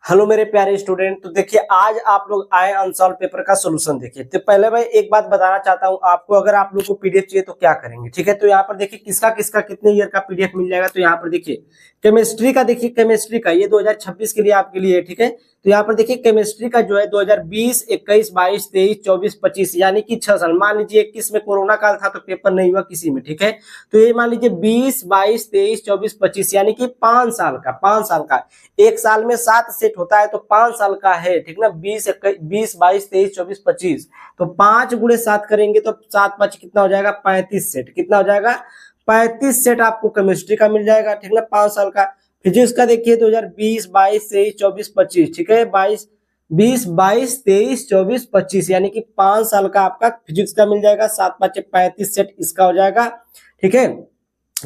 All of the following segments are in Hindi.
हेलो मेरे प्यारे स्टूडेंट। तो देखिए आज आप लोग आए अनसॉल्व पेपर का सोल्यूशन। देखिए तो पहले मैं एक बात बताना चाहता हूं आपको, अगर आप लोग को पीडीएफ चाहिए तो क्या करेंगे, ठीक है। तो यहाँ पर देखिए किसका किसका कितने ईयर का पीडीएफ मिल जाएगा। तो यहाँ पर देखिए केमिस्ट्री का, देखिए केमिस्ट्री का ये 2026 के लिए आपके लिए है, ठीक है। तो यहाँ पर देखिए केमिस्ट्री का जो है 2020, 21, 22, 23, 24, 25 यानी कि 6 साल। मान लीजिए 21 में कोरोना काल था तो पेपर नहीं हुआ किसी में, ठीक है। तो ये मान लीजिए 20, 22, 23, 24, 25 यानी कि 5 साल का, 5 साल का। एक साल में 7 सेट होता है तो 5 साल का है, ठीक ना। 20, 20, 22, 23, 24, 25 तो 5 × 7 करेंगे तो 7×5 कितना हो जाएगा, 35 सेट। कितना हो जाएगा, 35 सेट आपको केमिस्ट्री का मिल जाएगा, ठीक ना, 5 साल का। फिजिक्स का देखिए 2020, 22, 23, 24, 25, ठीक है। 20, 22, 23, 24, 25 यानी कि 5 साल का आपका फिजिक्स का मिल जाएगा। 7×5 35 सेट इसका हो जाएगा, ठीक है।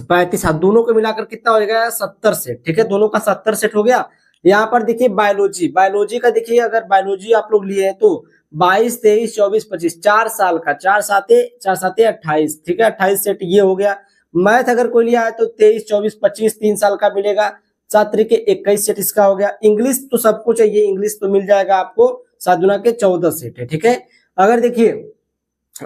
35, दोनों को मिलाकर कितना हो जाएगा, 70 सेट, ठीक है। दोनों का 70 सेट हो गया। यहाँ पर देखिए बायोलॉजी, बायोलॉजी का देखिए अगर बायोलॉजी आप लोग लिए हैं तो 22, 23, 24, 25 4 साल का, 4 साते 28, ठीक है। 28 सेट ये हो गया। मैथ अगर कोई लिया है तो 23, 24, 25 3 साल का मिलेगा। 7 × 21 सेट इसका हो गया। इंग्लिश तो सबको चाहिए, इंग्लिश तो मिल जाएगा आपको 7×14 सेट है, ठीक है। अगर देखिए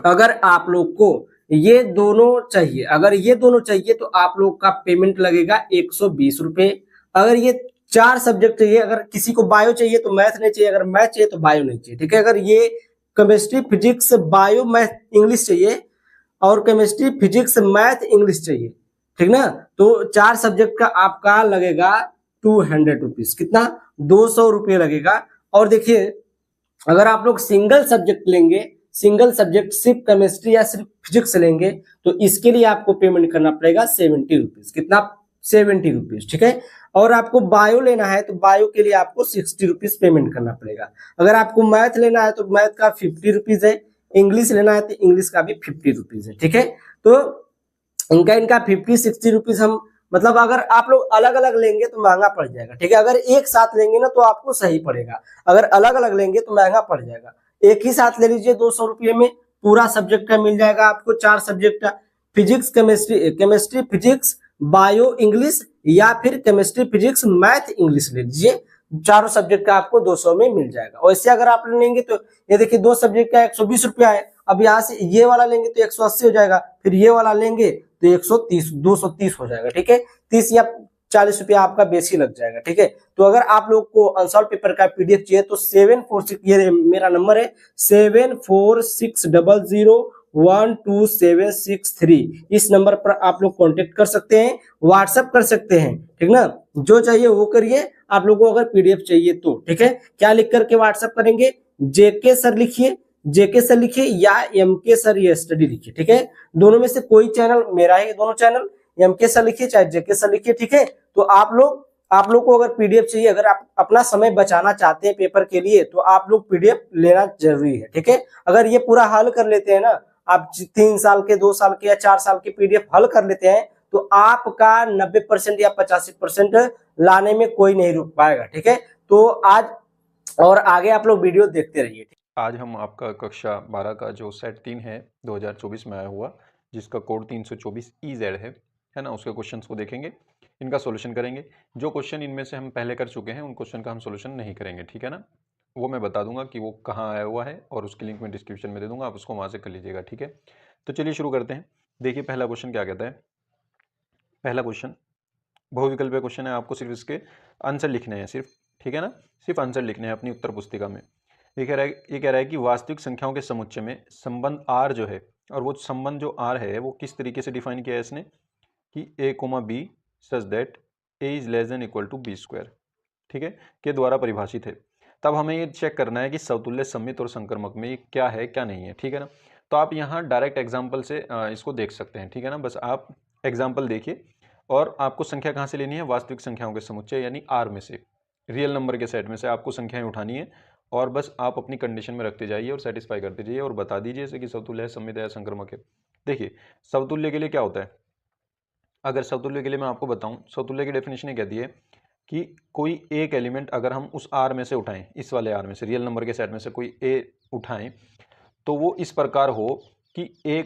अगर आप लोग को ये दोनों चाहिए, अगर ये दोनों चाहिए तो आप लोग का पेमेंट लगेगा 120 रुपए। अगर ये 4 सब्जेक्ट चाहिए, अगर किसी को बायो चाहिए तो मैथ नहीं चाहिए, अगर मैथ चाहिए तो बायो नहीं चाहिए, ठीक है। अगर ये chemistry, physics, bio, math, English चाहिए और केमिस्ट्री, फिजिक्स, मैथ, इंग्लिश चाहिए, ठीक ना। तो 4 सब्जेक्ट का आपका लगेगा 200 रुपीज। कितना, 200 रुपये लगेगा। और देखिए अगर आप लोग सिंगल सब्जेक्ट लेंगे, सिंगल सब्जेक्ट सिर्फ केमिस्ट्री या सिर्फ फिजिक्स लेंगे तो इसके लिए आपको पेमेंट करना पड़ेगा 70 रुपीज। कितना, 70 रुपीज, ठीक है। और आपको बायो लेना है तो बायो के लिए आपको 60 रुपीज पेमेंट करना पड़ेगा। अगर आपको मैथ लेना है तो मैथ का 50 रुपीज है। इंग्लिश लेना है तो इंग्लिश का भी 50 रुपीज है, ठीक है। तो इनका इनका 50, 60 रुपीज हम, मतलब अगर आप लोग अलग अलग लेंगे तो महंगा पड़ जाएगा, ठीक है। अगर एक साथ लेंगे ना तो आपको सही पड़ेगा, अगर अलग अलग लेंगे तो महंगा पड़ जाएगा। एक ही साथ ले लीजिए 200 रुपये में पूरा सब्जेक्ट का मिल जाएगा आपको। 4 सब्जेक्ट का, physics, chemistry, chemistry, physics, bio, English या फिर केमिस्ट्री, फिजिक्स, मैथ, इंग्लिश ले लीजिए। चारों सब्जेक्ट का आपको 200 में मिल जाएगा। वैसे अगर आप लेंगे तो ये देखिए 2 सब्जेक्ट का 120 रुपया है। अब यहाँ से ये वाला लेंगे तो 180 हो जाएगा, फिर ये वाला लेंगे तो 130, 230 हो जाएगा, ठीक है। 30 या 40 रुपया आपका बेसी लग जाएगा, ठीक है। तो अगर आप लोग को अनसॉल्व पेपर का पीडीएफ चाहिए तो 746, ये मेरा नंबर है 7460012763। इस नंबर पर आप लोग कांटेक्ट कर सकते हैं, व्हाट्सएप कर सकते हैं, ठीक ना। जो चाहिए वो करिए। आप लोगों को अगर पीडीएफ चाहिए तो, ठीक है। क्या लिख करके व्हाट्सएप करेंगे, जेके सर लिखिए, जेके सर लिखिए या एमके सर ये स्टडी लिखिए, ठीक है। दोनों में से कोई चैनल मेरा है, दोनों चैनल एमके सर लिखिए चाहे जेके सर लिखिए, ठीक है। तो आप लोग को अगर पीडीएफ चाहिए, अगर आप अपना समय बचाना चाहते हैं पेपर के लिए तो आप लोग पीडीएफ लेना जरूरी है, ठीक है। अगर ये पूरा हल कर लेते हैं ना आप, 3 साल के, 2 साल के या 4 साल के पीडीएफ हल कर लेते हैं तो आपका 90% या 85% लाने में कोई नहीं रुक पाएगा, ठीक है। तो आज और आगे आप लोग वीडियो देखते रहिए। आज हम आपका कक्षा 12 का जो सेट 3 है 2024 में आया हुआ, जिसका कोड 324 EZ है ना, उसके क्वेश्चंस को देखेंगे, इनका सॉल्यूशन करेंगे। जो क्वेश्चन इनमें से हम पहले कर चुके हैं उन क्वेश्चन का हम सॉल्यूशन नहीं करेंगे, ठीक है ना। वो मैं बता दूंगा कि वो कहाँ आया हुआ है और उसकी लिंक मैं डिस्क्रिप्शन में दे दूंगा, आप उसको वहाँ से कर लीजिएगा, ठीक है। तो चलिए शुरू करते हैं। देखिए पहला क्वेश्चन क्या कहता है। पहला क्वेश्चन बहुविकल्पीय क्वेश्चन है, आपको सिर्फ इसके आंसर लिखने हैं सिर्फ, ठीक है ना। सिर्फ आंसर लिखने हैं अपनी उत्तर पुस्तिका में। ये कह रहा है कि वास्तविक संख्याओं के समुच्चय में संबंध R जो है, और वो संबंध जो R है वो किस तरीके से डिफाइन किया है इसने कि A, B such that A is less than equal to B square, ठीक है, के द्वारा परिभाषित है। तब हमें ये चेक करना है कि समतुल्य, सममित और संक्रमक में ये क्या है क्या नहीं है, ठीक है ना। तो आप यहाँ डायरेक्ट एग्जाम्पल से इसको देख सकते हैं, ठीक है ना। बस आप एग्जाम्पल देखिए और आपको संख्या कहाँ से लेनी है, वास्तविक संख्याओं के समुच्चय यानी R में से, रियल नंबर के सेट में से आपको संख्याएं उठानी है और बस आप अपनी कंडीशन में रखते जाइए और सेटिस्फाई करते जाइए और बता दीजिए इसे कि समतुल्य है, सममित है, संक्रमक है। देखिए समतुल्य के लिए क्या होता है, अगर समतुल्य के लिए मैं आपको बताऊं, समतुल्य की डेफिनेशन ये कहती है कि कोई एक एलिमेंट अगर हम उस R में से उठाएं, इस वाले R में से, रियल नंबर के सेट में से कोई A उठाएं तो वो इस प्रकार हो कि A,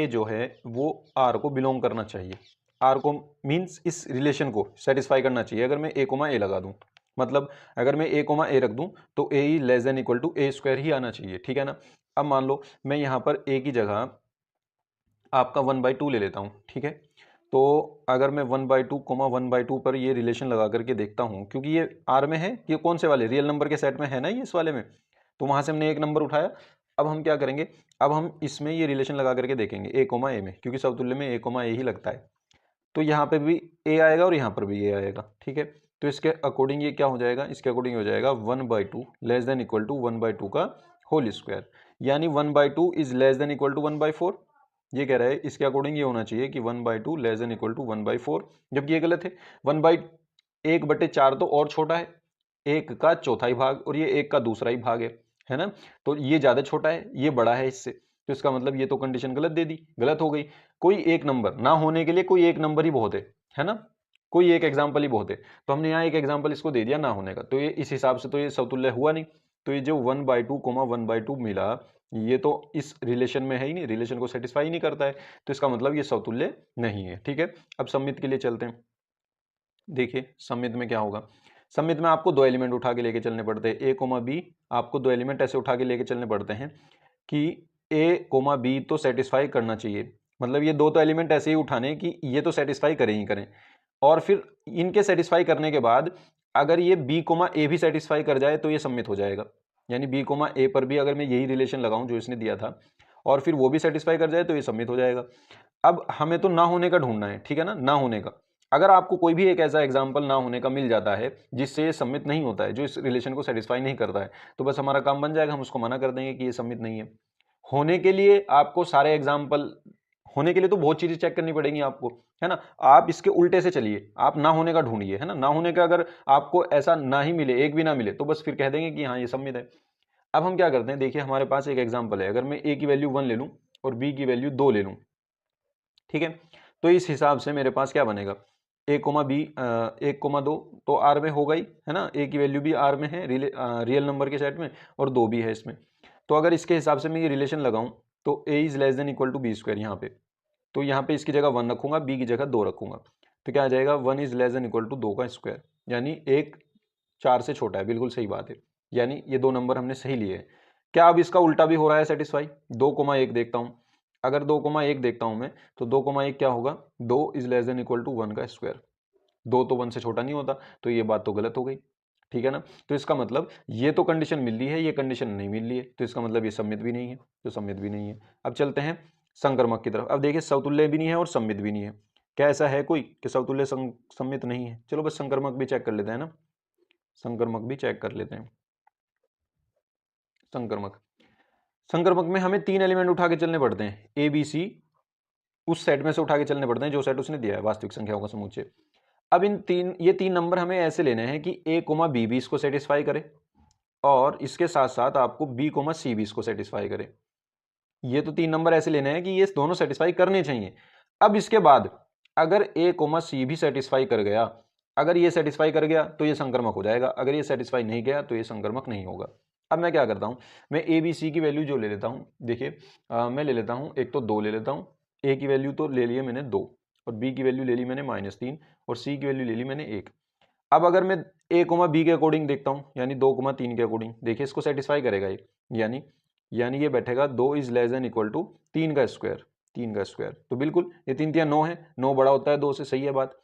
जो है वो R को बिलोंग करना चाहिए। R को मीन्स इस रिलेशन को सेटिस्फाई करना चाहिए। अगर मैं A, A लगा दूं, मतलब अगर मैं a कोमा ए रख दूं तो a is less than equal to A square ही आना चाहिए, ठीक है ना। अब मान लो मैं यहाँ पर a की जगह आपका 1/2 ले लेता हूँ, ठीक है। तो अगर मैं 1/2 कोमा 1/2 पर ये रिलेशन लगा करके देखता हूँ, क्योंकि ये आर में है, ये कौन से वाले रियल नंबर के सेट में है ना, ये इस वाले में, तो वहाँ से हमने एक नंबर उठाया। अब हम क्या करेंगे, अब हम इसमें ये रिलेशन लगा करके देखेंगे a कोमा ए में, क्योंकि समतुल्य में a कोमा ए ही लगता है। तो यहाँ पे भी a आएगा और यहाँ पर भी a आएगा, ठीक है। तो इसके अकॉर्डिंग ये क्या हो जाएगा, इसके अकॉर्डिंग हो जाएगा 1/2 लेस देन इक्वल टू 1/2 का होल स्क्वायर, यानी 1/2 is less than equal to 1/4। ये कह रहा है इसके अकॉर्डिंग ये होना चाहिए कि 1/2 लेस देन इक्वल टू 1/4, जबकि ये गलत है। 1/1/4 तो और छोटा है, 1 का चौथाई भाग और ये 1 का दूसरा ही भाग है ना। तो ये ज़्यादा छोटा है, ये बड़ा है इससे, तो इसका मतलब ये तो कंडीशन गलत दे दी, गलत हो गई। कोई एक नंबर ना होने के लिए कोई एक नंबर ही बहुत है ना, कोई एक एग्जाम्पल ही बहुत है। तो हमने यहाँ एक एग्जाम्पल इसको दे दिया ना होने का, तो ये इस हिसाब से तो ये समतुल्य हुआ नहीं। तो ये जो 1/2 कोमा 1/2 मिला, ये तो इस रिलेशन में है ही नहीं, रिलेशन को सेटिस्फाई नहीं करता है, तो इसका मतलब ये समतुल्य नहीं है, ठीक है। अब सममित के लिए चलते हैं। देखिए सममित में क्या होगा, सममित में आपको दो एलिमेंट उठा के लेके चलने पड़ते हैं, ए कोमा बी। आपको दो एलिमेंट ऐसे उठा के लेके चलने पड़ते हैं कि ए कोमा बी तो सेटिस्फाई करना चाहिए, मतलब ये दो तो एलिमेंट ऐसे ही उठाने कि ये तो सेटिस्फाई करें ही करें, और फिर इनके सेटिस्फाई करने के बाद अगर ये बी कोमा ए भी सेटिस्फाई कर जाए तो ये सम्मित हो जाएगा। यानी बी कोमा ए पर भी अगर मैं यही रिलेशन लगाऊं जो इसने दिया था और फिर वो भी सेटिस्फाई कर जाए तो ये सम्मित हो जाएगा। अब हमें तो ना होने का ढूंढना है, ठीक है ना, ना होने का। अगर आपको कोई भी एक ऐसा एग्जाम्पल ना होने का मिल जाता है जिससे ये सम्मित नहीं होता है, जो इस रिलेशन को सेटिस्फाई नहीं करता है, तो बस हमारा काम बन जाएगा, हम उसको मना कर देंगे कि ये सम्मित नहीं है। होने के लिए आपको सारे एग्जाम्पल, होने के लिए तो बहुत चीजें चेक करनी पड़ेंगी आपको, है ना। आप इसके उल्टे से चलिए, आप ना होने का ढूंढिए, है ना। ना होने का अगर आपको ऐसा ना ही मिले, एक भी ना मिले, तो बस फिर कह देंगे कि हाँ ये सम्मित है। अब हम क्या करते हैं, देखिए हमारे पास एक एग्जाम्पल है, अगर मैं a की वैल्यू 1 ले लूं और b की वैल्यू 2 ले लूं, ठीक है। तो इस हिसाब से मेरे पास क्या बनेगा, a कोमा बी 1,2 तो आर में होगा ही, है ना। a की वैल्यू भी आर में है, रियल नंबर के सेट में, और 2 भी है इसमें। तो अगर इसके हिसाब से मैं ये रिलेशन लगाऊं तो a is less than equal to b square यहाँ पे, तो यहाँ पे इसकी जगह 1 रखूंगा, b की जगह 2 रखूंगा, तो क्या आ जाएगा 1 is less than equal to 2 का स्क्वायर, यानी 1 4 से छोटा है, बिल्कुल सही बात है। यानी ये दो नंबर हमने सही लिए हैं। क्या अब इसका उल्टा भी हो रहा है सेटिस्फाई, 2,1 देखता हूँ। अगर 2,1 देखता हूँ मैं, तो 2,1 क्या होगा, 2 is less than equal to 1 का स्क्वायर, 2 तो 1 से छोटा नहीं होता, तो ये बात तो गलत हो गई, ठीक है ना। तो इसका मतलब ये तो कंडीशन मिल रही है, ये कंडीशन नहीं मिल रही है, तो इसका मतलब ये सम्मित भी नहीं है, तो सम्मित भी नहीं है। अब चलते हैं संक्रमक की तरफ। अब देखिए समतुल्य भी नहीं है और सम्मित भी नहीं है। क्या ऐसा है कोई कि समतुल्य सम्मित नहीं है? चलो बस संक्रमक भी चेक कर लेते हैं ना, संक्रमक भी चेक कर लेते हैं। संक्रमक, संक्रमक में हमें 3 एलिमेंट उठा के चलने पड़ते हैं, ए बी सी, उस सेट में से उठा के चलने पड़ते हैं जो सेट उसने दिया है, वास्तविक संख्याओं का समुच्चय। अब ये तीन नंबर हमें ऐसे लेने हैं कि a कोमा बी भी इसको सेटिस्फाई करे और इसके साथ साथ आपको b कोमा सी भी इसको सेटिस्फाई करे। ये तो 3 नंबर ऐसे लेने हैं कि ये दोनों सेटिस्फाई करने चाहिए। अब इसके बाद अगर a कोमा सी भी सेटिस्फाई कर गया, अगर ये सेटिस्फाई कर गया तो ये संक्रमक हो जाएगा, अगर ये सेटिस्फाई नहीं गया तो ये संक्रमक नहीं होगा। अब मैं क्या करता हूँ, मैं ए बी सी की वैल्यू जो ले लेता हूँ, देखिए मैं ले लेता हूँ, एक तो 2 ले लेता हूँ, a की वैल्यू तो ले लिए मैंने 2 और b की वैल्यू ले ली मैंने -3 और c की वैल्यू ले ली मैंने 1। अब अगर मैं a कोमा बी के अकॉर्डिंग देखता हूँ, यानी 2,3 के अकॉर्डिंग, देखिए इसको सेटिस्फाई करेगा ये, यानी ये बैठेगा 2 is less than equal to 3 का स्क्वायर, 3 का स्क्वायर, तो बिल्कुल ये 3 3 9 है, 9 बड़ा होता है 2 से, सही है बात।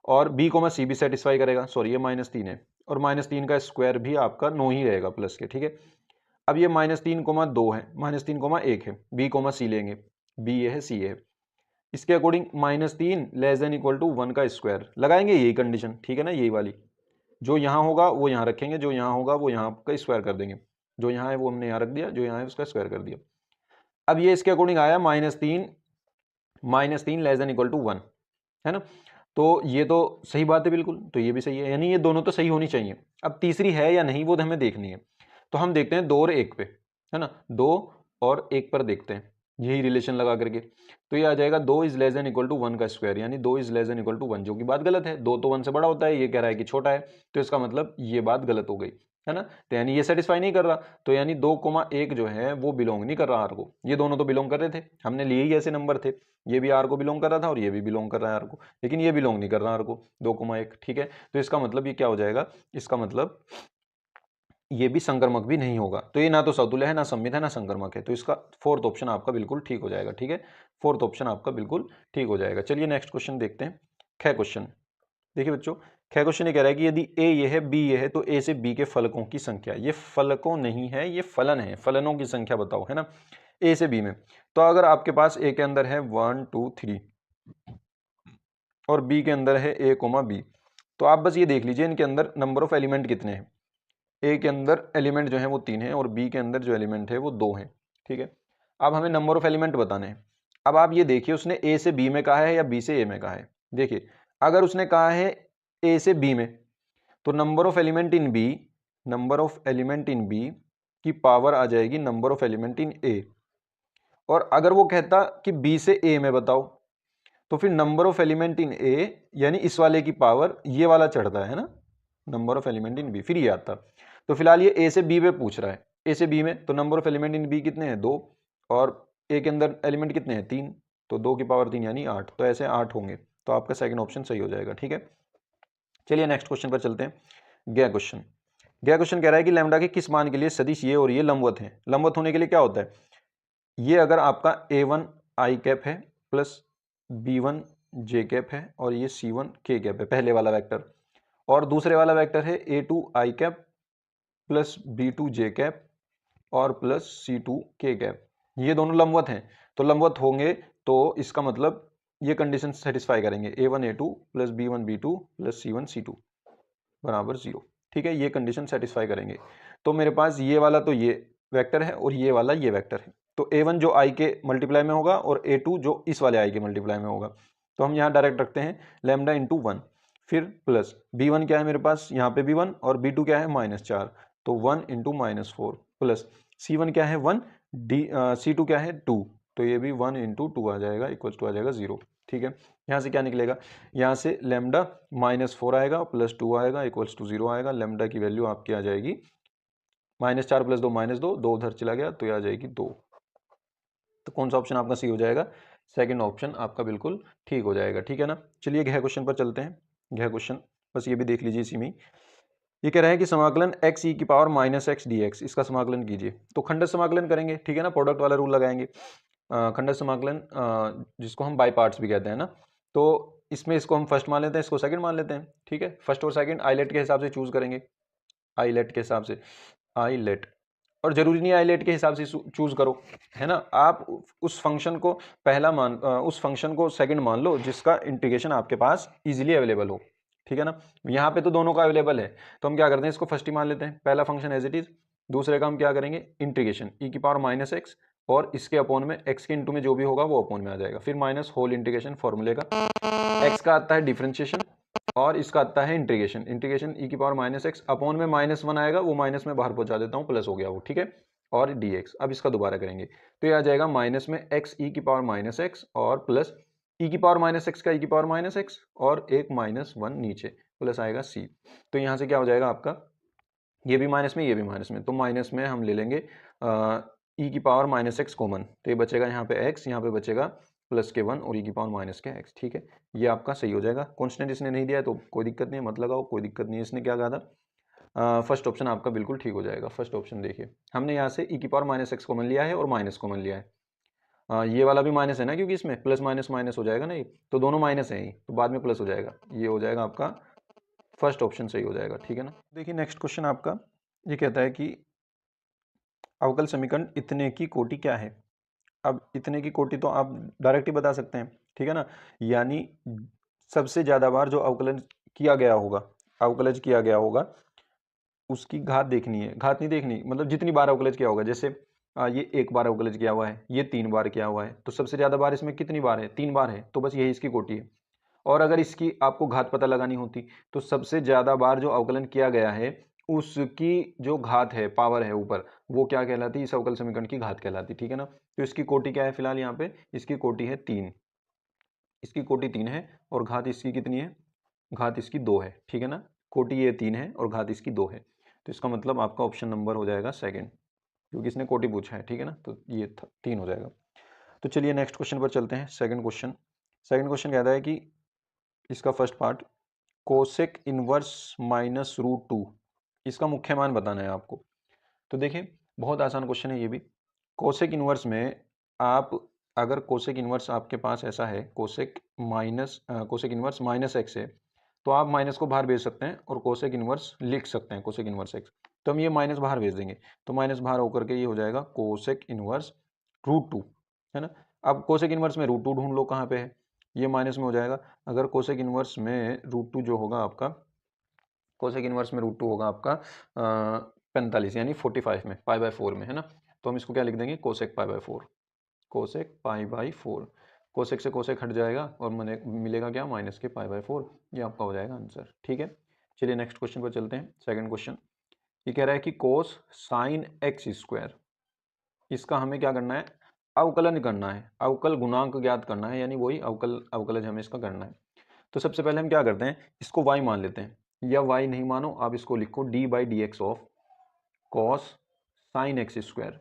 और b कोमा सी भी सेटिस्फाई करेगा, सॉरी ये -3 है, और -3 का स्क्वायर भी आपका 9 ही रहेगा प्लस के, ठीक है। अब ये -3,2 है, -3,1 है, b कोमा सी लेंगे, b ये है c है, इसके according -3 less than equal to 1 का स्क्वायर लगाएंगे, यही कंडीशन, ठीक है ना, यही वाली, जो यहाँ होगा वो यहाँ रखेंगे, जो यहाँ होगा वो यहाँ का स्क्वायर कर देंगे, जो यहाँ है वो हमने यहाँ रख दिया, जो यहाँ है उसका स्क्वायर कर दिया। अब ये इसके अकॉर्डिंग आया -3 लेस देन इक्वल टू 1, है ना, तो ये तो सही बात है बिल्कुल, तो ये भी सही है, यानी ये दोनों तो सही होनी चाहिए। अब तीसरी है या नहीं वो हमें देखनी है, तो हम देखते हैं 2 और 1 पे, है ना, 2 और 1 पर देखते हैं यही रिलेशन लगा करके, तो ये आ जाएगा 2 is less than equal to 1 का स्क्वायर, यानी 2 is less than equal to 1, जो कि बात गलत है, 2 तो 1 से बड़ा होता है, ये कह रहा है कि छोटा है, तो इसका मतलब ये बात गलत हो गई। है ना। तो यानी ये सेटिस्फाई नहीं कर रहा, तो यानी 2,1 जो है वो बिलोंग नहीं कर रहा आर को। ये दोनों तो बिलोंग कर रहे थे, हमने लिए ही ऐसे नंबर थे, ये भी आर को बिलोंग कर रहा था और ये भी बिलोंग कर रहा है आर को, लेकिन ये बिलोंग नहीं कर रहा आर को 2,1। ठीक है, तो इसका मतलब ये क्या हो जाएगा, इसका मतलब ये भी संक्रमक भी नहीं होगा। तो ये ना तो सतुल्य है, ना सममित है, ना संक्रमक है। तो इसका फोर्थ ऑप्शन आपका बिल्कुल ठीक हो जाएगा। ठीक है, फोर्थ ऑप्शन आपका बिल्कुल ठीक हो जाएगा। चलिए नेक्स्ट क्वेश्चन देखते हैं। ख क्वेश्चन देखिए बच्चों, ख क्वेश्चन ये कह रहा है कि यदि ए ये है बी ये है तो ए से बी के फलकों की संख्या, ये फलकों नहीं है ये फलन है, फलनों की संख्या बताओ, है ना, ए से बी में। तो अगर आपके पास ए के अंदर है 1 2 3 और बी के अंदर है ए कोमा बी, तो आप बस ये देख लीजिए इनके अंदर नंबर ऑफ एलिमेंट कितने हैं। ए के अंदर एलिमेंट जो है वो 3 है और बी के अंदर जो एलिमेंट है वो 2 है। ठीक है, अब हमें नंबर ऑफ एलिमेंट बताने हैं। अब आप ये देखिए उसने ए से बी में कहा है या बी से ए में कहा है। देखिए अगर उसने कहा है ए से बी में, तो number of element in B, number of element in B की पावर आ जाएगी number of element in A. और अगर वो कहता कि बी से ए में बताओ, तो फिर नंबर ऑफ एलिमेंट इन ए यानी इस वाले की पावर ये वाला चढ़ता है ना, number of element in B, फिर ये आता। तो फिलहाल ये ए से बी में पूछ रहा है, ए से बी में, तो number of element in B कितने हैं 2 और ए के अंदर एलिमेंट कितने हैं 3, तो 2 की पावर 3 यानी 8, तो ऐसे 8 होंगे। तो आपका सेकंड ऑप्शन सही हो जाएगा। ठीक है, चलिए नेक्स्ट क्वेश्चन पर चलते हैं। गया क्वेश्चन, गया क्वेश्चन कह रहा है कि लैम्डा के किस मान के लिए सदिश ये और ये लंबवत है। लंबवत होने के लिए क्या होता है, ये अगर आपका a1 आई कैप है प्लस b1 जे कैप है और ये c1 के कैप है पहले वाला वेक्टर, और दूसरे वाला वेक्टर है a2 आई कैप प्लस b2 जे कैप और प्लस c2 के कैप, ये दोनों लंबवत हैं। तो लंबवत होंगे तो इसका मतलब ये कंडीशन सेटिस्फाई करेंगे, a1 a2 plus b1 b2 plus c1 c2 बराबर 0। ठीक है, ये कंडीशन सेटिस्फाई करेंगे। तो मेरे पास ये वाला तो ये वेक्टर है और ये वाला ये वेक्टर है, तो a1 जो i के मल्टीप्लाई में होगा और a2 जो इस वाले i के मल्टीप्लाई में होगा। तो हम यहाँ डायरेक्ट रखते हैं लैम्डा इंटू 1, फिर प्लस b1 क्या है मेरे पास यहाँ पे b1 और b2 क्या है -4, तो 1 इंटू -4 प्लस c1 क्या है 1 c2 क्या है 2, तो ये भी 1 इंटू 2 आ जाएगा, इक्वल टू आ जाएगा 0। ठीक है, यहाँ से क्या निकलेगा, यहाँ से लैम्डा -4 आएगा प्लस 2 आएगा इक्वल्स टू 0 आएगा। लैम्डा की वैल्यू आपकी आ जाएगी -4 प्लस 2 -2, 2 उधर चला गया तो ये आ जाएगी 2। तो कौन सा ऑप्शन आपका सही हो जाएगा, सेकंड ऑप्शन आपका बिल्कुल ठीक हो जाएगा। ठीक है ना, चलिए गह क्वेश्चन पर चलते हैं। गह क्वेश्चन बस ये भी देख लीजिए इसी में, ये कह रहा है कि समाकलन x e की पावर -x dx, इसका समाकलन कीजिए। तो खंडक समाकलन करेंगे, ठीक है ना, प्रोडक्ट वाला रूल लगाएंगे। खंडक समाकलन जिसको हम बाई पार्ट्स भी कहते हैं ना, तो इसमें इसको हम फर्स्ट मान लेते हैं, इसको सेकंड मान लेते हैं। ठीक है, फर्स्ट और सेकंड आईलेट के हिसाब से चूज करेंगे, आईलेट के हिसाब से, आईलेट, और जरूरी नहीं आईलेट के हिसाब से चूज करो, है ना। आप उस फंक्शन को उस फंक्शन को सेकंड मान लो जिसका इंटीग्रेशन आपके पास इजीली अवेलेबल हो। ठीक है ना, यहाँ पे तो दोनों का अवेलेबल है, तो हम क्या करते हैं इसको फर्स्ट ही मान लेते हैं, पहला फंक्शन एज इट इज। दूसरे का हम क्या करेंगे इंटीग्रेशन e की पावर -x और इसके अपॉन में x के इंटू में जो भी होगा वो अपॉन में आ जाएगा, फिर माइनस होल इंटीग्रेशन फॉर्मूले का, x का आता है डिफरेंशिएशन और इसका आता है इंटीग्रेशन, इंटीग्रेशन e की पावर -x अपॉन में -1 आएगा, वो माइनस में बाहर पहुंचा देता हूँ, प्लस हो गया वो। ठीक है, और dx, अब इसका दोबारा करेंगे तो ये आ जाएगा माइनस में x e की पावर -x और प्लस e की पावर -x का e की पावर -x और एक -1 नीचे, प्लस आएगा c। तो यहाँ से क्या हो जाएगा आपका, ये भी माइनस में ये भी माइनस में, तो माइनस में हम ले लेंगे e की पावर -x कॉमन, तो ये बचेगा यहाँ पे x, यहाँ पे बचेगा प्लस के 1 और e की पावर -x। ठीक है, ये आपका सही हो जाएगा। कॉन्स्टेंट इसने नहीं दिया है तो कोई दिक्कत नहीं है, मत लगाओ, कोई दिक्कत नहीं है। इसने क्या कहा था, फर्स्ट ऑप्शन आपका बिल्कुल ठीक हो जाएगा। फर्स्ट ऑप्शन देखिए, हमने यहाँ से e की पावर -x कॉमन लिया है और माइनस कॉमन लिया है। ये वाला भी माइनस है ना, क्योंकि इसमें प्लस माइनस माइनस हो जाएगा ना, ये तो दोनों माइनस है ही, तो बाद में प्लस हो जाएगा, ये हो जाएगा आपका फर्स्ट ऑप्शन सही हो जाएगा। ठीक है ना, देखिए नेक्स्ट क्वेश्चन आपका ये कहता है कि अवकल समीकरण इतने की कोटि क्या है। अब इतने की कोटि तो आप डायरेक्ट ही बता सकते हैं, ठीक है ना, यानी सबसे ज्यादा बार जो अवकलन किया गया होगा, अवकलज किया गया होगा, उसकी घात देखनी है, घात नहीं देखनी, मतलब जितनी बार अवकलज किया होगा। जैसे ये एक बार अवकलज किया हुआ है, ये 3 बार किया हुआ है, तो सबसे ज्यादा बार इसमें कितनी बार है, 3 बार है, तो बस यही इसकी कोटि है। और अगर इसकी आपको घात पता लगानी होती तो सबसे ज्यादा बार जो अवकलन किया गया है उसकी जो घात है, पावर है ऊपर, वो क्या कहलाती है, इस अवकल समीकरण की घात कहलाती। ठीक है ना, तो इसकी कोटि क्या है फिलहाल यहाँ पे, इसकी कोटि है 3, इसकी कोटि 3 है और घात इसकी कितनी है, घात इसकी 2 है। ठीक है ना, कोटि ये 3 है और घात इसकी 2 है, तो इसका मतलब आपका ऑप्शन नंबर हो जाएगा सेकंड, क्योंकि इसने कोटि पूछा है, ठीक है ना, तो ये 3 हो जाएगा। तो चलिए नेक्स्ट क्वेश्चन पर चलते हैं। सेकंड क्वेश्चन कहता है कि इसका first part, cosec inverse minus root 2, इसका मुख्य मान बताना है आपको। तो देखिए बहुत आसान क्वेश्चन है ये भी। कोसेक इनवर्स में आप अगर कोसेक इनवर्स आपके पास ऐसा है, कोसेक इनवर्स माइनस एक्स है, तो आप माइनस को बाहर भेज सकते हैं और कोसेक इनवर्स लिख सकते हैं, कोसेक इनवर्स एक्स। तो हम ये माइनस बाहर भेज देंगे, तो माइनस बाहर होकर के ये हो जाएगा कोसेक इनवर्स रूट 2, है ना। अब कोसेक इनवर्स में रूट 2 ढूंढ लो कहाँ पे है, ये माइनस में हो जाएगा। अगर कोसेक इनवर्स में रूट 2 जो होगा आपका, कोसेक इनवर्स में रूट 2 होगा आपका 45 यानी 45 में, पाई बाय 4 में, है ना। तो हम इसको क्या लिख देंगे, cosec pi by 4, cosec pi by 4। Cosec से कोसेक हट जाएगा और मिलेगा क्या, माइनस के पाई बाय 4। ये आपका हो जाएगा आंसर, ठीक है। चलिए नेक्स्ट क्वेश्चन पर चलते हैं। सेकंड क्वेश्चन ये कह रहा है कि कोस साइन एक्स स्क्वायर, इसका हमें क्या करना है, अवकलन करना है, अवकल गुणांक ज्ञात करना है, यानी वही अवकलज हमें इसका करना है। तो सबसे पहले हम क्या करते हैं, इसको y मान लेते हैं, या y नहीं मानो आप इसको लिखो D by d x of cos sine x square,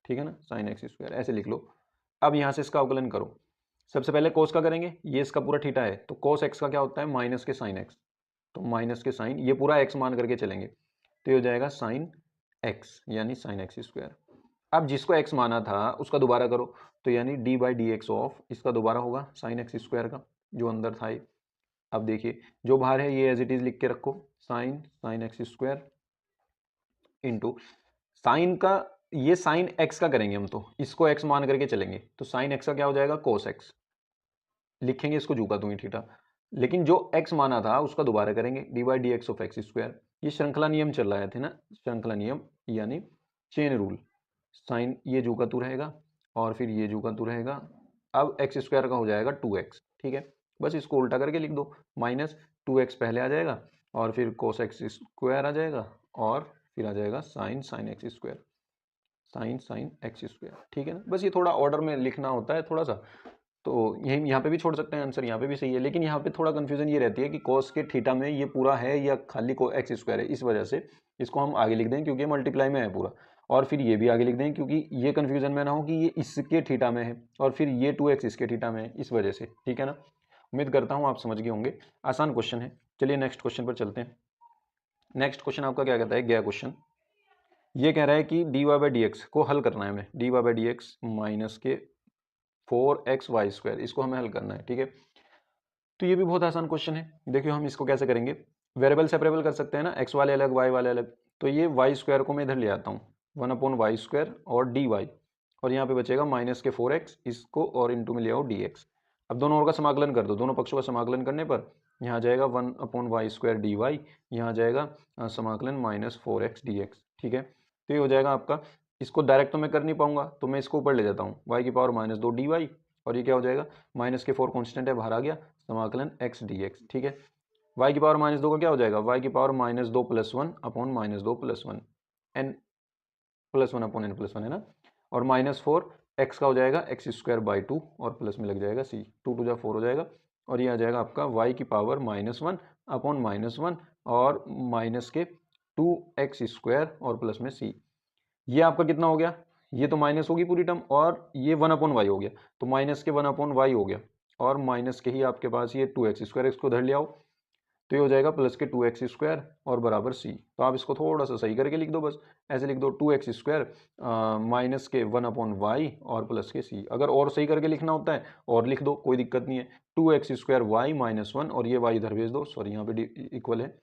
ठीक है ना, साइन एक्स स्क्वायर ऐसे लिख लो। अब यहाँ से इसका अवकलन करो। सबसे पहले कोस का करेंगे, ये इसका पूरा थीटा है, तो कोस एक्स का क्या होता है, माइनस के साइन एक्स, तो माइनस के साइन, ये पूरा एक्स मान करके चलेंगे, तो ये हो जाएगा साइन एक्स यानी साइन एक्स स्क्वायर। अब जिसको एक्स माना था उसका दोबारा करो, तो यानी D by d x of, इसका दोबारा होगा साइन एक्स स्क्वायर का, जो अंदर था। अब देखिए जो बाहर है ये एज इट इज लिख के रखो, sine x square into sine का, ये साइन एक्स का करेंगे हम, तो इसको एक्स मान करके चलेंगे, तो साइन एक्स का क्या हो जाएगा, कोस एक्स, लिखेंगे इसको जू का तू ही थीटा, लेकिन जो एक्स माना था उसका दोबारा करेंगे, D by d x of x square. ये श्रृंखला नियम चल रहा थे ना, श्रृंखला नियम यानी चेन रूल। साइन ये जू का तू रहेगा और फिर ये जू का तू रहेगा। अब एक्स स्क्वायर का हो जाएगा 2x, ठीक है, बस इसको उल्टा करके लिख दो, माइनस 2x पहले आ जाएगा और फिर कोस एक्स स्क्वायर आ जाएगा और फिर आ जाएगा sine x square, sine x square, ठीक है ना। बस ये थोड़ा ऑर्डर में लिखना होता है थोड़ा सा, तो यही यहाँ पे भी छोड़ सकते हैं आंसर, यहाँ पे भी सही है, लेकिन यहाँ पे थोड़ा कंफ्यूजन ये रहती है कि कोस के थीटा में ये पूरा है या खाली को एक्स स्क्वायर है, इस वजह से इसको हम आगे लिख दें क्योंकि ये मल्टीप्लाई में है पूरा, और फिर ये भी आगे लिख दें क्योंकि ये कंफ्यूजन में ना हो कि ये इसके थीटा में है और फिर ये 2x इसके थीटा में है, इस वजह से, ठीक है ना। उम्मीद करता हूँ आप समझ गए होंगे, आसान क्वेश्चन है। चलिए नेक्स्ट क्वेश्चन पर चलते हैं। नेक्स्ट क्वेश्चन आपका क्या कहता है, गया क्वेश्चन, ये कह रहा है कि d y by d x को हल करना है हमें, d y by d x minus के 4xy स्क्वायर, इसको हमें हल करना है, ठीक है। तो ये भी बहुत आसान क्वेश्चन है। देखिए हम इसको कैसे करेंगे, वेरिएबल सेपरेबल कर सकते हैं ना, एक्स वाले अलग वाई वाले अलग, तो ये वाई स्क्वायर को मैं इधर ले आता हूँ, 1/y स्क्वायर और डी वाई, और यहाँ पे बचेगा माइनस के 4x, इसको और इंटू में ले आओ dx। अब दोनों ओर का समाकलन कर दो, दोनों पक्षों का समाकलन करने पर यहाँ जाएगा 1/y स्क्वायर डी वाई, यहाँ जाएगा समाकलन माइनस 4x dx, ठीक है। तो ये हो जाएगा आपका, इसको डायरेक्ट तो मैं कर नहीं पाऊंगा, तो मैं इसको ऊपर ले जाता हूँ, y की पावर -2 dy, और ये क्या हो जाएगा, माइनस के 4 कॉन्स्टेंट है बाहर आ गया, समाकलन x dx, ठीक है। y की पावर -2 का क्या हो जाएगा, y की power -2 + 1 upon -2 + 1 n +1 upon n +1 है ना, और -4 x का हो जाएगा x स्क्वायर बाई 2 और प्लस में लग जाएगा c, 2 2 4 हो जाएगा, और ये आ जाएगा आपका y की पावर -1 अपॉन -1 और माइनस के 2x स्क्वायर और प्लस में c। ये आपका कितना हो गया, ये तो माइनस होगी पूरी टर्म, और ये 1/y हो गया, तो माइनस के 1/y हो गया, और माइनस के ही आपके पास ये 2x स्क्वायर, इसको धर ले आओ, तो ये हो जाएगा प्लस के 2x स्क्वायर और बराबर c। तो आप इसको थोड़ा सा सही करके लिख दो, बस ऐसे लिख दो, 2x स्क्वायर माइनस के 1/y और प्लस के c। अगर और सही करके लिखना होता है और लिख दो, कोई दिक्कत नहीं है, 2x स्क्वायर y -1 और ये y इधर भेज दो, सॉरी यहाँ पे इक्वल है,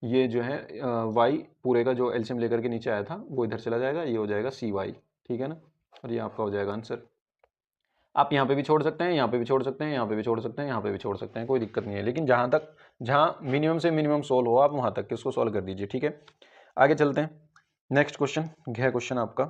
ये जो है y पूरे का जो एलसीएम लेकर के नीचे आया था वो इधर चला जाएगा, ये हो जाएगा cy, ठीक है ना, और ये आपका हो जाएगा आंसर। आप यहाँ पे भी छोड़ सकते हैं, यहाँ पे भी छोड़ सकते हैं, यहाँ पे भी छोड़ सकते हैं, यहाँ पे भी छोड़ सकते हैं, कोई दिक्कत नहीं है, लेकिन जहाँ मिनिमम से मिनिमम सोल्व हो आप वहाँ तक के उसको सॉल्व कर दीजिए, ठीक है। आगे चलते हैं। नेक्स्ट क्वेश्चन, यह क्वेश्चन आपका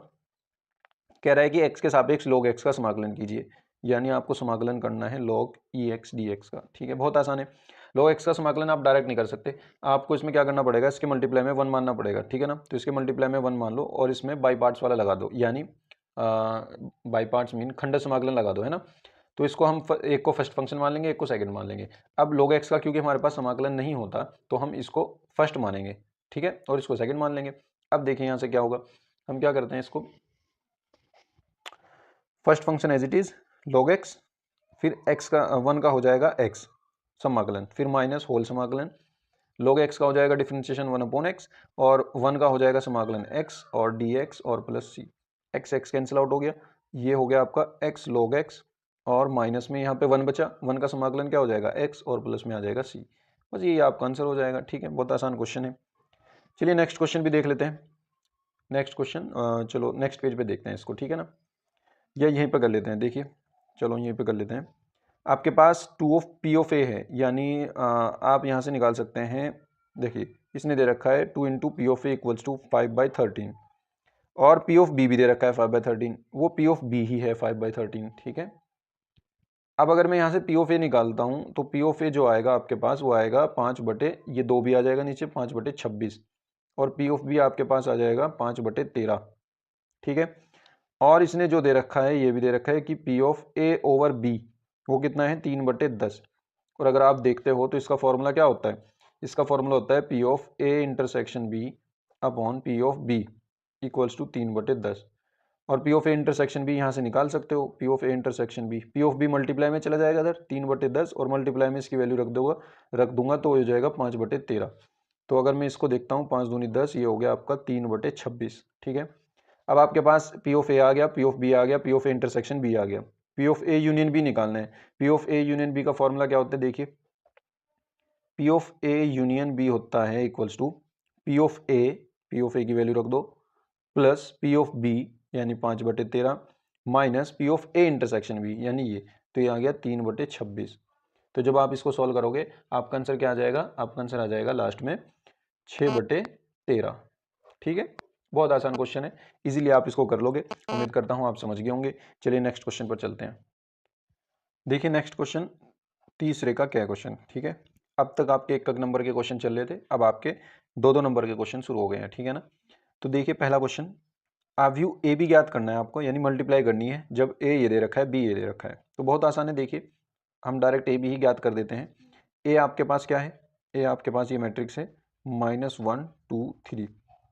कह रहा है कि x के सापेक्ष log x का समाकलन कीजिए, यानी आपको समाकलन करना है log ex dx का, ठीक है, बहुत आसान है। log x का समाकलन आप डायरेक्ट नहीं कर सकते, आपको इसमें क्या करना पड़ेगा, इसके मल्टीप्लाई में 1 मानना पड़ेगा, ठीक है ना। तो इसके मल्टीप्लाई में 1 मान लो और इसमें बाई पार्ट्स वाला लगा दो, यानी बाई पार्ट्स मीन खंड समाकलन लगा दो, है ना। तो इसको हम एक को फर्स्ट फंक्शन मान लेंगे, एक को सेकंड मान लेंगे। अब log x का क्योंकि हमारे पास समाकलन नहीं होता तो हम इसको फर्स्ट मानेंगे, ठीक है, और इसको सेकंड मान लेंगे। अब देखिए यहाँ से क्या होगा, हम क्या करते हैं इसको, first function as it is log x, फिर x का 1 का हो जाएगा x समाकलन, फिर माइनस होल समाकलन, log x का हो जाएगा डिफरेंशिएशन 1/x, और 1 का हो जाएगा समाकलन x और dx और plus c, x cancel out हो गया, ये हो गया आपका x log x, और माइनस में यहाँ पे 1 बचा, 1 का समाकलन क्या हो जाएगा x, और प्लस में आ जाएगा c। बस ये आपका आंसर हो जाएगा। ठीक है, बहुत आसान क्वेश्चन है। चलिए नेक्स्ट क्वेश्चन भी देख लेते हैं। नेक्स्ट क्वेश्चन, चलो नेक्स्ट पेज पे देखते हैं इसको, ठीक है ना, या यहीं पर कर लेते हैं। देखिए चलो यहीं पे कर लेते हैं। आपके पास 2 ऑफ पी ऑफ ए है, यानी आप यहाँ से निकाल सकते हैं। देखिए इसने दे रखा है 2 into P of A equals to 5/13, और पी ऑफ बी भी दे रखा है 5/13, वो पी ऑफ बी ही है 5/13। ठीक है, अब अगर मैं यहाँ से पी ऑफ ए निकालता हूँ तो पी ऑफ ए जो आएगा आपके पास वो आएगा 5/, भी आ जाएगा नीचे 5/26, और पी ऑफ बी आपके पास आ जाएगा 5/13। ठीक है, और इसने जो दे रखा है ये भी दे रखा है कि P of A over B वो कितना है 3/10, और अगर आप देखते हो तो इसका फॉर्मूला क्या होता है, इसका फॉर्मूला होता है P of A intersection B upon P of B equals to 3/10, और P of A intersection B यहाँ से निकाल सकते हो, P of A intersection B, P of B multiply में चला जाएगा इधर 3/10, और मल्टीप्लाई में इसकी वैल्यू रख दूंगा तो हो जाएगा 5/13। तो अगर मैं इसको देखता हूँ 5 दूनी 10, ये हो गया आपका 3/26। ठीक है, अब आपके पास पी ऑफ ए आ गया, पी ऑफ बी आ गया, P of A intersection B आ गया, P of A union B निकालना है। P of A union B का फॉर्मूला क्या होता है, देखिए P of A union B होता है equals to P of A की वैल्यू रख दो, प्लस पी ऑफ बी यानी 5/13, minus P of A intersection B यानी ये, तो ये आ गया 3/26। तो जब आप इसको सॉल्व करोगे आपका आंसर क्या आ जाएगा, आपका आंसर आ जाएगा लास्ट में 6/13। ठीक है, बहुत आसान क्वेश्चन है, इजीली आप इसको कर लोगे। उम्मीद करता हूं आप समझ गए होंगे। चलिए नेक्स्ट क्वेश्चन पर चलते हैं। देखिए नेक्स्ट क्वेश्चन तीसरे का क्या क्वेश्चन। ठीक है, अब तक आपके 1 नंबर के क्वेश्चन चल रहे थे, अब आपके 2 नंबर के क्वेश्चन शुरू हो गए हैं। ठीक है ना, तो देखिए पहला क्वेश्चन, आव्यू ए बी ज्ञात करना है आपको, यानी मल्टीप्लाई करनी है जब ए ये दे रखा है बी ये दे रखा है। तो बहुत आसान है, देखिए हम डायरेक्ट ए बी ही ज्ञात कर देते हैं। ए आपके पास क्या है, ए आपके पास ये मैट्रिक्स है -1 2 3,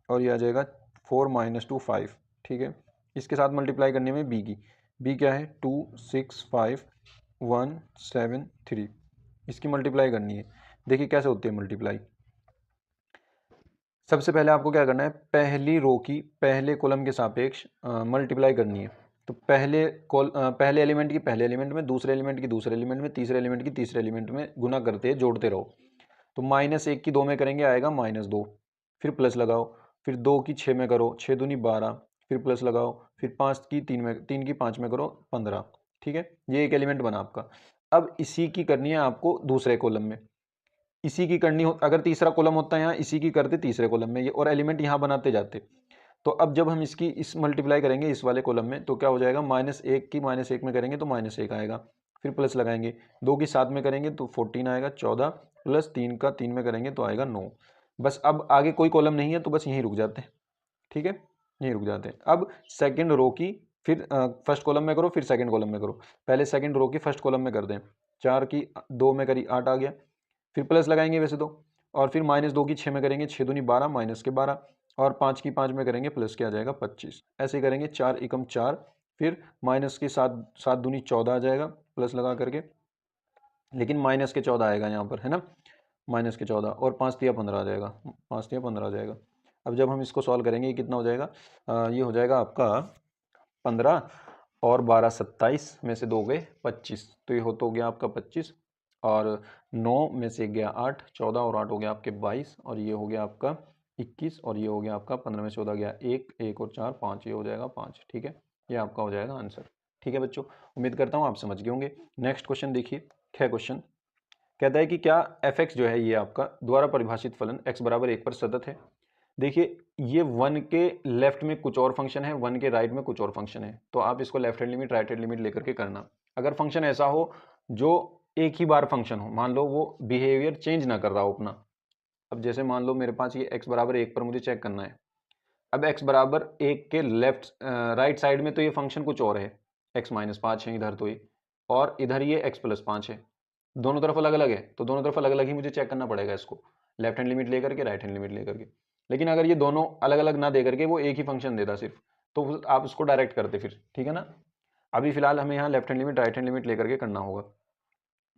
और ये आ जाएगा 4 -2 5। ठीक है, इसके साथ मल्टीप्लाई करने में बी की, बी क्या है 2 6 5 1 7 3, इसकी मल्टीप्लाई करनी है। देखिए कैसे होती है मल्टीप्लाई। सबसे पहले आपको क्या करना है, पहली रो की पहले कॉलम के सापेक्ष मल्टीप्लाई करनी है। तो पहले एलिमेंट की पहले एलिमेंट में, दूसरे एलिमेंट की दूसरे एलिमेंट में, तीसरे एलिमेंट की तीसरे एलिमेंट में गुना करते जोड़ते रहो। तो -1 की 2 में करेंगे आएगा -2, फिर प्लस लगाओ, फिर 2 की 6 में करो 6 दूनी 12, फिर प्लस लगाओ, फिर 5 की 3 में, 3 की 5 में करो 15। ठीक है, ये एक एलिमेंट बना आपका। अब इसी की करनी है आपको दूसरे कॉलम में, इसी की करनी हो, अगर तीसरा कॉलम होता है यहाँ इसी की करते तीसरे कॉलम में, ये और एलिमेंट यहाँ बनाते जाते। तो अब जब हम इसकी इस मल्टीप्लाई करेंगे इस वाले कॉलम में तो क्या हो जाएगा, -1 की -1 में करेंगे तो -1 आएगा, फिर प्लस लगाएंगे, 2 की 7 में करेंगे तो 14 आएगा 14, प्लस 3 का 3 में करेंगे तो आएगा 9। बस अब आगे कोई कॉलम नहीं है तो बस यहीं रुक जाते हैं। ठीक है, यहीं रुक जाते हैं। अब सेकेंड रो की फिर फर्स्ट कॉलम में करो, फिर सेकेंड कॉलम में करो। पहले सेकेंड रो की फर्स्ट कॉलम में कर दें, 4 की 2 में करी 8 आ गया, फिर प्लस लगाएंगे वैसे तो, और फिर -2 की 6 में करेंगे 6 दूनी 12 माइनस के 12, और 5 की 5 में करेंगे प्लस के आ जाएगा 25। ऐसे ही करेंगे 4 एकम 4, फिर माइनस के 7 दूनी 14 आ जाएगा प्लस लगा करके, लेकिन माइनस के 14 आएगा यहाँ पर, है ना, -14, और 5 तिया 15 आ जाएगा, 5 तिया 15 आ जाएगा। अब जब हम इसको सॉल्व करेंगे ये कितना हो जाएगा, ये हो जाएगा आपका 15 और 12 27 में से 2 गए 25, तो ये हो गया आपका 25, और 9 में से गया 8 14, और 8 हो गया आपके 22, और ये हो गया आपका 21, और ये हो गया आपका 15 में से 14 गया 1 1 और 4 5, ये हो जाएगा 5। ठीक है, ये आपका हो जाएगा आंसर। ठीक है बच्चों, उम्मीद करता हूँ आप समझ गए होंगे। नेक्स्ट क्वेश्चन देखिए, 6 क्वेश्चन कहता है कि क्या f(x) जो है ये आपका द्वारा परिभाषित फलन x बराबर 1 पर सतत है। देखिए ये 1 के लेफ्ट में कुछ और फंक्शन है, 1 के राइट में कुछ और फंक्शन है, तो आप इसको left hand limit right hand limit लेकर के करना। अगर फंक्शन ऐसा हो जो एक ही बार फंक्शन हो, मान लो वो बिहेवियर चेंज ना कर रहा हो अपना, अब जैसे मान लो मेरे पास ये x बराबर 1 पर मुझे चेक करना है, अब x बराबर 1 के लेफ्ट राइट साइड में तो ये फंक्शन कुछ और है, x -5 है इधर, तो ये और इधर ये x + 5 है, दोनों तरफ अलग अलग है, तो दोनों तरफ अलग अलग ही मुझे चेक करना पड़ेगा इसको, लेफ्ट हैंड लिमिट लेकर के राइट हैंड लिमिट लेकर के। लेकिन अगर ये दोनों अलग अलग ना दे करके वो एक ही फंक्शन देता सिर्फ, तो आप उसको डायरेक्ट करते फिर, ठीक है ना। अभी फिलहाल हमें यहाँ left hand limit right hand limit लेकर के करना होगा।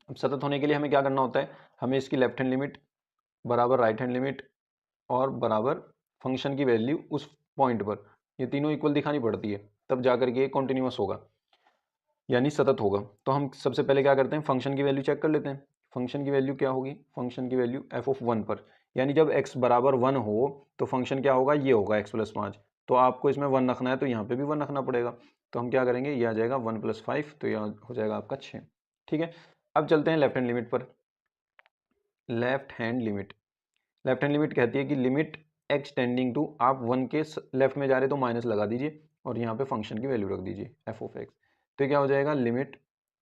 अब सतत होने के लिए हमें क्या करना होता है, हमें इसकी लेफ्ट हैंड लिमिट बराबर राइट हैंड लिमिट और बराबर फंक्शन की वैल्यू उस पॉइंट पर, ये तीनों इक्वल दिखानी पड़ती है, तब जाकर के ये कॉन्टिन्यूस होगा यानी सतत होगा। तो हम सबसे पहले क्या करते हैं, फंक्शन की वैल्यू चेक कर लेते हैं। फंक्शन की वैल्यू क्या होगी, फंक्शन की वैल्यू एफ ऑफ 1 पर, यानी जब x बराबर 1 हो तो फंक्शन क्या होगा, ये होगा x प्लस 5। तो आपको इसमें 1 रखना है तो यहाँ पे भी 1 रखना पड़ेगा। तो हम क्या करेंगे, ये आ जाएगा 1 + 5, तो यह हो जाएगा आपका 6। ठीक है, अब चलते हैं लेफ्ट हैंड लिमिट पर। Left hand limit, left hand limit कहती है कि लिमिट x टेंडिंग टू, आप 1 के लेफ्ट में जा रहे तो माइनस लगा दीजिए और यहाँ पे फंक्शन की वैल्यू रख दीजिए f ऑफ x। तो क्या हो जाएगा, लिमिट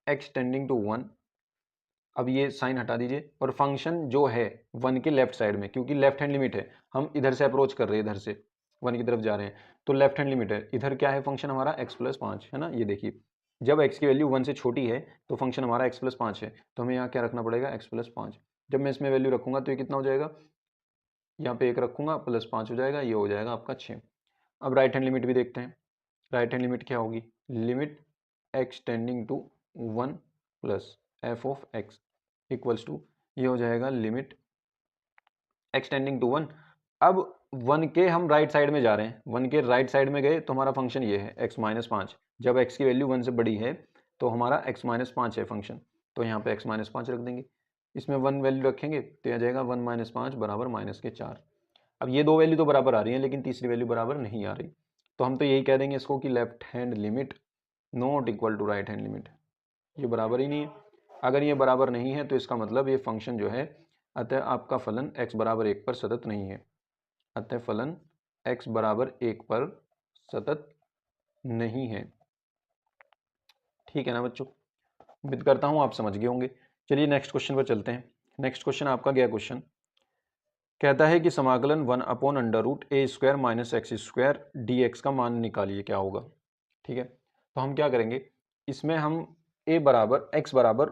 x टेंडिंग टू 1, अब ये साइन हटा दीजिए और फंक्शन जो है 1 के लेफ्ट साइड में, क्योंकि लेफ्ट हैंड लिमिट है, हम इधर से अप्रोच कर रहे हैं, इधर से 1 की तरफ जा रहे हैं, तो लेफ्ट हैंड लिमिट है। इधर क्या है फंक्शन हमारा x + 5 है ना, ये देखिए जब x की वैल्यू 1 से छोटी है तो फंक्शन हमारा x + 5 है, तो हमें यहाँ क्या रखना पड़ेगा, x + 5। जब मैं इसमें वैल्यू रखूंगा तो ये कितना हो जाएगा, यहाँ पे 1 रखूंगा +5 हो जाएगा, ये हो जाएगा आपका 6। अब राइट हैंड लिमिट भी देखते हैं। राइट हैंड लिमिट क्या होगी, limit x tending to 1 plus f of x equals to, ये हो जाएगा लिमिट x टेंडिंग टू 1। अब 1 के हम राइट साइड में जा रहे हैं, 1 के राइट साइड में गए तो हमारा फंक्शन ये है x - 5। जब x की वैल्यू 1 से बड़ी है तो हमारा x - 5 है फंक्शन, तो यहाँ पे x - 5 रख देंगे, इसमें 1 वैल्यू रखेंगे तो आ जाएगा 1 - 5 बराबर -4। अब ये दो वैल्यू तो बराबर आ रही है लेकिन तीसरी वैल्यू बराबर नहीं आ रही, तो हम तो यही कह देंगे इसको कि left hand limit not equal to right hand limit, ये बराबर ही नहीं है। अगर ये बराबर नहीं है तो इसका मतलब ये फंक्शन जो है, अतः आपका फलन x बराबर 1 पर सतत नहीं है, अतः फलन x बराबर 1 पर सतत नहीं है। ठीक है ना बच्चों, उम्मीद करता हूँ आप समझ गए होंगे। चलिए नेक्स्ट क्वेश्चन पर चलते हैं। नेक्स्ट क्वेश्चन आपका गया क्वेश्चन कहता है कि समाकलन 1/√a² - x² dx का मान निकालिए, क्या होगा। ठीक है, तो हम क्या करेंगे, इसमें हम a बराबर x बराबर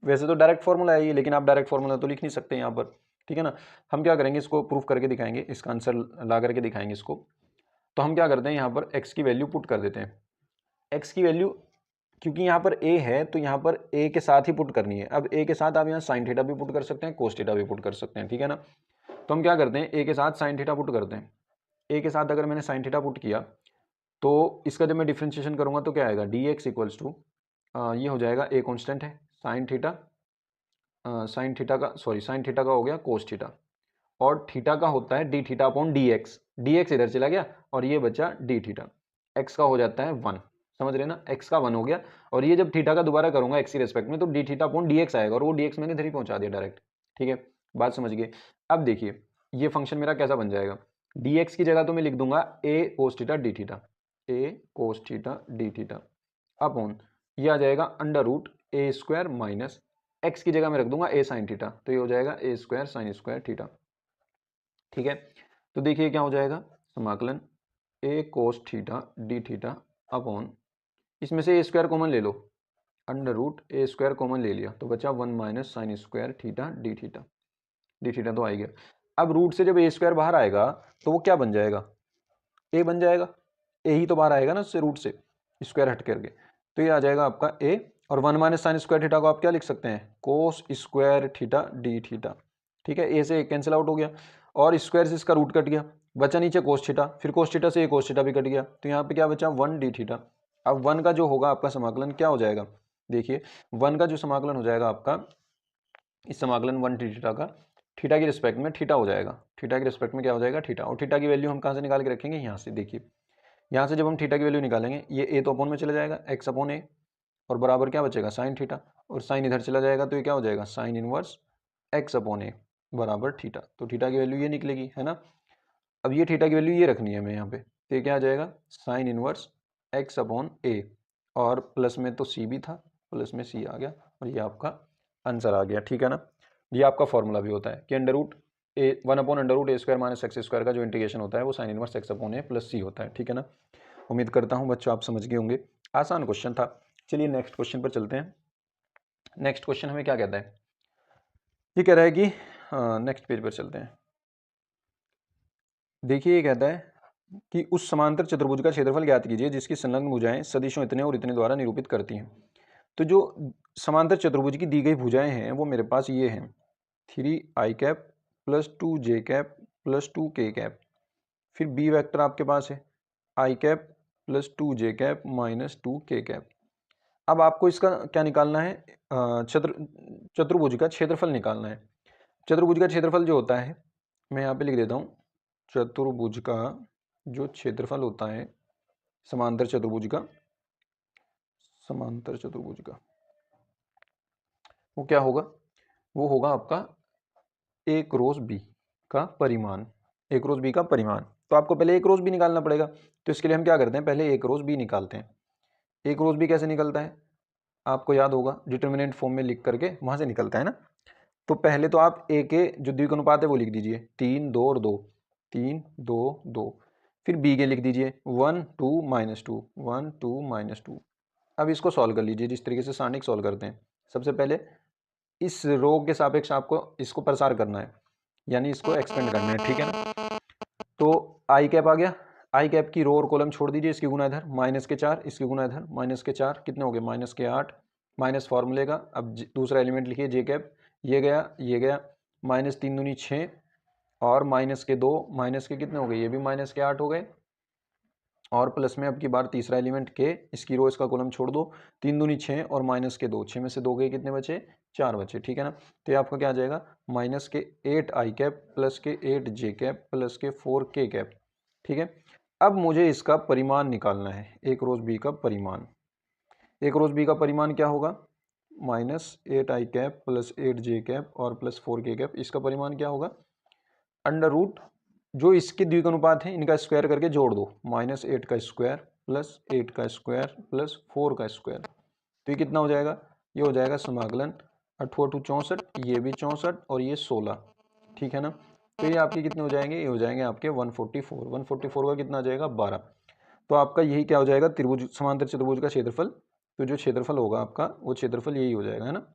वैसे तो डायरेक्ट फॉर्मूला है ये, लेकिन आप डायरेक्ट फॉर्मूला तो लिख नहीं सकते यहाँ पर, ठीक है ना। हम क्या करेंगे, इसको प्रूफ करके दिखाएंगे, इसका आंसर ला करके दिखाएंगे इसको। तो हम क्या करते हैं, यहाँ पर x की वैल्यू पुट कर देते हैं। x की वैल्यू, क्योंकि यहाँ पर a है तो यहाँ पर a के साथ ही पुट करनी है। अब a के साथ आप यहाँ साइन थीटा भी पुट कर सकते हैं, कोस थीटा भी पुट कर सकते हैं, ठीक है ना। तो हम क्या करते हैं, a के साथ साइन थीटा पुट करते हैं। a के साथ अगर मैंने साइन थीटा पुट किया तो इसका जब मैं डिफ्रेंशिएशन करूंगा तो क्या आएगा, dx इक्वल्स टू, ये हो जाएगा a कांस्टेंट है, साइन थीटा का हो गया कोस थीटा, और थीटा का होता है D theta upon d x, D x इधर चला गया और ये बचा डी थीटा, एक्स का हो जाता है 1, समझ रहे ना, एक्स का 1 हो गया। और ये जब थीटा का दोबारा करूंगा एक्स की रेस्पेक्ट में तो D theta upon d x आएगा, और वो डी एक्स मैंने इधर ही पहुंचा दिया डायरेक्ट। ठीक है, बात समझ गए। अब देखिए ये फंक्शन मेरा कैसा बन जाएगा, डी एक्स की जगह तो मैं लिख दूंगा A cos theta D theta, A cos theta D theta upon, ये आ जाएगा √a² माइनस एक्स की जगह में रख दूंगा ए साइन थीटा, तो ये हो जाएगा a² sin² थीटा। ठीक है, तो देखिए क्या हो जाएगा, समाकलन a cos theta D theta upon, इसमें से a² कॉमन ले लो, √a² कॉमन ले लिया तो बचा 1 - sin² theta D theta, D theta तो आ गया। अब रूट से जब a² बाहर आएगा तो वो क्या बन जाएगा, a बन जाएगा, a ही तो बाहर आएगा ना उससे, रूट से स्क्वायर हट करके, तो ये आ जाएगा आपका a, और 1 - sin² थीटा को आप क्या लिख सकते हैं, cos² थीटा डी थीटा। ठीक है, a से कैंसिल आउट हो गया और स्क्वायर से इसका रूट कट गया, बचा नीचे कोस थीटा, फिर कोस थीटा से कोस थीटा भी कट गया, तो यहाँ पे क्या बचा 1 डी थीटा। अब 1 का जो होगा आपका समाकलन क्या हो जाएगा, देखिए 1 का जो समाकलन हो जाएगा आपका, इस समाकलन 1 डी थीटा का थीटा की रिस्पेक्ट में थीटा हो जाएगा, थीटा की रिस्पेक्ट में क्या हो जाएगा थीटा, और थीटा की वैल्यू हम कहाँ से निकाल के रखेंगे, यहाँ से। देखिए यहाँ से जब हम थीटा की वैल्यू निकालेंगे, ये a तो अपॉन में चला जाएगा, x अपॉन a, और बराबर क्या बचेगा साइन थीटा, और साइन इधर चला जाएगा तो ये क्या हो जाएगा sign inverse x upon a बराबर थीटा, तो थीटा की वैल्यू ये निकलेगी, है ना। अब ये थीटा की वैल्यू ये रखनी है हमें यहाँ पे, तो ये क्या आ जाएगा sign inverse x upon a, और प्लस में तो c भी था, प्लस में c आ गया, और ये आपका आंसर आ गया। ठीक है ना, ये आपका फॉर्मूला भी होता है कि √1/√a² - x² का जो इंटीग्रेशन होता है वो sign inverse x upon a plus c होता है। ठीक है ना, उम्मीद करता हूँ बच्चों आप समझ गए होंगे, आसान क्वेश्चन था। चलिए नेक्स्ट क्वेश्चन पर चलते हैं। नेक्स्ट क्वेश्चन हमें क्या कहता है, ये कह रहा है कि नेक्स्ट पेज पर चलते हैं। देखिए ये कहता है कि उस समांतर चतुर्भुज का क्षेत्रफल ज्ञात कीजिए जिसकी संलग्न भुजाएं सदिशों इतने और इतने द्वारा निरूपित करती हैं। तो जो समांतर चतुर्भुज की दी गई भुजाएं हैं वो मेरे पास ये हैं, 3i plus 2j plus 2k। फिर बी वेक्टर आपके पास है i plus 2j minus 2k। अब आपको इसका क्या निकालना है, चतुर्भुज का क्षेत्रफल निकालना है। चतुर्भुज का क्षेत्रफल जो होता है, मैं यहाँ पे लिख देता हूँ, चतुर्भुज का जो क्षेत्रफल होता है समांतर चतुर्भुज का, समांतर चतुर्भुज का वो क्या होगा, वो होगा आपका a क्रॉस b का परिमाण, a क्रॉस b का परिमाण। तो आपको पहले a क्रॉस b निकालना पड़ेगा, तो इसके लिए हम क्या करते हैं, पहले a क्रॉस b निकालते हैं। a क्रॉस b कैसे निकलता है, आपको याद होगा, डिटर्मिनेंट फॉर्म में लिख करके वहाँ से निकलता है ना। तो पहले तो आप a के जो द्विक अनुपात है वो लिख दीजिए, 3 2 और 2, 3 2 2। फिर b के लिख दीजिए 1 2 माइनस 2, 1 2 माइनस 2। अब इसको सॉल्व कर लीजिए जिस तरीके से सारणिक सॉल्व करते हैं। सबसे पहले इस रो के सापेक्ष आपको इसको प्रसार करना है, यानी इसको एक्सपेंड करना है, ठीक है ना। तो आई कैप आ गया, आई कैप की रो और कॉलम छोड़ दीजिए, इसकी गुना इधर माइनस के 4, इसकी गुना इधर माइनस के 4, कितने हो गए माइनस के 8, माइनस फॉर्मूले का। अब दूसरा एलिमेंट लिखिए जे कैप, ये गया माइनस 3 दूनी 6 और माइनस के 2, माइनस के कितने हो गए, ये भी माइनस के 8 हो गए। और प्लस में अब की बार तीसरा एलिमेंट के, इसकी रो इसका कॉलम छोड़ दो, 3 दूनी 6 और माइनस के 2, 6 में से 2 गए, कितने बचे 4 बचे, ठीक है ना। तो ये आपका क्या आ जाएगा, माइनस के 8i प्लस के 8j प्लस के 4k। ठीक है, अब मुझे इसका परिमाण निकालना है, a क्रॉस b का परिमाण। a क्रॉस b का परिमाण क्या होगा, माइनस 8i प्लस 8j और प्लस 4k। इसका परिमाण क्या होगा, अंडर रूट जो इसके द्विक अनुपात है इनका स्क्वायर करके जोड़ दो, माइनस 8 का स्क्वायर प्लस 8 का स्क्वायर प्लस 4 का स्क्वायर। तो ये कितना हो जाएगा, ये हो जाएगा समाकलन 8 8 64, ये भी 64 और ये 16, ठीक है ना। तो ये आपके कितने हो जाएंगे, ये हो जाएंगे आपके 144, 144 का कितना आ जाएगा 12। तो आपका यही क्या हो जाएगा, त्रिभुज समांतर चतुर्भुज का क्षेत्रफल। तो जो क्षेत्रफल होगा आपका वो क्षेत्रफल यही हो जाएगा, है ना,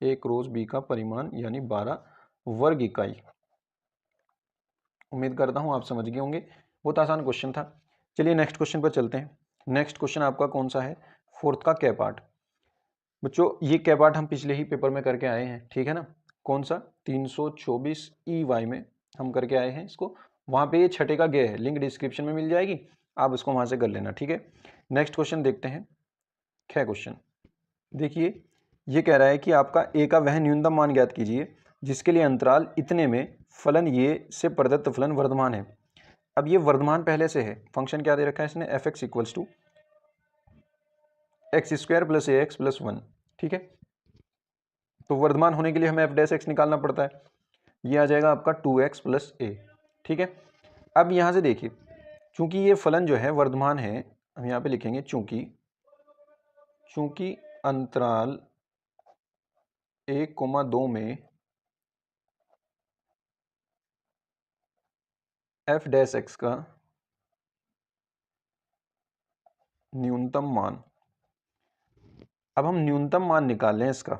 a क्रॉस b का परिमाण यानी 12 वर्ग इकाई। उम्मीद करता हूँ आप समझ गए होंगे, बहुत आसान क्वेश्चन था। चलिए नेक्स्ट क्वेश्चन पर चलते हैं। नेक्स्ट क्वेश्चन आपका कौन सा है, फोर्थ का कै पार्ट। बच्चों ये कै पार्ट हम पिछले ही पेपर में करके आए हैं, ठीक है ना। कौन सा, 324 EY में हम करके आए हैं इसको, वहाँ पे ये छठे का गे है, लिंक डिस्क्रिप्शन में मिल जाएगी, आप उसको वहाँ से कर लेना, ठीक है। नेक्स्ट क्वेश्चन देखते हैं, कै क्वेश्चन। देखिए ये कह रहा है कि आपका ए का वह न्यूनतम मान ज्ञात कीजिए जिसके लिए अंतराल इतने में फलन ये से प्रदत्त फलन वर्धमान है। अब ये वर्धमान पहले से है, फंक्शन क्या दे रखा है इसने, f x equals to x square plus a x plus 1, ठीक है। तो वर्धमान होने के लिए हमें एफ डैश एक्स निकालना पड़ता है, ये आ जाएगा आपका 2x प्लस ए, ठीक है। अब यहाँ से देखिए, चूंकि ये फलन जो है वर्धमान है, हम यहाँ पे लिखेंगे चूंकि अंतराल 1,2 में एफ डैश एक्स का न्यूनतम मान, अब हम न्यूनतम मान निकाल लें इसका,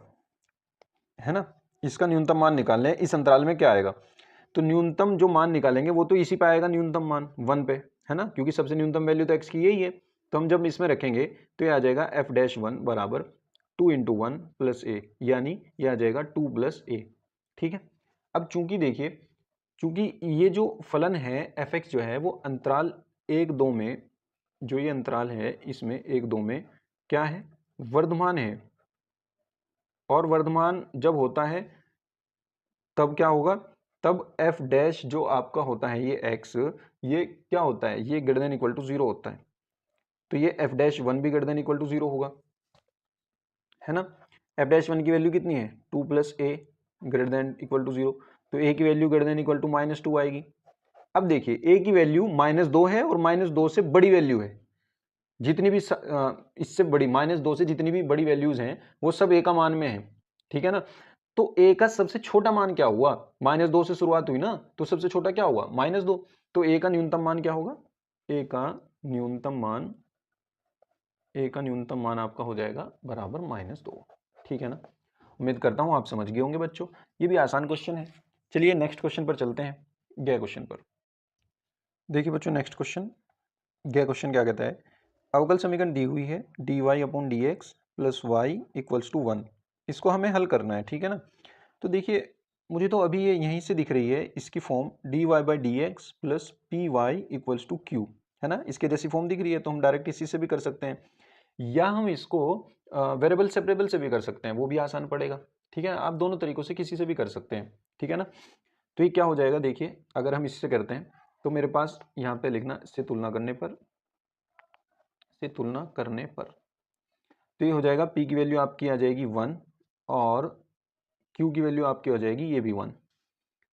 है ना, इसका न्यूनतम मान निकाल लें, इस अंतराल में क्या आएगा। तो न्यूनतम जो मान निकालेंगे वो तो इसी पे आएगा, न्यूनतम मान 1 पे, है ना, क्योंकि सबसे न्यूनतम वैल्यू तो एक्स की यही है। तो हम जब इसमें रखेंगे तो ये आ जाएगा एफ डैश 1 बराबर 2 × 1 प्लस ए, यानी ये आ जाएगा 2 प्लस ए, ठीक है। अब चूंकि देखिए, चूंकि ये जो फलन है एफ एक्स जो है वो अंतराल 1,2 में, जो ये अंतराल है इसमें 1,2 में क्या है, वर्धमान है। और वर्धमान जब होता है तब क्या होगा, तब एफ डैश जो आपका होता है ये एक्स, ये क्या होता है, ये ग्रेटर देन इक्वल टू 0 होता है। तो ये एफ डैश 1 भी ग्रेटर देन इक्वल टू 0 होगा, है ना। एफ डैश 1 की वैल्यू कितनी है, 2 plus a greater than equal to 0, तो ए की value greater than equal to -2 आएगी। अब देखिए ए की वैल्यू -2 है और -2 से बड़ी वैल्यू है, जितनी भी इससे बड़ी -2 से जितनी भी बड़ी वैल्यूज हैं वो सब ए का मान में है, ठीक है ना। तो ए का सबसे छोटा मान क्या हुआ, -2 से शुरुआत हुई ना, तो सबसे छोटा क्या हुआ -2, तो ए का न्यूनतम मान क्या होगा, ए का न्यूनतम मान आपका हो जाएगा बराबर -2, ठीक है ना। उम्मीद करता हूं आप समझ गए होंगे बच्चों, ये भी आसान क्वेश्चन है। चलिए नेक्स्ट क्वेश्चन पर चलते हैं, गया क्वेश्चन पर। देखिए बच्चों, नेक्स्ट क्वेश्चन, यह क्वेश्चन क्या कहता है, अवकल समीकरण दी हुई है dy upon d x plus y equals to 1, इसको हमें हल करना है, ठीक है ना। तो देखिए मुझे तो अभी ये यहीं से दिख रही है इसकी form dy by d x plus P y equals to Q, है ना, इसके जैसी फॉर्म दिख रही है, तो हम डायरेक्ट इसी से भी कर सकते हैं, या हम इसको वेरिएबल सेपरेबल से भी कर सकते हैं, वो भी आसान पड़ेगा, ठीक है। आप दोनों तरीकों से किसी से भी कर सकते हैं, ठीक है ना। तो ये क्या हो जाएगा, देखिए अगर हम इससे करते हैं तो मेरे पास यहाँ पे लिखना इससे तुलना करने पर, तो ये हो जाएगा p की वैल्यू आपकी आ जाएगी 1 और q की वैल्यू आपकी हो जाएगी ये भी 1।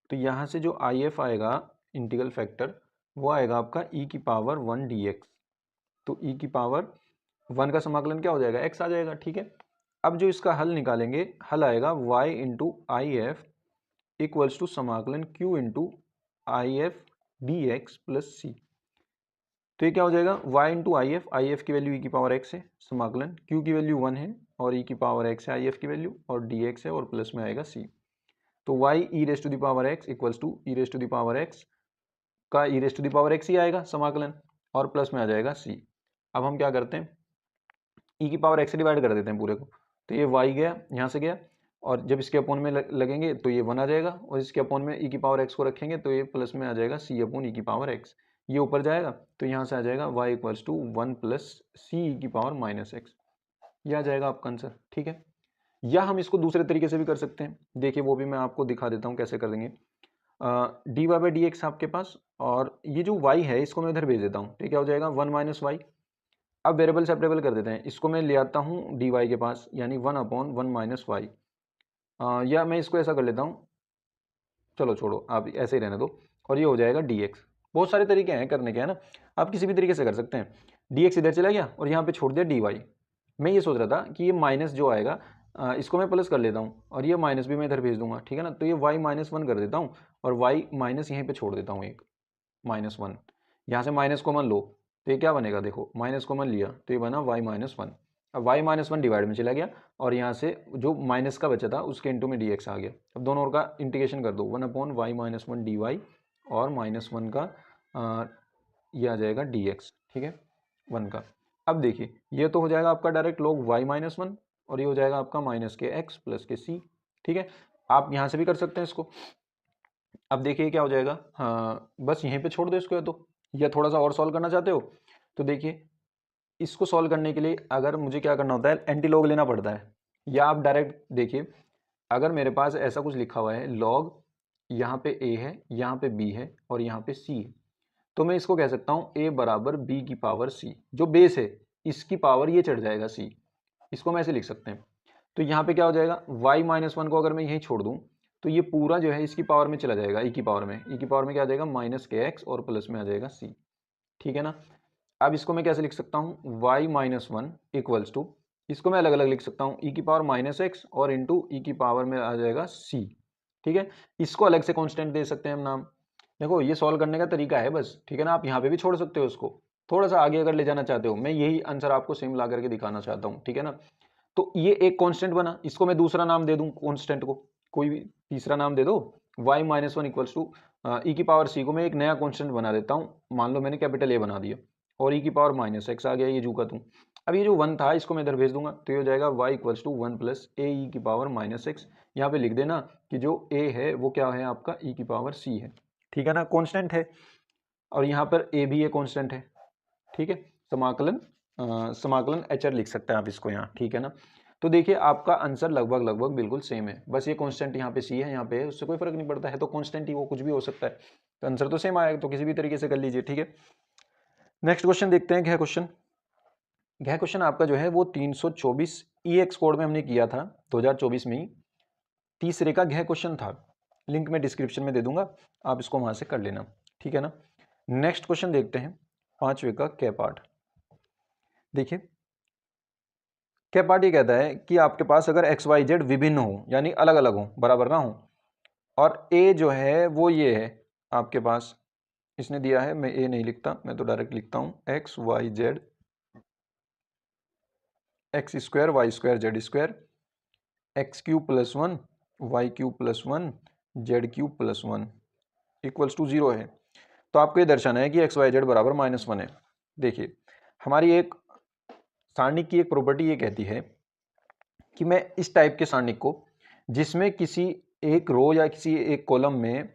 तो यहाँ से जो IF आएगा इंटीग्रल फैक्टर, वो आएगा आपका e की पावर 1 dx। तो e की पावर 1 का समाकलन क्या हो जाएगा, x आ जाएगा, ठीक है। अब जो इसका हल निकालेंगे, हल आएगा y into I F equals to समाकलन q into I F D x plus C. तो ये क्या हो जाएगा, y इंटू आई एफ की वैल्यू e की पावर x है, समाकलन q की वैल्यू 1 है और e की पावर x है आई एफ की वैल्यू, और dx है और प्लस में आएगा c। तो y e raise to the power x equals to e raise to the power x का e raise to the power x ही आएगा समाकलन, और प्लस में आ जाएगा c। अब हम क्या करते हैं, e की पावर x से डिवाइड कर देते हैं पूरे को, तो ये y गया यहाँ से गया, और जब इसके अपोन में लगेंगे तो ये 1 आ जाएगा, और इसके अपोन में e की पावर x को रखेंगे तो ये प्लस में आ जाएगा c अपोन e की पावर x। ये ऊपर जाएगा तो यहाँ से आ जाएगा y इक्वल्स टू 1 प्लस सी ई की पावर माइनस एक्स, ये आ जाएगा आपका आंसर, ठीक है। या हम इसको दूसरे तरीके से भी कर सकते हैं, देखिए वो भी मैं आपको दिखा देता हूँ कैसे कर देंगे। D y by d x आपके पास, और ये जो y है इसको मैं इधर भेज देता हूँ, तो क्या हो जाएगा 1 माइनस वाई। अब वेरिएबल सेपरेबल कर देते हैं, इसको मैं ले आता हूँ डी वाई के पास, यानी 1 अपॉन 1 माइनस वाई, या मैं इसको ऐसा कर लेता हूँ, चलो छोड़ो आप ऐसे ही रहने दो, और ये हो जाएगा dx। बहुत सारे तरीके हैं करने के, है ना, आप किसी भी तरीके से कर सकते हैं। dx इधर चला गया और यहाँ पे छोड़ दिया dy। मैं ये सोच रहा था कि ये माइनस जो आएगा इसको मैं प्लस कर लेता हूँ, और ये माइनस भी मैं इधर भेज दूंगा, ठीक है ना। तो ये y माइनस 1 कर देता हूँ, और y माइनस यहीं पर छोड़ देता हूँ एक -1, यहाँ से माइनस कॉमन लो तो ये क्या बनेगा, देखो माइनस कॉमन लिया तो ये बना y माइनस 1। अब y माइनस 1 डिवाइड में चला गया, और यहाँ से जो माइनस का बचा था उसके इंटू में dx आ गया। अब दोनों का इंटीग्रेशन कर दो, 1 upon y minus 1 d y, और -1 का ये आ जाएगा dx, ठीक है, 1 का। अब देखिए ये तो हो जाएगा आपका डायरेक्ट log y माइनस 1, और ये हो जाएगा आपका माइनस के x प्लस के c, ठीक है। आप यहाँ से भी कर सकते हैं इसको। अब देखिए क्या हो जाएगा, हाँ बस यहीं पे छोड़ दो इसको, या थोड़ा सा और सॉल्व करना चाहते हो तो देखिए इसको सॉल्व करने के लिए अगर मुझे क्या करना होता है, एंटी लॉग लेना पड़ता है, या आप डायरेक्ट देखिए अगर मेरे पास ऐसा कुछ लिखा हुआ है लॉग, यहाँ पे a है, यहाँ पे b है और यहाँ पे c है, तो मैं इसको कह सकता हूँ a बराबर b की पावर c, जो बेस है इसकी पावर ये चढ़ जाएगा c, इसको मैं ऐसे लिख सकते हैं। तो यहाँ पे क्या हो जाएगा, y माइनस 1 को अगर मैं यहीं छोड़ दूँ तो ये पूरा जो है इसकी पावर में चला जाएगा, e की पावर में, क्या आ जाएगा माइनस के एक्स, और प्लस में आ जाएगा c, ठीक है ना। अब इसको मैं कैसे लिख सकता हूँ, y माइनस 1 इक्वल्स टू, इसको मैं अलग अलग लिख सकता हूँ e की पावर माइनस एक्स और इंटू e की पावर में आ जाएगा c, ठीक है। इसको अलग से कांस्टेंट दे सकते हैं हम नाम, देखो ये सॉल्व करने का तरीका है बस, ठीक है ना। आप यहाँ पे भी छोड़ सकते हो उसको, थोड़ा सा आगे अगर ले जाना चाहते हो, मैं यही आंसर आपको सेम ला करके दिखाना चाहता हूँ, ठीक है ना। तो ये एक कांस्टेंट बना, इसको मैं दूसरा नाम दे दूं कांस्टेंट को, कोई भी तीसरा नाम दे दो, y माइनस 1 इक्वल्स टू ई की पावर c को मैं एक नया कांस्टेंट बना देता हूँ, मान लो मैंने कैपिटल A बना दिया, और e की पावर माइनस एक्स आ गया, ये जू का तू। अब ये जो 1 था इसको मैं इधर भेज दूंगा, तो ये हो जाएगा y इक्वल्स टू 1 प्लस ए ई की पावर माइनस एक्स। यहाँ पे लिख देना कि जो a है वो क्या है आपका e की पावर c है, ठीक है ना, कॉन्स्टेंट है, और यहाँ पर a भी ये कॉन्स्टेंट है, ठीक है। समाकलन एचआर लिख सकते हैं आप इसको यहाँ, ठीक है ना। तो देखिए आपका आंसर लगभग लगभग बिल्कुल सेम है, बस ये कांस्टेंट यहाँ पे सी है, यहाँ पे है, उससे कोई फर्क नहीं पड़ता है, तो कांस्टेंट ही वो कुछ भी हो सकता है, तो आंसर तो सेम आएगा, तो किसी भी तरीके से कर लीजिए, ठीक है। नेक्स्ट क्वेश्चन देखते हैं, यह क्वेश्चन आपका जो है वो 324 EX कोड में हमने किया था 2024 में ही, तीसरे का यह क्वेश्चन था, लिंक मैं डिस्क्रिप्शन में दे दूंगा, आप इसको वहां से कर लेना, ठीक है ना। नेक्स्ट क्वेश्चन देखते हैं, 5वें का कै पार्ट। देखिए क्या पार्ट ये कहता है कि आपके पास अगर एक्स वाई जेड विभिन्न हो, यानी अलग अलग हो, बराबर ना हो, और ए जो है वो ये है आपके पास, इसने दिया है, मैं ए नहीं लिखता, मैं तो डायरेक्ट लिखता हूं x Y z, x square y square z square, x cube plus 1 y cube plus 1 z cube plus 1 equals to 0 है। तो आपको ये दर्शाना है कि एक्स वाई जेड बराबर -1 है। देखिए हमारी एक सारणिक की एक प्रॉपर्टी ये कहती है कि मैं इस टाइप के सारणिक को, जिसमें किसी एक रो या किसी एक कॉलम में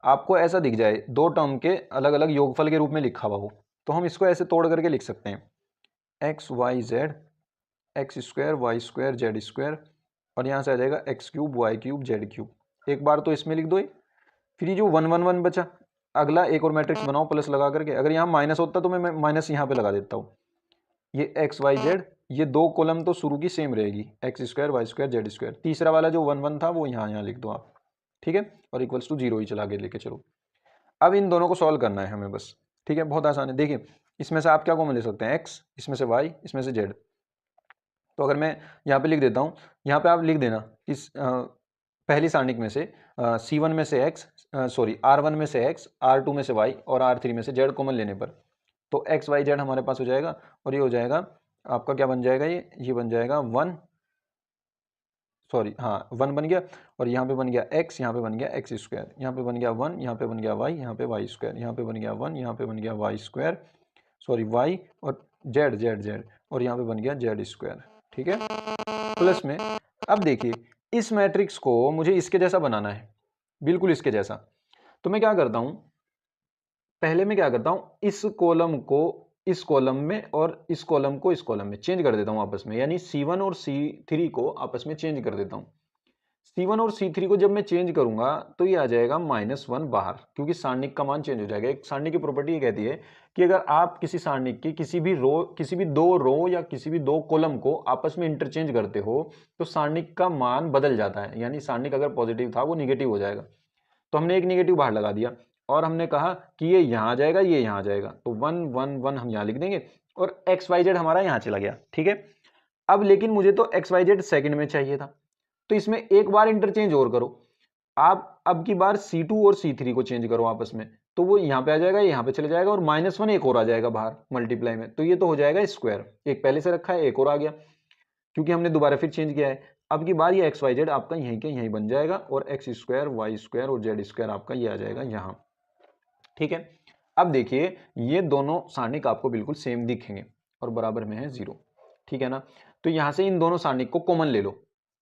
आपको ऐसा दिख जाए दो टर्म के अलग अलग योगफल के रूप में लिखा हुआ हो, तो हम इसको ऐसे तोड़ करके लिख सकते हैं x Y z x square y square z square, और यहाँ से आ जाएगा x cube y cube z cube. एक बार तो इसमें लिख दो ये, फिर ये जो 1 1 1 बचा, अगला एक और मैट्रिक्स बनाओ प्लस लगा करके। अगर यहाँ माइनस होता तो मैं माइनस यहाँ पे लगा देता हूँ। ये एक्स वाई जेड, ये दो कॉलम तो शुरू की सेम रहेगी, x square y square z square. तीसरा वाला जो 1 1 था वो यहाँ लिख दो आप, ठीक है, और इक्वल्स टू 0 ही चला के लेके चलो। अब इन दोनों को सॉल्व करना है हमें बस, ठीक है, बहुत आसान है। देखिए इसमें से आप क्या कॉमन ले सकते हैं, एक्स, इसमें से वाई, इसमें से जेड। तो अगर मैं यहाँ पे लिख देता हूँ, यहाँ पे आप लिख देना इस पहली सारणिक में से C1 में से एक्स, सॉरी R1 में से एक्स, R2 में से वाई और R3 में से जेड कॉमन लेने पर तो एक्स वाई जेड हमारे पास हो जाएगा, और ये हो जाएगा आपका क्या बन जाएगा, ये बन जाएगा 1, सॉरी हाँ 1 बन गया, और यहाँ पे बन गया x, यहाँ पे बन गया एक्स स्क्वायर, यहाँ पे बन गया 1, यहाँ पे बन गया y, यहाँ पे वाई स्क्वायर, यहाँ पे बन गया 1, यहाँ पे बन गया वाई स्क्वायर, सॉरी वाई और जेड जेड जेड, और यहाँ पे बन गया जेड स्क्वायर, ठीक है, प्लस में। अब देखिए इस मैट्रिक्स को मुझे इसके जैसा बनाना है, बिल्कुल इसके जैसा। तो मैं क्या करता हूँ, पहले मैं क्या करता हूँ, इस कॉलम को इस कॉलम में और इस कॉलम को इस कॉलम में चेंज कर देता हूँ आपस में, यानी C1 और C3 को आपस में चेंज कर देता हूँ। C1 और C3 को जब मैं चेंज करूंगा तो ये आ जाएगा -1 बाहर, क्योंकि सारणिक का मान चेंज हो जाएगा। एक सारणिक की प्रॉपर्टी ये कहती है कि अगर आप किसी सारणिक की किसी भी दो रो या किसी भी दो कॉलम को आपस में इंटरचेंज करते हो तो सारणिक का मान बदल जाता है, यानी सारणिक अगर पॉजिटिव था वो निगेटिव हो जाएगा। तो हमने एक निगेटिव बाहर लगा दिया और हमने कहा कि ये यहाँ आ जाएगा, ये यहाँ आ जाएगा, तो 1 1 1 हम यहाँ लिख देंगे और एक्स वाई जेड हमारा यहाँ चला गया, ठीक है। अब लेकिन मुझे तो एक्स वाई जेड सेकेंड में चाहिए था, तो इसमें एक बार इंटरचेंज और करो आप, अब की बार C2 और C3 को चेंज करो आपस में, तो वो यहाँ पे आ जाएगा, यहाँ पे चले जाएगा, और -1 एक और आ जाएगा बाहर मल्टीप्लाई में, तो ये तो हो जाएगा स्क्वायर। एक पहले से रखा है, एक और आ गया क्योंकि हमने दोबारा फिर चेंज किया है। अब की बार ये एक्स वाई जेड आपका यहीं के यहीं बन जाएगा, और एक्स स्क्वायर वाई स्क्वायर और जेड स्क्वायर आपका ये आ जाएगा यहाँ, ठीक है। अब देखिए ये दोनों सारणिक आपको बिल्कुल सेम दिखेंगे और बराबर में है 0, ठीक है ना। तो यहाँ से इन दोनों सारणिक को कॉमन ले लो,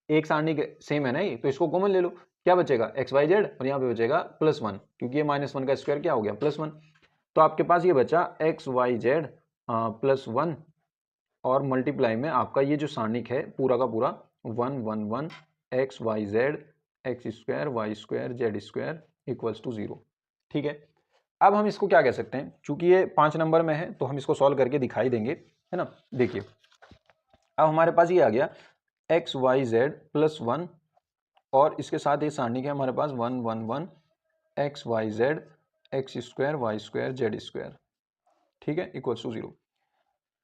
एक सारणिक सेम है ना ये, तो इसको कॉमन ले लो, क्या बचेगा एक्स वाई जेड, और यहाँ पे बचेगा +1, क्योंकि ये -1 का स्क्वायर क्या हो गया +1। तो आपके पास ये बचा एक्स वाई जेड +1, और मल्टीप्लाई में आपका ये जो सारणिक है पूरा का पूरा 1 1 1 x Y z x square y square z square equals to 0, ठीक है। अब हम इसको क्या कह सकते हैं, चूंकि ये 5 नंबर में है तो हम इसको सॉल्व करके दिखाई देंगे, है ना। देखिए अब हमारे पास ये आ गया एक्स वाई जेड +1, और इसके साथ ये सारणिक है हमारे पास 1 1 1 x Y z x square y square z square, ठीक है, इक्वल्स टू 0।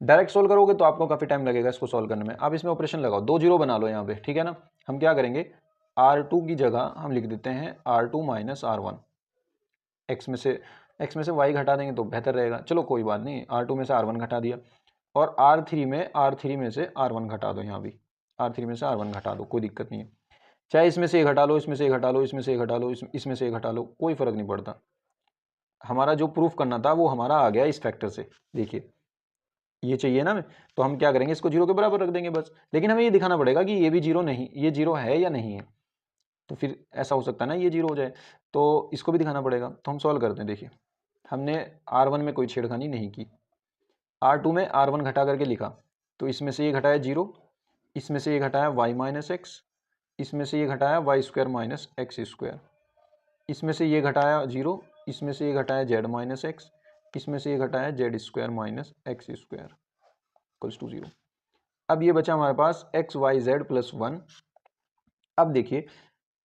डायरेक्ट सोल्व करोगे तो आपको काफी टाइम लगेगा इसको सोल्व करने में। आप इसमें ऑपरेशन लगाओ, 2 0 बना लो यहाँ पे, ठीक है ना। हम क्या करेंगे, R2 की जगह हम लिख देते हैं R2 - R1, एक्स में से y घटा देंगे तो बेहतर रहेगा, चलो कोई बात नहीं, R2 में से R1 घटा दिया, और R3 में से R1 घटा दो, यहाँ भी R3 में से R1 घटा दो, कोई दिक्कत नहीं है। चाहे इसमें से घटा लो, इसमें से घटा लो, इसमें से घटा लो, इसमें से घटा लो, कोई फर्क नहीं पड़ता। हमारा जो प्रूफ करना था वो हमारा आ गया इस फैक्टर से। देखिए ये चाहिए ना, तो हम क्या करेंगे, इसको 0 के बराबर रख देंगे बस। लेकिन हमें ये दिखाना पड़ेगा कि ये भी 0 नहीं, ये 0 है या नहीं है, तो फिर ऐसा हो सकता है ना ये 0 हो जाए, तो इसको भी दिखाना पड़ेगा। तो हम सॉल्व करते हैं। देखिए हमने R1 में कोई छेड़खानी नहीं की, R2 में R1 घटा करके लिखा, तो इसमें से ये घटाया 0, इसमें से ये घटाया y - x, इसमें से ये घटाया y square minus x square, इसमें से ये घटाया 0, इसमें से ये घटाया z - x, इसमें से ये घटाया z square minus x square equals to 0। अब ये बचा हमारे पास एक्स वाई जेड +1। अब देखिए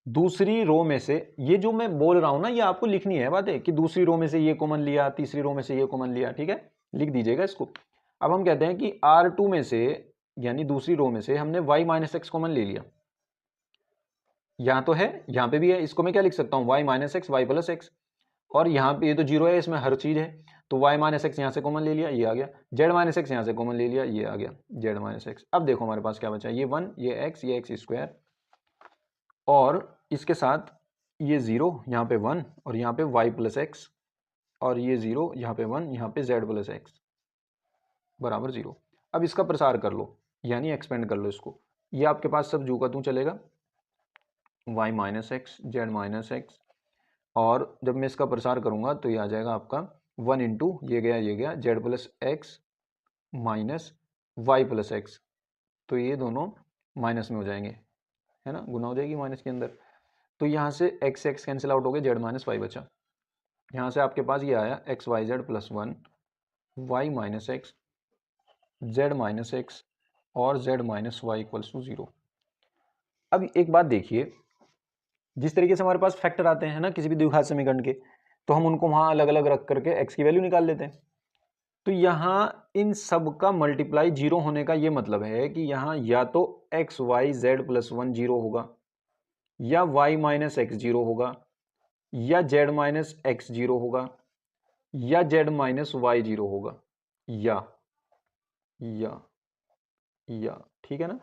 दूसरी रो में से, ये जो मैं बोल रहा हूं ना ये आपको लिखनी है बात है, कि दूसरी रो में से ये कॉमन लिया, तीसरी रो में से ये कॉमन लिया, ठीक है, लिख दीजिएगा इसको। अब हम कहते हैं कि R2 में से, यानी दूसरी रो में से हमने y - x कॉमन ले लिया, यहां तो है, यहां पे भी है, इसको मैं क्या लिख सकता हूं, y - x y + x, और यहाँ पे ये तो 0 है, इसमें हर चीज है, तो y - x यहाँ से कॉमन ले लिया, ये आ गया, z - x यहाँ से कॉमन ले लिया, ये आ गया z - x। अब देखो हमारे पास क्या बचा, ये 1, ये x स्क्वायर, और इसके साथ ये 0, यहाँ पे 1, और यहाँ पे y + x, और ये 0, यहाँ पे 1, यहाँ पे z प्लस एक्स बराबर 0। अब इसका प्रसार कर लो, यानी एक्सपेंड कर लो इसको। ये आपके पास सब जू का तू चलेगा, y minus X, Z minus X, और जब मैं इसका प्रसार करूँगा तो ये आ जाएगा आपका 1 इंटू ये गया z plus x minus y plus x, तो ये दोनों माइनस में हो जाएंगे, है ना, गुना हो जाएगी माइनस के अंदर। तो यहाँ से एक्स एक्स कैंसिल आउट हो गए, जेड माइनस वाई बचा। यहाँ से आपके पास ये आया X Y Z plus 1, Y minus X, Z minus X और Z minus Y equals to 0। अब एक बात देखिए, जिस तरीके से हमारे पास फैक्टर आते हैं ना किसी भी द्विघात समीकरण के, तो हम उनको वहाँ अलग अलग रख करके एक्स की वैल्यू निकाल लेते हैं। तो यहाँ इन सब का मल्टीप्लाई 0 होने का ये मतलब है कि यहाँ या तो एक्स वाई जेड प्लस 1 0 होगा, या y माइनस एक्स 0 होगा, या z माइनस एक्स 0 होगा, या z माइनस वाई 0 होगा, या ठीक है ना।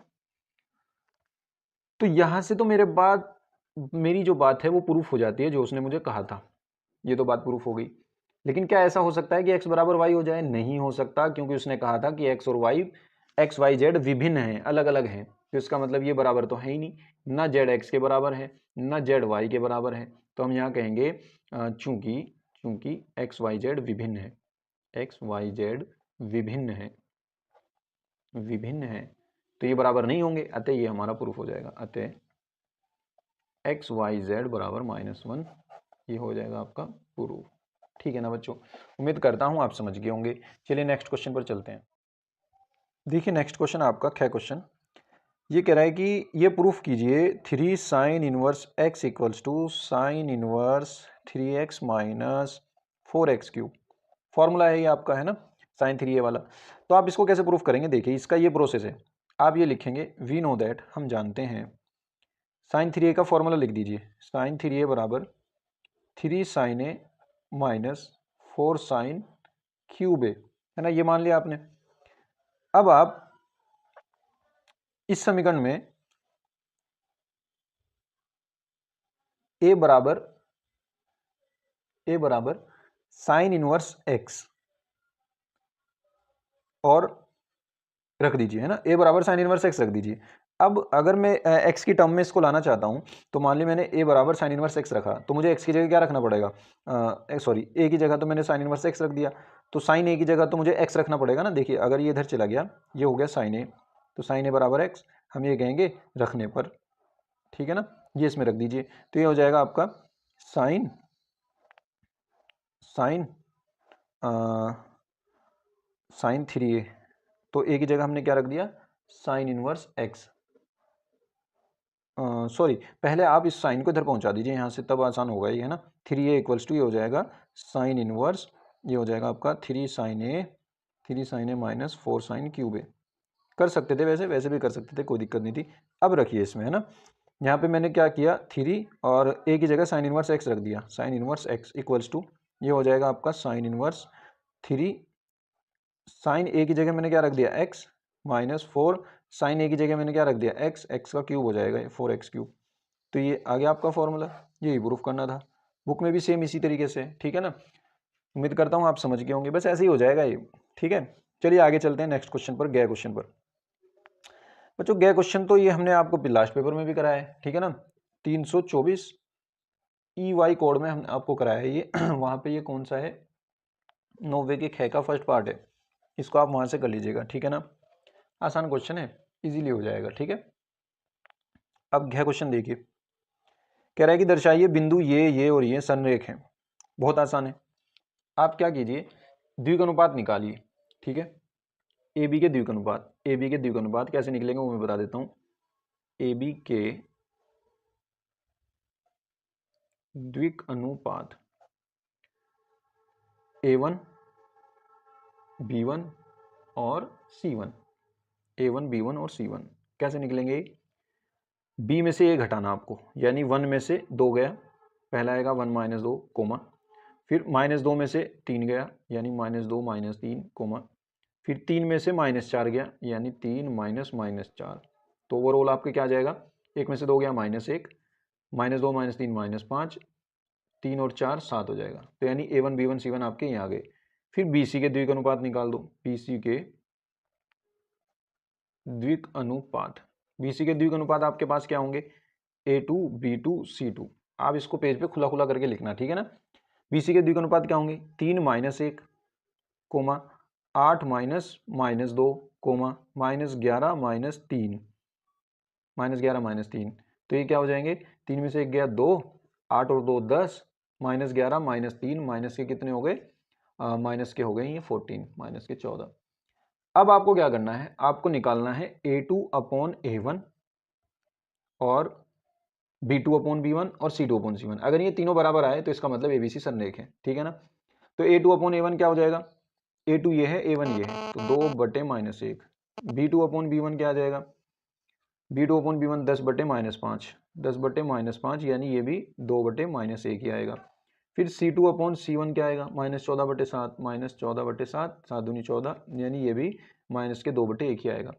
तो यहां से तो मेरी जो बात है वो प्रूफ हो जाती है, जो उसने मुझे कहा था, ये तो बात प्रूफ हो गई। लेकिन क्या ऐसा हो सकता है कि x बराबर y हो जाए? नहीं हो सकता, क्योंकि उसने कहा था कि x और y एक्स वाई जेड विभिन्न हैं, अलग अलग हैं। तो इसका मतलब ये बराबर तो है ही नहीं, ना जेड एक्स के बराबर है ना जेड वाई के बराबर है। तो हम यहाँ कहेंगे चूंकि एक्स वाई जेड विभिन्न है, एक्स वाई जेड विभिन्न है, तो ये बराबर नहीं होंगे, अतः ये हमारा प्रूफ हो जाएगा। अतः एक्स वाई जेड बराबर -1, ये हो जाएगा आपका प्रूफ। ठीक है ना बच्चों, उम्मीद करता हूँ आप समझ गए होंगे। चलिए नेक्स्ट क्वेश्चन पर चलते हैं। देखिए नेक्स्ट क्वेश्चन आपका ख क्वेश्चन, ये कह रहा है कि ये प्रूफ कीजिए 3 sine inverse x equals to sine inverse 3x minus 4x cube. Formula है ये आपका, है ना, साइन 3a वाला। तो आप इसको कैसे प्रूफ करेंगे? देखिए इसका ये प्रोसेस है, आप ये लिखेंगे वी नो दैट, हम जानते हैं। साइन 3a का फॉर्मूला लिख दीजिए, साइन 3a बराबर 3 साइन ए माइनस 4 साइन क्यूब ए, है ना, ये मान लिया आपने। अब आप इस समीकरण में a बराबर साइन इनवर्स x और रख दीजिए, है ना, a बराबर साइन इनवर्स x रख दीजिए। अब अगर मैं x की टर्म में इसको लाना चाहता हूं, तो मान ली मैंने a बराबर साइन इनवर्स x रखा, तो मुझे x की जगह क्या रखना पड़ेगा? सॉरी, a की जगह तो मैंने साइन इनवर्स x रख दिया, तो साइन a की जगह तो मुझे x रखना पड़ेगा ना। देखिए अगर ये इधर चला गया, ये हो गया साइन a, तो साइन a बराबर x हम ये कहेंगे रखने पर, ठीक है ना, ये इसमें रख दीजिए। तो ये हो जाएगा आपका साइन साइन 3a, तो a की जगह हमने क्या रख दिया? Sine inverse x। सॉरी, पहले आप इस साइन को इधर पहुंचा दीजिए यहाँ से, तब आसान होगा ये, है ना। 3a इक्वल्स टू ये हो जाएगा साइन इनवर्स, ये हो जाएगा आपका 3 साइन ए माइनस 4 साइन क्यूब ए। कर सकते थे, वैसे भी कर सकते थे, कोई दिक्कत नहीं थी। अब रखिए इसमें, है ना, यहाँ पे मैंने क्या किया, 3 और a की जगह साइन इनवर्स x रख दिया, sine inverse x equals to ये हो जाएगा आपका साइन इनवर्स 3 साइन a की जगह मैंने क्या रख दिया, x माइनस 4 साइन a की जगह मैंने क्या रख दिया, x का क्यूब हो जाएगा 4x क्यूब। तो ये आ गया आपका फॉर्मूला, यही प्रूफ करना था। बुक में भी सेम इसी तरीके से, ठीक है ना। उम्मीद करता हूँ आप समझ गए होंगे, बस ऐसे ही हो जाएगा ये, ठीक है। चलिए आगे चलते हैं नेक्स्ट क्वेश्चन पर, गए क्वेश्चन पर। बच्चों गए क्वेश्चन तो ये हमने आपको लास्ट पेपर में भी कराया है, ठीक है ना। 324 EY कोड में हमने आपको कराया है ये वहाँ पे ये कौन सा है, 90 के ख का फर्स्ट पार्ट है, इसको आप वहाँ से कर लीजिएगा, ठीक है ना। आसान क्वेश्चन है, इजीली हो जाएगा, ठीक है। अब घ क्वेश्चन देखिए, कह रहा है कि दर्शाइए बिंदु ये और ये संरेख हैं। बहुत आसान है, आप क्या कीजिए, द्विक अनुपात निकालिए, ठीक है। ए बी के द्विक अनुपात कैसे निकलेंगे वो मैं बता देता हूँ। ए बी के द्विक अनुपात A1 B1 और C1, A1 B1 और C1 कैसे निकलेंगे? B में से A घटाना आपको, यानी 1 में से 2 गया, पहला आएगा 1 माइनस 2 कोमा, फिर -2 में से 3 गया, यानी -2 - 3 कोमा, फिर 3 में से -4 गया, यानी 3 माइनस -4। तो ओवरऑल आपके क्या आ जाएगा, 1 में से 2 गया -1, -2 - 3 -5, 3 और 4 7 हो जाएगा। तो यानी A1 B1 C1 आपके यहाँ आ गए। फिर BC के द्विक अनुपात निकाल दो। BC के द्विक अनुपात, BC के द्विक अनुपात आपके पास क्या होंगे? A2 B2 C2। आप इसको पेज पे खुला खुला करके लिखना, ठीक है ना। BC के द्विक अनुपात क्या होंगे? 3 - 1 कोमा 8 - -2 कोमा -11 - 3 -11 - 3। तो ये क्या हो जाएंगे? 3 में से 1 गया 2, 8 और 2 10, -11 - 3 माइनस के कितने हो गए? माइनस के हो गए ये 14, माइनस के 14। अब आपको क्या करना है? आपको निकालना है A2/A1 और B2/B1 और C2/C1। अगर ये तीनों बराबर आए तो इसका मतलब ABC संरेख है, ठीक है ना। तो A2/A1 क्या हो जाएगा? A2 ये है, A1 ये है, तो 2/-1। B2/B1 क्या आ जाएगा? B2/B1 10/-5, 10/-5 यानी ये भी 2/-1 ही आएगा। फिर C2/C1 क्या आएगा? -14/7, -14/7, 7 दूनी 14 यानी ये भी माइनस के 2/1 ही आएगा।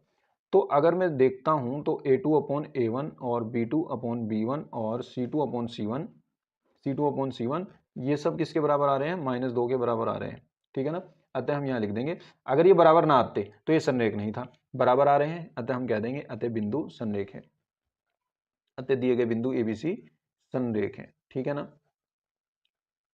तो अगर मैं देखता हूं तो A2/A1 और B2/B1 और C2/C1 ये सब किसके बराबर आ रहे हैं? -2 के बराबर आ रहे हैं, ठीक है ना। अतः हम यहाँ लिख देंगे। अगर ये बराबर ना आते तो ये संरेख नहीं था, बराबर आ रहे हैं अतः हम कह देंगे अतः बिंदु संरेख है, अतः दिए गए बिंदु ABC संरेख है, ठीक है ना।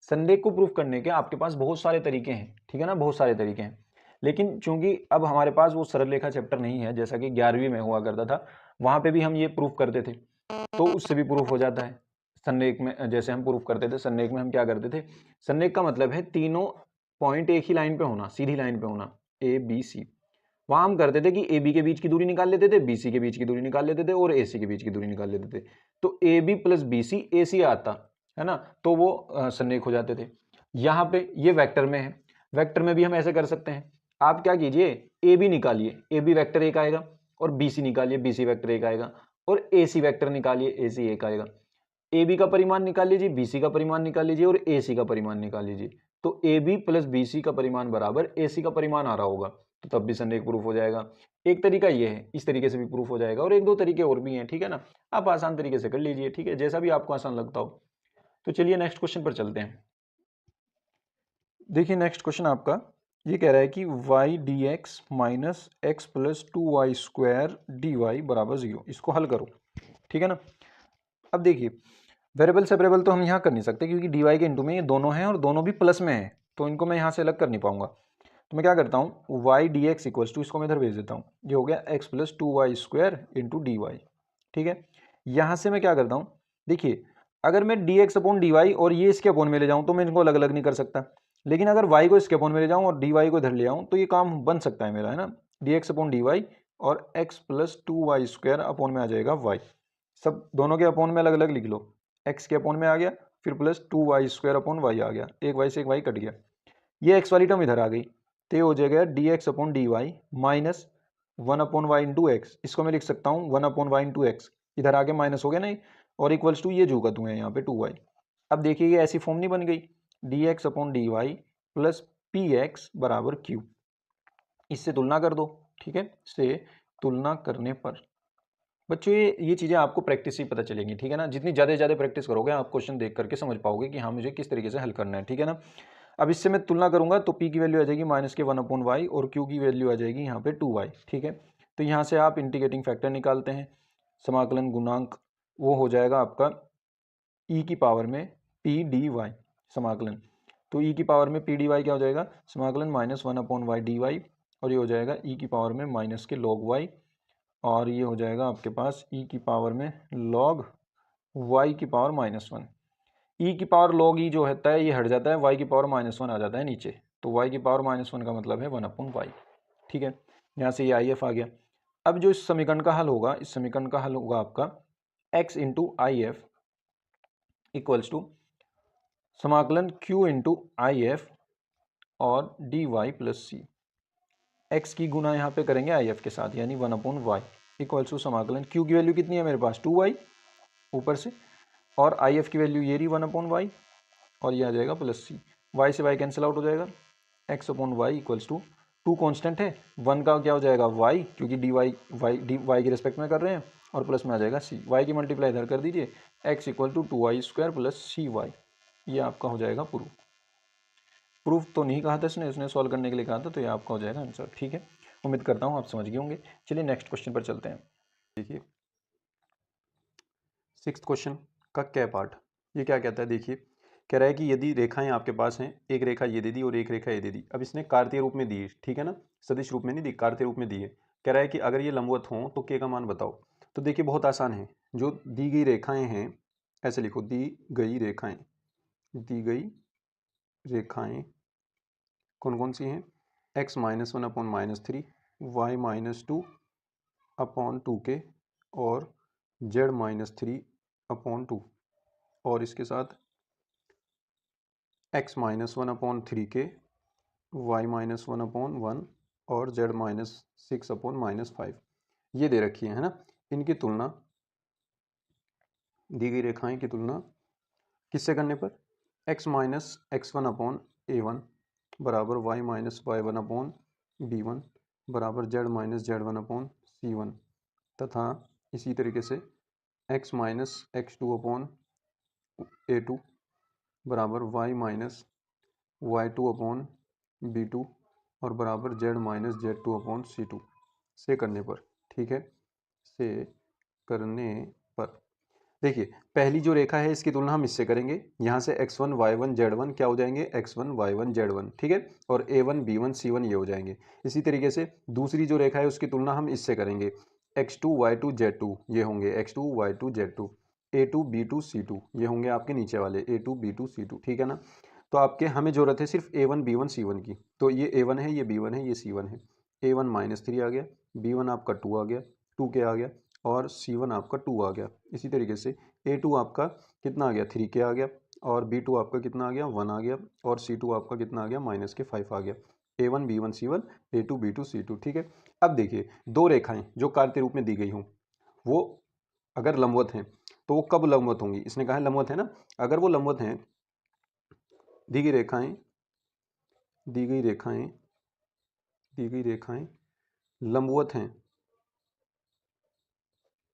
संरेख को प्रूफ करने के आपके पास बहुत सारे तरीके हैं, ठीक है ना, बहुत सारे तरीके हैं। लेकिन चूंकि अब हमारे पास वो सरल रेखा चैप्टर नहीं है, जैसा कि 11वीं में हुआ करता था, वहां पे भी हम ये प्रूफ करते थे, तो उससे भी प्रूफ हो जाता है। संरेख में जैसे हम प्रूफ करते थे, संरेख में हम क्या करते थे? संरेख का मतलब है तीनों पॉइंट एक ही लाइन पे होना, सीधी लाइन पे होना, ABC। वहां हम करते थे कि AB के बीच की दूरी निकाल लेते थे, BC के बीच की दूरी निकाल लेते थे और AC के बीच की दूरी निकाल लेते थे। तो AB + BC AC आता है ना, तो वो संरेख हो जाते थे। यहाँ पे ये वेक्टर में है, वेक्टर में भी हम ऐसे कर सकते हैं। आप क्या कीजिए, AB निकालिए, AB वेक्टर 1 आएगा, और BC निकालिए, BC वेक्टर 1 आएगा, और AC वेक्टर निकालिए, AC 1 आएगा। AB का परिमाण निकाल लीजिए, BC का परिमाण निकाल लीजिए और AC का परिमाण निकाल लीजिए। तो AB + BC का परिमाण बराबर AC का परिमाण आ रहा होगा, तो तब भी संरेख प्रूफ हो जाएगा। एक तरीका ये है, इस तरीके से भी प्रूफ हो जाएगा, और एक दो तरीके और भी हैं, ठीक है ना। आप आसान तरीके से कर लीजिए, ठीक है, जैसा भी आपको आसान लगता हो। तो चलिए नेक्स्ट क्वेश्चन पर चलते हैं। देखिए नेक्स्ट क्वेश्चन आपका ये कह रहा है कि y dx - x + 2y² dy = 0। इसको हल करो, ठीक है ना। अब देखिए वेरिएबल सेपरेबल तो हम यहाँ कर नहीं सकते, क्योंकि dy के इंटू में ये दोनों हैं और दोनों भी प्लस में हैं, तो इनको मैं यहाँ से अलग कर नहीं पाऊंगा। तो मैं क्या करता हूँ, y dx = इसको मैं इधर भेज देता हूँ, ये हो गया x + 2y² × dy, ठीक है। यहाँ से मैं क्या करता हूँ, देखिए अगर मैं dx/dy और ये इसके अपॉन में ले जाऊँ तो मैं इनको अलग अलग नहीं कर सकता, लेकिन अगर y को इसके अपॉन में ले जाऊँ और dy को इधर ले आऊँ तो ये काम बन सकता है मेरा, है ना। dx/dy और x + 2y² अपॉन में आ जाएगा y, सब दोनों के अपॉन में अलग अलग लिख लो, x के अपॉन में आ गया, फिर प्लस 2y² अपॉन y आ गया, एक y से एक y कट गया, ये x वाली टर्म इधर आ गई, तो ये हो जाएगा dx/dy माइनस 1/y × x। इसको मैं लिख सकता हूँ 1/y × x, इधर आके माइनस हो गया नहीं, और इक्वल्स टू ये जो का तू है यहाँ पे 2y। अब देखिए ये ऐसी फॉर्म नहीं बन गई, dx/dy प्लस px = q। इससे तुलना कर दो, ठीक है, इससे तुलना करने पर बच्चों ये चीज़ें आपको प्रैक्टिस से ही पता चलेंगी, ठीक है ना। जितनी ज़्यादा प्रैक्टिस करोगे आप क्वेश्चन देख करके समझ पाओगे कि हाँ मुझे किस तरीके से हल करना है, ठीक है ना। अब इससे मैं तुलना करूंगा तो p की वैल्यू आ जाएगी -1/y और q की वैल्यू आ जाएगी यहाँ पे 2y, ठीक है। तो यहाँ से आप इंटीग्रेटिंग फैक्टर निकालते हैं, समाकलन गुणांक वो हो जाएगा आपका e की पावर में p dy समाकलन, तो e की पावर में p dy क्या हो जाएगा, समाकलन -1/y dy, और ये हो जाएगा e की पावर में माइनस के log y, और ये हो जाएगा आपके पास e की पावर में log y की पावर -1। e की पावर log e जो होता है ये हट जाता है, y की पावर -1 आ जाता है नीचे, तो y की पावर -1 का मतलब है 1/y, ठीक है। यहाँ से ये if आ गया। अब जो इस समीकरण का हल होगा, इस समीकरण का हल होगा आपका x × if इक्वल्स टू समाकलन q × if और dy + c। x की गुना यहाँ पे करेंगे if के साथ, यानी 1/y इक्वल्स टू समाकलन q की वैल्यू कितनी है मेरे पास 2y ऊपर से, और if की वैल्यू ये रही 1/y, और ये आ जाएगा प्लस c, y से y कैंसिल आउट हो जाएगा, x/y इक्वल्स टू 2 कॉन्स्टेंट है, 1 का क्या हो जाएगा y, क्योंकि dy की रिस्पेक्ट में कर रहे हैं, और प्लस में आ जाएगा c, y की मल्टीप्लाई इधर कर दीजिए, x = 2y² + cy। ये आपका हो जाएगा प्रूफ। प्रूफ तो नहीं कहा था उसने सॉल्व करने के लिए कहा था, तो ये आपका हो जाएगा आंसर। ठीक है, उम्मीद करता हूँ आप समझ गए होंगे। चलिए नेक्स्ट क्वेश्चन पर चलते हैं। देखिए 6th क्वेश्चन का क्या पार्ट, ये क्या कहता है, देखिए कह रहा है कि यदि रेखाएं आपके पास हैं, एक रेखा ये दे दी और एक रेखा ये दे दी। अब इसने कार्तीय रूप में दी है, ठीक है ना, सदिश रूप में नहीं दी, कार्तीय रूप में दी है। कह रहा है कि अगर ये लंबवत हों तो के का मान बताओ। तो देखिए बहुत आसान है, जो दी गई रेखाएं हैं, ऐसे लिखो, दी गई रेखाएं, दी गई रेखाएं कौन कौन सी हैं, x-1/-3, y-2/2k और z-3/2, और इसके साथ x-1/3k, y-1/1 और z-6/-5 ये दे रखी है ना। इनकी तुलना, दी गई रेखाएं की तुलना किससे करने पर, x-x1/a1 बराबर y-y1/b1 बराबर z-z1/c1 तथा इसी तरीके से x-x2/a2 बराबर y-y2/b2 और बराबर z-z2/c2 से करने पर। ठीक है, से करने पर देखिए पहली जो रेखा है इसकी तुलना हम इससे करेंगे, यहाँ से x1 y1 z1 क्या हो जाएंगे, x1 y1 z1, ठीक है, और a1 b1 c1 ये हो जाएंगे। इसी तरीके से दूसरी जो रेखा है उसकी तुलना हम इससे करेंगे, x2 y2 z2 ये होंगे x2 y2 z2, a2 b2 c2 ये होंगे आपके नीचे वाले a2 b2 c2, ठीक है ना। तो आपके हमें जरूरत है सिर्फ a1 b1 c1 की, तो ये a1 है, ये b1 है, ये c1 है। a1 -3 आ गया, b1 आपका 2 आ गया, 2k आ गया, और c1 आपका 2 आ गया। इसी तरीके से a2 आपका कितना आ गया, 3k आ गया, और b2 आपका कितना आ गया, 1 आ गया, और c2 आपका कितना आ गया, -5 आ गया। a1 b1 c1, a2 b2 c2, ठीक है। अब देखिए दो रेखाएं जो कार्तीय रूप में दी गई हों, वो अगर लंबवत हैं तो वो कब लंबवत होंगी, इसने कहा है लंबवत है ना। अगर वो लंबवत हैं, दी गई रेखाएं, दी गई रेखाएं, दी गई रेखाएं लंबवत हैं,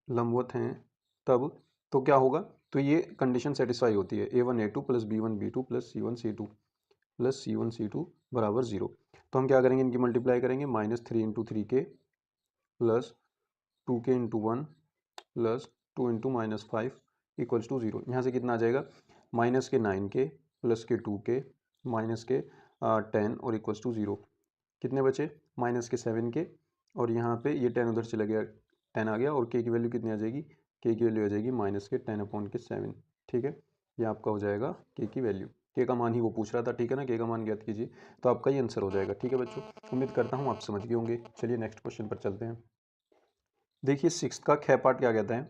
लंबवत हैं तब तो क्या होगा, तो ये कंडीशन सेटिस्फाई होती है, a1 a2 plus b1 b2 plus c1 c2 plus c1 c2 बराबर 0। तो हम क्या करेंगे, इनकी मल्टीप्लाई करेंगे, -3 × 3k plus 2k × 1 plus 2 × -5 equals to 0। यहाँ से कितना आ जाएगा, -9k प्लस के 2k माइनस के 10 और इक्वल्स टू 0। कितने बचे, -7k, और यहाँ पे ये 10 उधर चला गया, 10 आ गया, और k की वैल्यू कितनी आ जाएगी, k की वैल्यू आ जाएगी -10/7। ठीक है, ये आपका हो जाएगा k की वैल्यू, k का मान ही वो पूछ रहा था, ठीक है ना, k का मान ज्ञात कीजिए, तो आपका ये आंसर हो जाएगा। ठीक है बच्चों, उम्मीद करता हूँ आप समझ गए होंगे। चलिए नेक्स्ट क्वेश्चन पर चलते हैं। देखिए 6th का ख पार्ट क्या कहता है,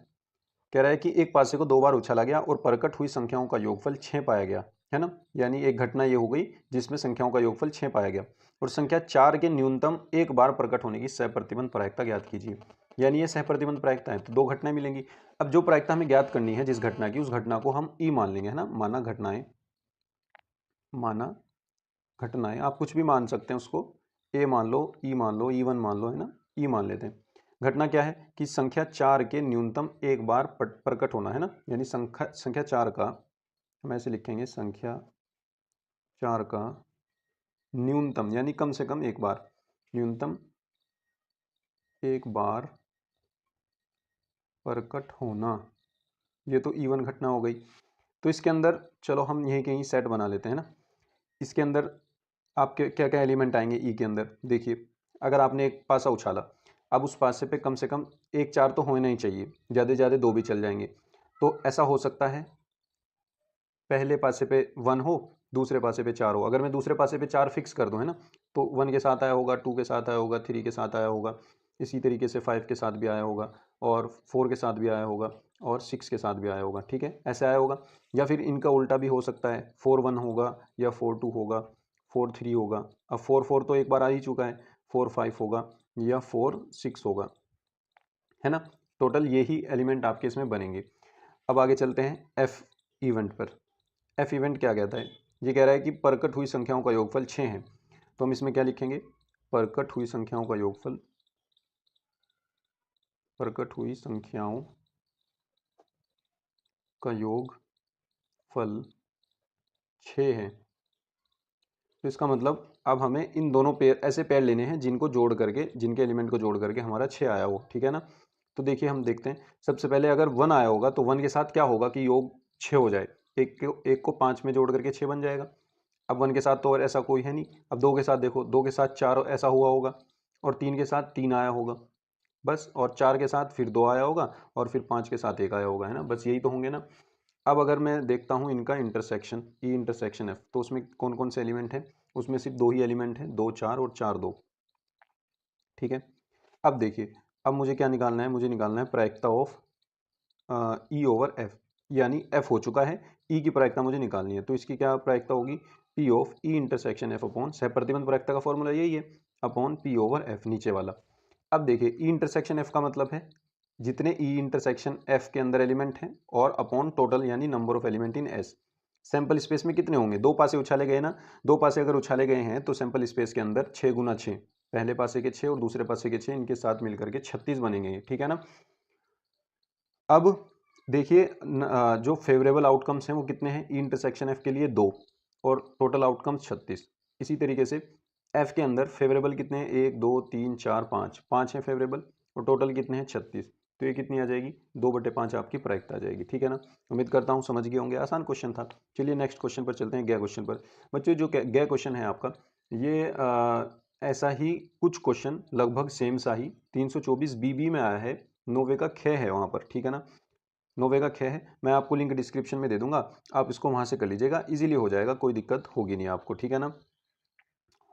कह रहा है कि एक पासे को 2 बार उछाला गया और प्रकट हुई संख्याओं का योगफल 6 पाया गया, है ना। यानी एक घटना ये हो गई जिसमें संख्याओं का योगफल 6 पाया गया, और संख्या 4 के न्यूनतम एक बार प्रकट होने की सहप्रतिबंध प्रायिकता ज्ञात कीजिए। यानी ये सहप्रतिबंध प्रायिकता है, तो दो घटनाएं मिलेंगी। अब जो प्रायिकता हमें ज्ञात करनी है जिस घटना की, उस घटना को हम ई मान लेंगे, है ना। माना घटनाएं, माना घटनाएं, आप कुछ भी मान सकते हैं उसको, ए मान लो, ई मान लो, ई1 मान लो, है ना, ई मान लेते हैं। घटना क्या है कि संख्या 4 के न्यूनतम एक बार प्रकट होना, है ना। यानी संख्या 4 का, हम ऐसे लिखेंगे, संख्या 4 का न्यूनतम यानी कम से कम एक बार, न्यूनतम एक बार प्रकट होना, ये तो E1 घटना हो गई। तो इसके अंदर चलो हम यहीं कहीं सेट बना लेते हैं ना। इसके अंदर आपके क्या क्या एलिमेंट आएंगे ई के अंदर, देखिए अगर आपने एक पासा उछाला, अब उस पासे पे कम से कम एक 4 तो होना ही चाहिए, ज़्यादा से ज़्यादा 2 भी चल जाएंगे। तो ऐसा हो सकता है पहले पासे पे 1 हो, दूसरे पासे पे 4 हो। अगर मैं दूसरे पासे पे 4 फिक्स कर दूं, है ना, तो 1 के साथ आया होगा, 2 के साथ आया होगा, 3 के साथ आया होगा, इसी तरीके से 5 के साथ भी आया होगा, और 4 के साथ भी आया होगा, और 6 के साथ भी आया होगा। ठीक है, ऐसे आया होगा। या फिर इनका उल्टा भी हो सकता है, 4 1 होगा, या 4 2 होगा, 4 3 होगा। अब 4 4 तो एक बार आ ही चुका है, 4 5 होगा, या 4 6 होगा, है ना। टोटल यही एलिमेंट आपके इसमें बनेंगे। अब आगे चलते हैं एफ इवेंट पर। एफ इवेंट क्या कहता है, ये कह रहा है कि प्रकट हुई संख्याओं का योगफल 6 है। तो हम इसमें क्या लिखेंगे, प्रकट हुई संख्याओं का योगफल, प्रकट हुई संख्याओं का योगफल 6 है। तो इसका मतलब अब हमें इन दोनों पेयर, ऐसे पेयर लेने हैं जिनको जोड़ करके, जिनके एलिमेंट को जोड़ करके हमारा 6 आया हो, ठीक है ना। तो देखिए हम देखते हैं, सबसे पहले अगर 1 आया होगा तो 1 के साथ क्या होगा कि योग 6 हो जाए, एक को 5 में जोड़ करके 6 बन जाएगा। अब 1 के साथ तो और ऐसा कोई है नहीं। अब 2 के साथ देखो, 2 के साथ 4 ऐसा हुआ होगा, और 3 के साथ 3 आया होगा बस, और 4 के साथ फिर 2 आया होगा, और फिर 5 के साथ 1 आया होगा, है ना। बस यही तो होंगे ना। अब अगर मैं देखता हूँ इनका इंटरसेक्शन, ई इंटरसेक्शन एफ, तो उसमें कौन कौन से एलिमेंट हैं, उसमें सिर्फ 2 ही एलिमेंट हैं, 2 4 और 4 2, ठीक है। अब देखिए, अब मुझे क्या निकालना है, मुझे निकालना है प्रायिकता ऑफ ई ओवर एफ, यानी एफ हो चुका है, ई की प्रायिकता मुझे निकालनी है। तो इसकी क्या प्रायिकता होगी, P of E intersection F upon सह प्रतिबंध प्रायिकता का फॉर्मूला यही है, अपॉन पी ओवर एफ नीचे वाला। अब देखिए ई इंटरसेक्शन एफ का मतलब है जितने ई इंटरसेक्शन एफ के अंदर एलिमेंट हैं और अपॉन टोटल यानी number of element in S. Sample space में कितने होंगे, 2 पासे उछाले गए ना, 2 पासे अगर उछाले गए हैं तो सैंपल स्पेस के अंदर 6 गुना 6, पहले पासे के 6 और दूसरे पासे के 6, इनके साथ मिलकर के 36 बनेंगे, ठीक है ना। अब देखिए जो फेवरेबल आउटकम्स हैं वो कितने हैं, ई इंटरसेक्शन एफ के लिए 2 और टोटल आउटकम्स 36। इसी तरीके से एफ के अंदर फेवरेबल कितने हैं, 1 2 3 4 5, 5 हैं फेवरेबल, और टोटल कितने हैं 36। तो ये कितनी आ जाएगी, 2/5 आपकी प्रायिकता आ जाएगी, ठीक है ना। उम्मीद करता हूँ समझ गए होंगे, आसान क्वेश्चन था। चलिए नेक्स्ट क्वेश्चन पर चलते हैं, गया क्वेश्चन पर। बच्चों जो गया क्वेश्चन है आपका, ये ऐसा ही कुछ क्वेश्चन लगभग सेम सा ही 324 बीबी में आया है, 9वे का ख है वहाँ पर, ठीक है ना। 9वे का ख है, मैं आपको लिंक डिस्क्रिप्शन में दे दूंगा, आप इसको वहाँ से कर लीजिएगा, इजीली हो जाएगा, कोई दिक्कत होगी नहीं आपको, ठीक है ना।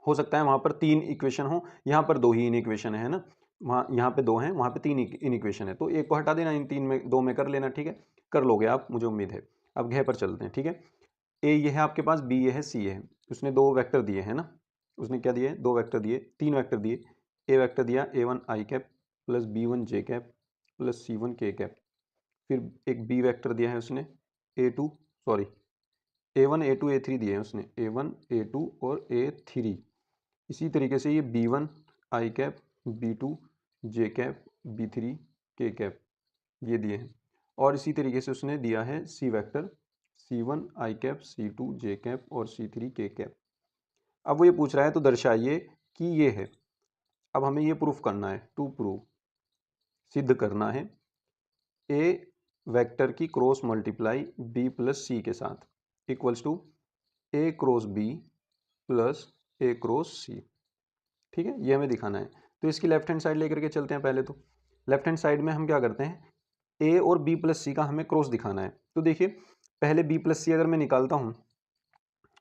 हो सकता है वहाँ पर 3 इक्वेशन हो, यहाँ पर 2 ही इन इक्वेशन है ना, वहाँ यहाँ पे 2 हैं, वहाँ पे 3 इन इक्वेशन है, तो एक को हटा देना, इन 3 में 2 में कर लेना, ठीक है, कर लोगे आप, मुझे उम्मीद है। अब घ पर चलते हैं, ठीक है। ए ये है आपके पास, बी ये है, सी ये है, उसने 2 वेक्टर दिए है ना, उसने क्या दिए, 2 वेक्टर दिए, 3 वेक्टर दिए। ए वेक्टर दिया A1 आई कैप प्लस B1 जे कैप प्लस C1 के कैप, फिर एक बी वेक्टर दिया है उसने A2 sorry A1 A2 A3 दिए हैं उसने, A1 A2 और A3। इसी तरीके से ये B1 आई कैप B2 जे कैप B3 के कैप ये दिए हैं, और इसी तरीके से उसने दिया है सी वेक्टर C1 आई कैप C2 जे कैप और C3 के कैप। अब वो ये पूछ रहा है तो दर्शाइए कि ये है। अब हमें ये प्रूफ करना है, टू प्रूव, सिद्ध करना है ए वेक्टर की cross multiply B plus C के साथ equals to A cross B plus A cross C, ठीक है, ये हमें दिखाना है। तो इसकी लेफ्ट हैंड साइड लेकर के चलते हैं। पहले तो लेफ्ट हैंड साइड में हम क्या करते हैं, ए और बी प्लस सी का हमें क्रॉस दिखाना है। तो देखिए पहले बी प्लस सी अगर मैं निकालता हूँ,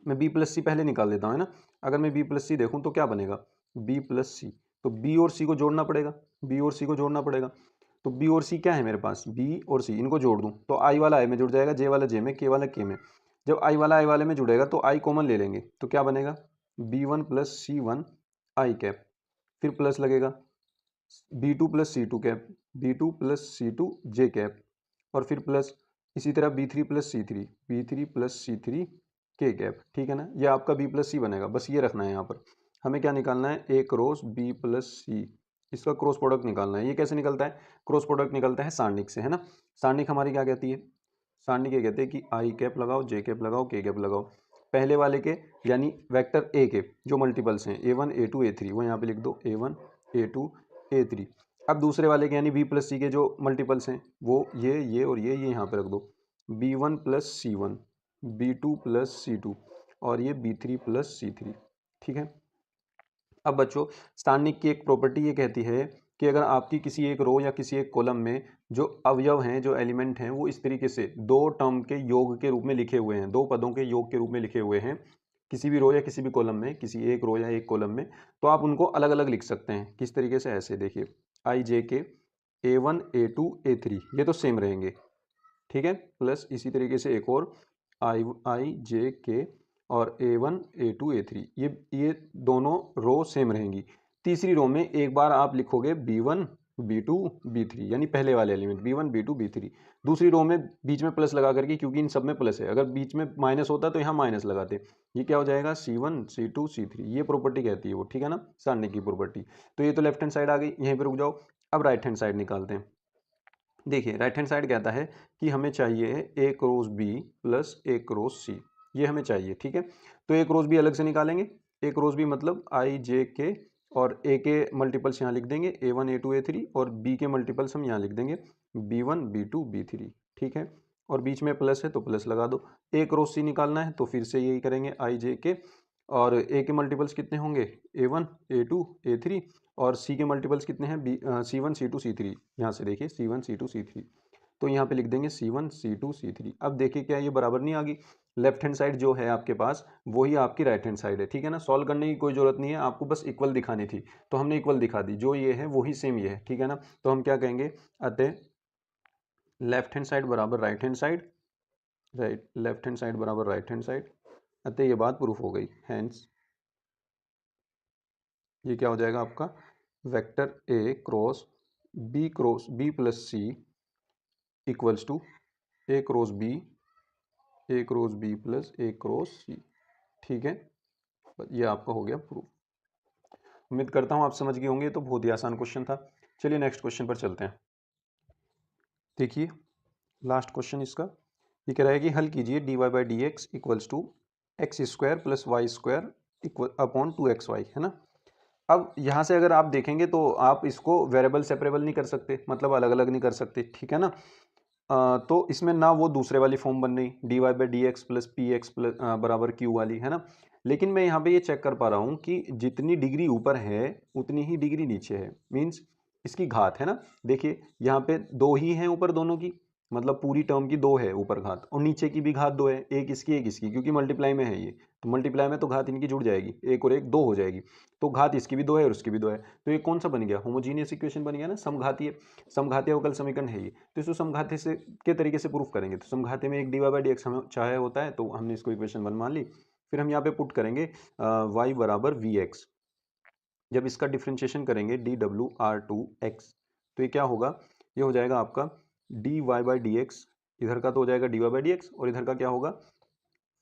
मैं बी प्लस सी पहले निकाल देता हूँ, है ना। अगर मैं बी प्लस सी देखूँ तो क्या बनेगा, बी प्लस सी, तो बी और सी को जोड़ना पड़ेगा, बी और सी को जोड़ना पड़ेगा। तो बी और सी क्या है मेरे पास, बी और सी, इनको जोड़ दूँ तो आई वाला आई में जुड़ जाएगा, जे वाला जे में, के वाला के में। जब आई वाला आई वाले में जुड़ेगा तो आई कॉमन ले लेंगे, तो क्या बनेगा, B1 प्लस C1 आई कैप, फिर प्लस लगेगा B2 plus C2 cap, B2 plus C2 जे कैप, और फिर प्लस इसी तरह B3 plus C3, B3 plus C3 के कैप, ठीक है ना। ये आपका B प्लस सी बनेगा, बस ये रखना है यहाँ पर। हमें क्या निकालना है, ए क्रॉस B प्लस सी, इसका क्रॉस प्रोडक्ट निकालना है। ये कैसे निकलता है, क्रॉस प्रोडक्ट निकलता है सारणिक से, है ना। सारणिक हमारी क्या कहती है, सारणिक ये कहते हैं कि आई कैप लगाओ, जे कैप लगाओ, के कैप लगाओ, पहले वाले के यानी वेक्टर ए के जो मल्टीपल्स हैं A1 A2 A3 वो यहाँ पे लिख दो, A1 A2 A3। अब दूसरे वाले के यानी B प्लस सी के जो मल्टीपल्स हैं वो ये और ये यहाँ पे रख दो, B1 plus C1, B2 plus C2 और ये B3 प्लस C3, ठीक है। अब बच्चों सारणिक की एक प्रॉपर्टी ये कहती है कि अगर आपकी किसी एक रो या किसी एक कॉलम में जो अवयव हैं, जो एलिमेंट हैं, वो इस तरीके से दो टर्म के योग के रूप में लिखे हुए हैं, दो पदों के योग के रूप में लिखे हुए हैं किसी भी रो या किसी भी कॉलम में, किसी एक रो या एक कॉलम में, तो आप उनको अलग अलग लिख सकते हैं। किस तरीके से, ऐसे देखिए आई जे के A1 A2 A3 ये तो सेम रहेंगे, ठीक है, प्लस इसी तरीके से एक और आई जे के और A1 A2 A3 ये दोनों रो सेम रहेंगी। तीसरी रो में एक बार आप लिखोगे B1 B2 B3 यानी पहले वाले एलिमेंट B1 B2 B3, दूसरी रो में बीच में प्लस लगा करके, क्योंकि इन सब में प्लस है, अगर बीच में माइनस होता तो यहाँ माइनस लगाते, ये क्या हो जाएगा C1 C2 C3, ये प्रॉपर्टी कहती है वो, ठीक है ना, सारणिक की प्रॉपर्टी। तो ये तो लेफ्ट हैंड साइड आ गई, यहीं पर रुक जाओ। अब राइट हैंड साइड निकालते हैं। देखिए राइट हैंड साइड कहता है कि हमें चाहिए ए cross B plus A cross सी। ये हमें चाहिए, ठीक है। तो एक रोज भी अलग से निकालेंगे, एक रोज भी मतलब आई जे के, और ए के मल्टीपल्स यहाँ लिख देंगे A1 A2 A3, और बी के मल्टीपल्स हम यहाँ लिख देंगे B1 B2 B3, ठीक है। और बीच में प्लस है तो प्लस लगा दो। एक रो सी निकालना है तो फिर से यही करेंगे आई जे के, और ए के मल्टीपल्स कितने होंगे A1 A2 A3, और सी के मल्टीपल्स कितने हैं C1 C2 C3, यहाँ से देखिए C1 C2 C3, तो यहाँ पे लिख देंगे C1 C2 C3। अब देखिए क्या ये बराबर नहीं आ गई, लेफ्ट हैंड साइड जो है आपके पास वही आपकी राइट हैंड साइड है, ठीक है ना। सॉल्व करने की कोई जरूरत नहीं है, आपको बस इक्वल दिखानी थी, तो हमने इक्वल दिखा दी, जो ये है वही सेम ये है, ठीक है ना। तो हम क्या कहेंगे, अतः लेफ्ट हैंड साइड बराबर right hand side, right left hand side बराबर राइट हैंड साइड, अतः ये बात प्रूफ हो गई। हैंस ये क्या हो जाएगा आपका, vector A cross B plus C equals to A cross B plus A cross C, ठीक है। ये आपका हो गया प्रूफ। उम्मीद करता हूँ आप समझ गए होंगे, तो बहुत ही आसान क्वेश्चन था। चलिए नेक्स्ट क्वेश्चन पर चलते हैं। देखिए लास्ट क्वेश्चन इसका, ये कह रहा है कि हल कीजिए dy by d x equals to x square plus y square equal upon 2xy, है ना। अब यहाँ से अगर आप देखेंगे तो आप इसको वेरिएबल सेपरेबल नहीं कर सकते, मतलब अलग अलग नहीं कर सकते, ठीक है ना। तो इसमें ना वो दूसरे वाली फॉर्म बन रही dy by d x plus P x plus बराबर क्यू वाली, है ना। लेकिन मैं यहाँ पे ये चेक कर पा रहा हूँ कि जितनी डिग्री ऊपर है उतनी ही डिग्री नीचे है, मीन्स इसकी घात, है ना। देखिए यहाँ पे दो ही हैं ऊपर दोनों की, मतलब पूरी टर्म की दो है ऊपर घात, और नीचे की भी घात दो है, एक इसकी क्योंकि मल्टीप्लाई में है ये, तो मल्टीप्लाई में तो घात इनकी जुड़ जाएगी, एक और एक दो हो जाएगी, तो घात इसकी भी दो है और उसकी भी दो है, तो ये कौन सा बन गया, होमोजीनियस इक्वेशन बन गया ना, समघातीय। समघातीय अवकल समीकरण है ये, तो इसको समघातीय से के तरीके से प्रूफ करेंगे। तो समघातीय में एक dy बाई डी एक्स हमें चाहे होता है, तो हमने इसको इक्वेशन 1 मान ली। फिर हम यहाँ पे पुट करेंगे y बराबर वी एक्स, जब इसका डिफ्रेंशिएशन करेंगे dw/2x, तो ये क्या होगा, ये हो जाएगा आपका dy बाई डी एक्स, इधर का तो हो जाएगा dy बाई डी एक्स, और इधर का क्या होगा,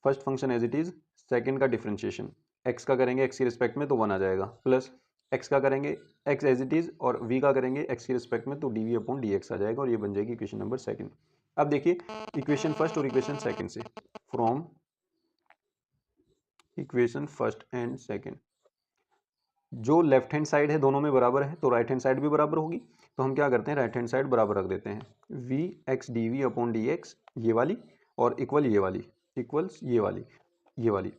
first function as it is, second का डिफरेंशिएशन, x का करेंगे x की रिस्पेक्ट में तो 1 आ जाएगा, प्लस x का करेंगे x एज इट इज, और v का करेंगे x की रिस्पेक्ट में तो dv अपॉन dx आ जाएगा, और ये बन जाएगी इक्वेशन नंबर सेकंड। अब देखिए इक्वेशन फर्स्ट और इक्वेशन सेकंड से, from equation first and second, जो लेफ्ट हैंड साइड है दोनों में बराबर है, तो राइट हैंड साइड भी बराबर होगी, तो हम क्या करते हैं, राइट हैंड साइड बराबर रख देते हैं, v x d v upon d x, ये वाली, और इक्वल ये वाली, इक्वल्स ये वाली।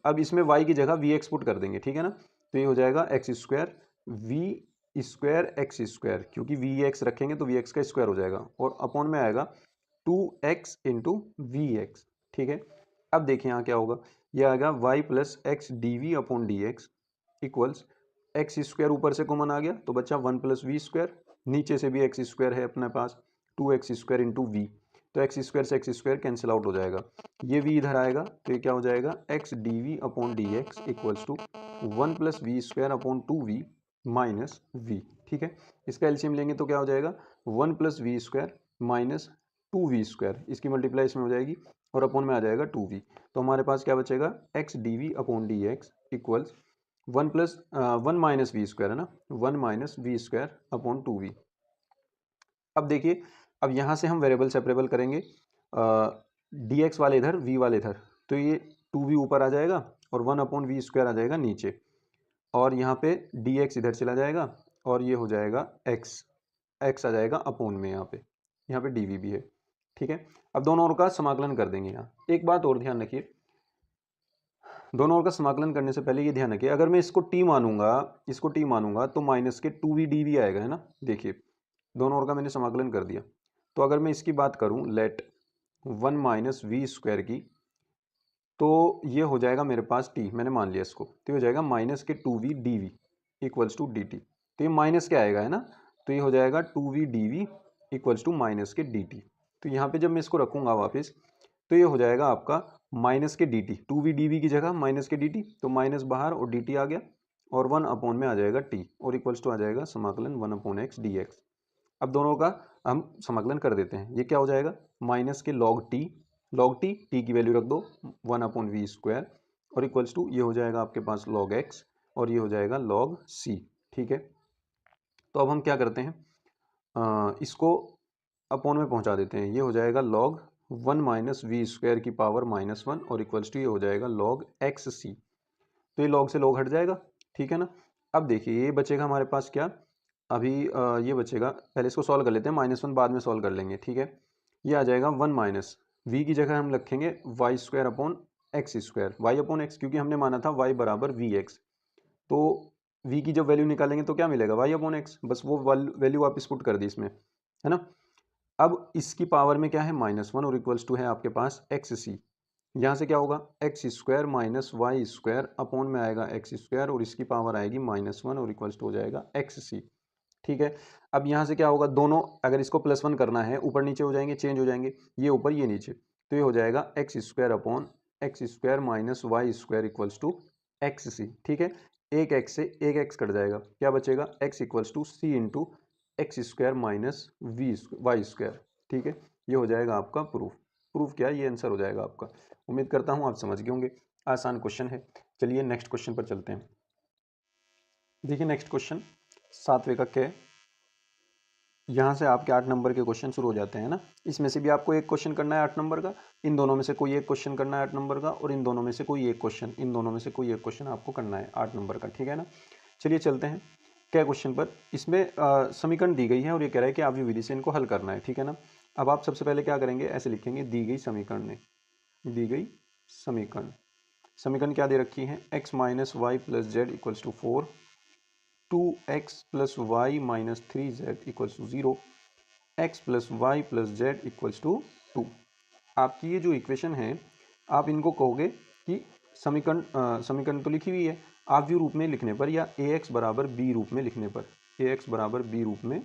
अब इसमें y की जगह वी एक्स पुट कर देंगे, ठीक है ना। तो ये हो जाएगा x square v square x square, क्योंकि वी एक्स रखेंगे तो वी एक्स का स्क्वायर हो जाएगा, और अपॉन में आएगा 2x इंटू वी एक्स, ठीक है। अब देखिए यहाँ क्या होगा, ये आएगा y plus x d v upon d x equals x square, ऊपर से कॉमन आ गया तो बच्चा 1 प्लस वी स्क्वायर, नीचे से भी एक्स स्क्वायर है अपने पास, 2x स्क्वायर इंटू वी, तो एक्स स्क्वायर से एक्स स्क्वायर कैंसिल आउट हो जाएगा, ये v इधर आएगा तो ये क्या हो जाएगा, x d v upon d x equals to 1 plus v square upon 2v minus v, ठीक है। इसका एलसीएम लेंगे तो क्या हो जाएगा, 1 plus v square minus 2v square, इसकी मल्टीप्लाई इसमें हो जाएगी, और अपॉन में आ जाएगा 2v, तो हमारे पास क्या बचेगा, x d v upon d x equals 1 minus v square, है ना, 1 minus v square upon 2v। अब देखिए, अब यहाँ से हम वेरिएबल सेपरेबल करेंगे, डी एक्स वाले इधर वी वाले इधर, तो ये 2v ऊपर आ जाएगा और 1 अपॉन वी स्क्वायर आ जाएगा नीचे, और यहाँ पे डी एक्स इधर चला जाएगा, और ये हो जाएगा x आ जाएगा अपॉन में, यहाँ पे dv भी है, ठीक है। अब दोनों ओर का समाकलन कर देंगे। यहाँ एक बात और ध्यान रखिए, दोनों ओर का समाकलन करने से पहले ये ध्यान रखिए, अगर मैं इसको t मानूंगा तो माइनस के 2v dv आएगा, है ना। देखिए दोनों ओर का मैंने समाकलन कर दिया, तो अगर मैं इसकी बात करूं लेट 1 माइनस वी स्क्वायर की, तो ये हो जाएगा मेरे पास t, मैंने मान लिया इसको, तो ये हो जाएगा माइनस के 2v dv equals to dt, तो ये माइनस क्या आएगा, है ना, तो ये हो जाएगा 2v dv equals to minus के dt। तो यहाँ पे जब मैं इसको रखूँगा वापस, तो ये हो जाएगा आपका माइनस के dt, 2v dv की जगह माइनस के dt, तो माइनस बाहर और dt आ गया, और 1 अपॉन में आ जाएगा t, और इक्वल्स टू आ जाएगा समाकलन 1 अपॉन x dx। अब दोनों का हम समाकलन कर देते हैं, ये क्या हो जाएगा, माइनस के log t की वैल्यू रख दो 1 अपॉन वी स्क्वायर, और इक्वल्स टू ये हो जाएगा आपके पास log x, और ये हो जाएगा log c, ठीक है। तो अब हम क्या करते हैं, इसको अपॉन में पहुंचा देते हैं, ये हो जाएगा log 1 माइनस वी स्क्वायर की पावर -1 और इक्वल्स टू ये हो जाएगा log एक्स सी। तो ये log से log हट जाएगा, ठीक है ना। अब देखिए ये बचेगा हमारे पास क्या, अभी ये बचेगा, पहले इसको सॉल्व कर लेते हैं, -1 बाद में सॉल्व कर लेंगे, ठीक है। ये आ जाएगा 1 माइनस वी की जगह हम रखेंगे y square upon x square, y upon x, क्योंकि हमने माना था वाई बराबर वी एक्स। तो वी की जब वैल्यू निकालेंगे तो क्या मिलेगा, वाई अपॉन एक्स, बस वो वैल्यू वापस पुट कर दी इसमें, है ना। अब इसकी पावर में क्या है -1 और इक्वल्स टू है आपके पास एक्स सी। यहाँ से क्या होगा x square minus Y square upon में आएगा एक्स स्क्वायर और इसकी पावर आएगी -1 और इक्वल्स टू हो जाएगा एक्स सी, ठीक है। अब यहाँ से क्या होगा, दोनों अगर इसको +1 करना है ऊपर नीचे हो जाएंगे, चेंज हो जाएंगे, ये ऊपर ये नीचे, तो ये हो जाएगा x square upon x square minus Y square equals to X C, ठीक है। एक एक्स से एक एक्स कट जाएगा, क्या बचेगा x equals to c into x square minus v y square, ठीक है। ये हो जाएगा आपका प्रूफ। प्रूफ क्या है, ये आंसर हो जाएगा आपका। उम्मीद करता हूँ आप समझ गए होंगे, आसान क्वेश्चन है। चलिए नेक्स्ट क्वेश्चन पर चलते हैं। देखिए नेक्स्ट क्वेश्चन 7वें का क्या है, यहाँ से आपके 8 नंबर के क्वेश्चन शुरू हो जाते हैं ना। इसमें से भी आपको एक क्वेश्चन करना है 8 नंबर का, इन दोनों में से कोई एक क्वेश्चन करना है 8 नंबर का, और इन दोनों में से कोई एक क्वेश्चन, इन दोनों में से कोई एक क्वेश्चन आपको करना है 8 नंबर का, ठीक है ना। चलिए चलते हैं क्या क्वेश्चन पर। इसमें समीकरण दी गई है और ये कह रहा है कि आव्यूह विधि से इनको हल करना है, ठीक है ना। अब आप सबसे पहले क्या करेंगे, ऐसे लिखेंगे दी गई समीकरण में, दी गई समीकरण, समीकरण क्या दे रखी है, x minus y plus z equals to 4, 2x plus y minus 3z equals to 0, x plus y plus z equals to 2। आपकी ये जो इक्वेशन है आप इनको कहोगे कि समीकरण तो लिखी हुई है, आव्यूह रूप में लिखने पर या ax बराबर b रूप में लिखने पर, ax बराबर b रूप में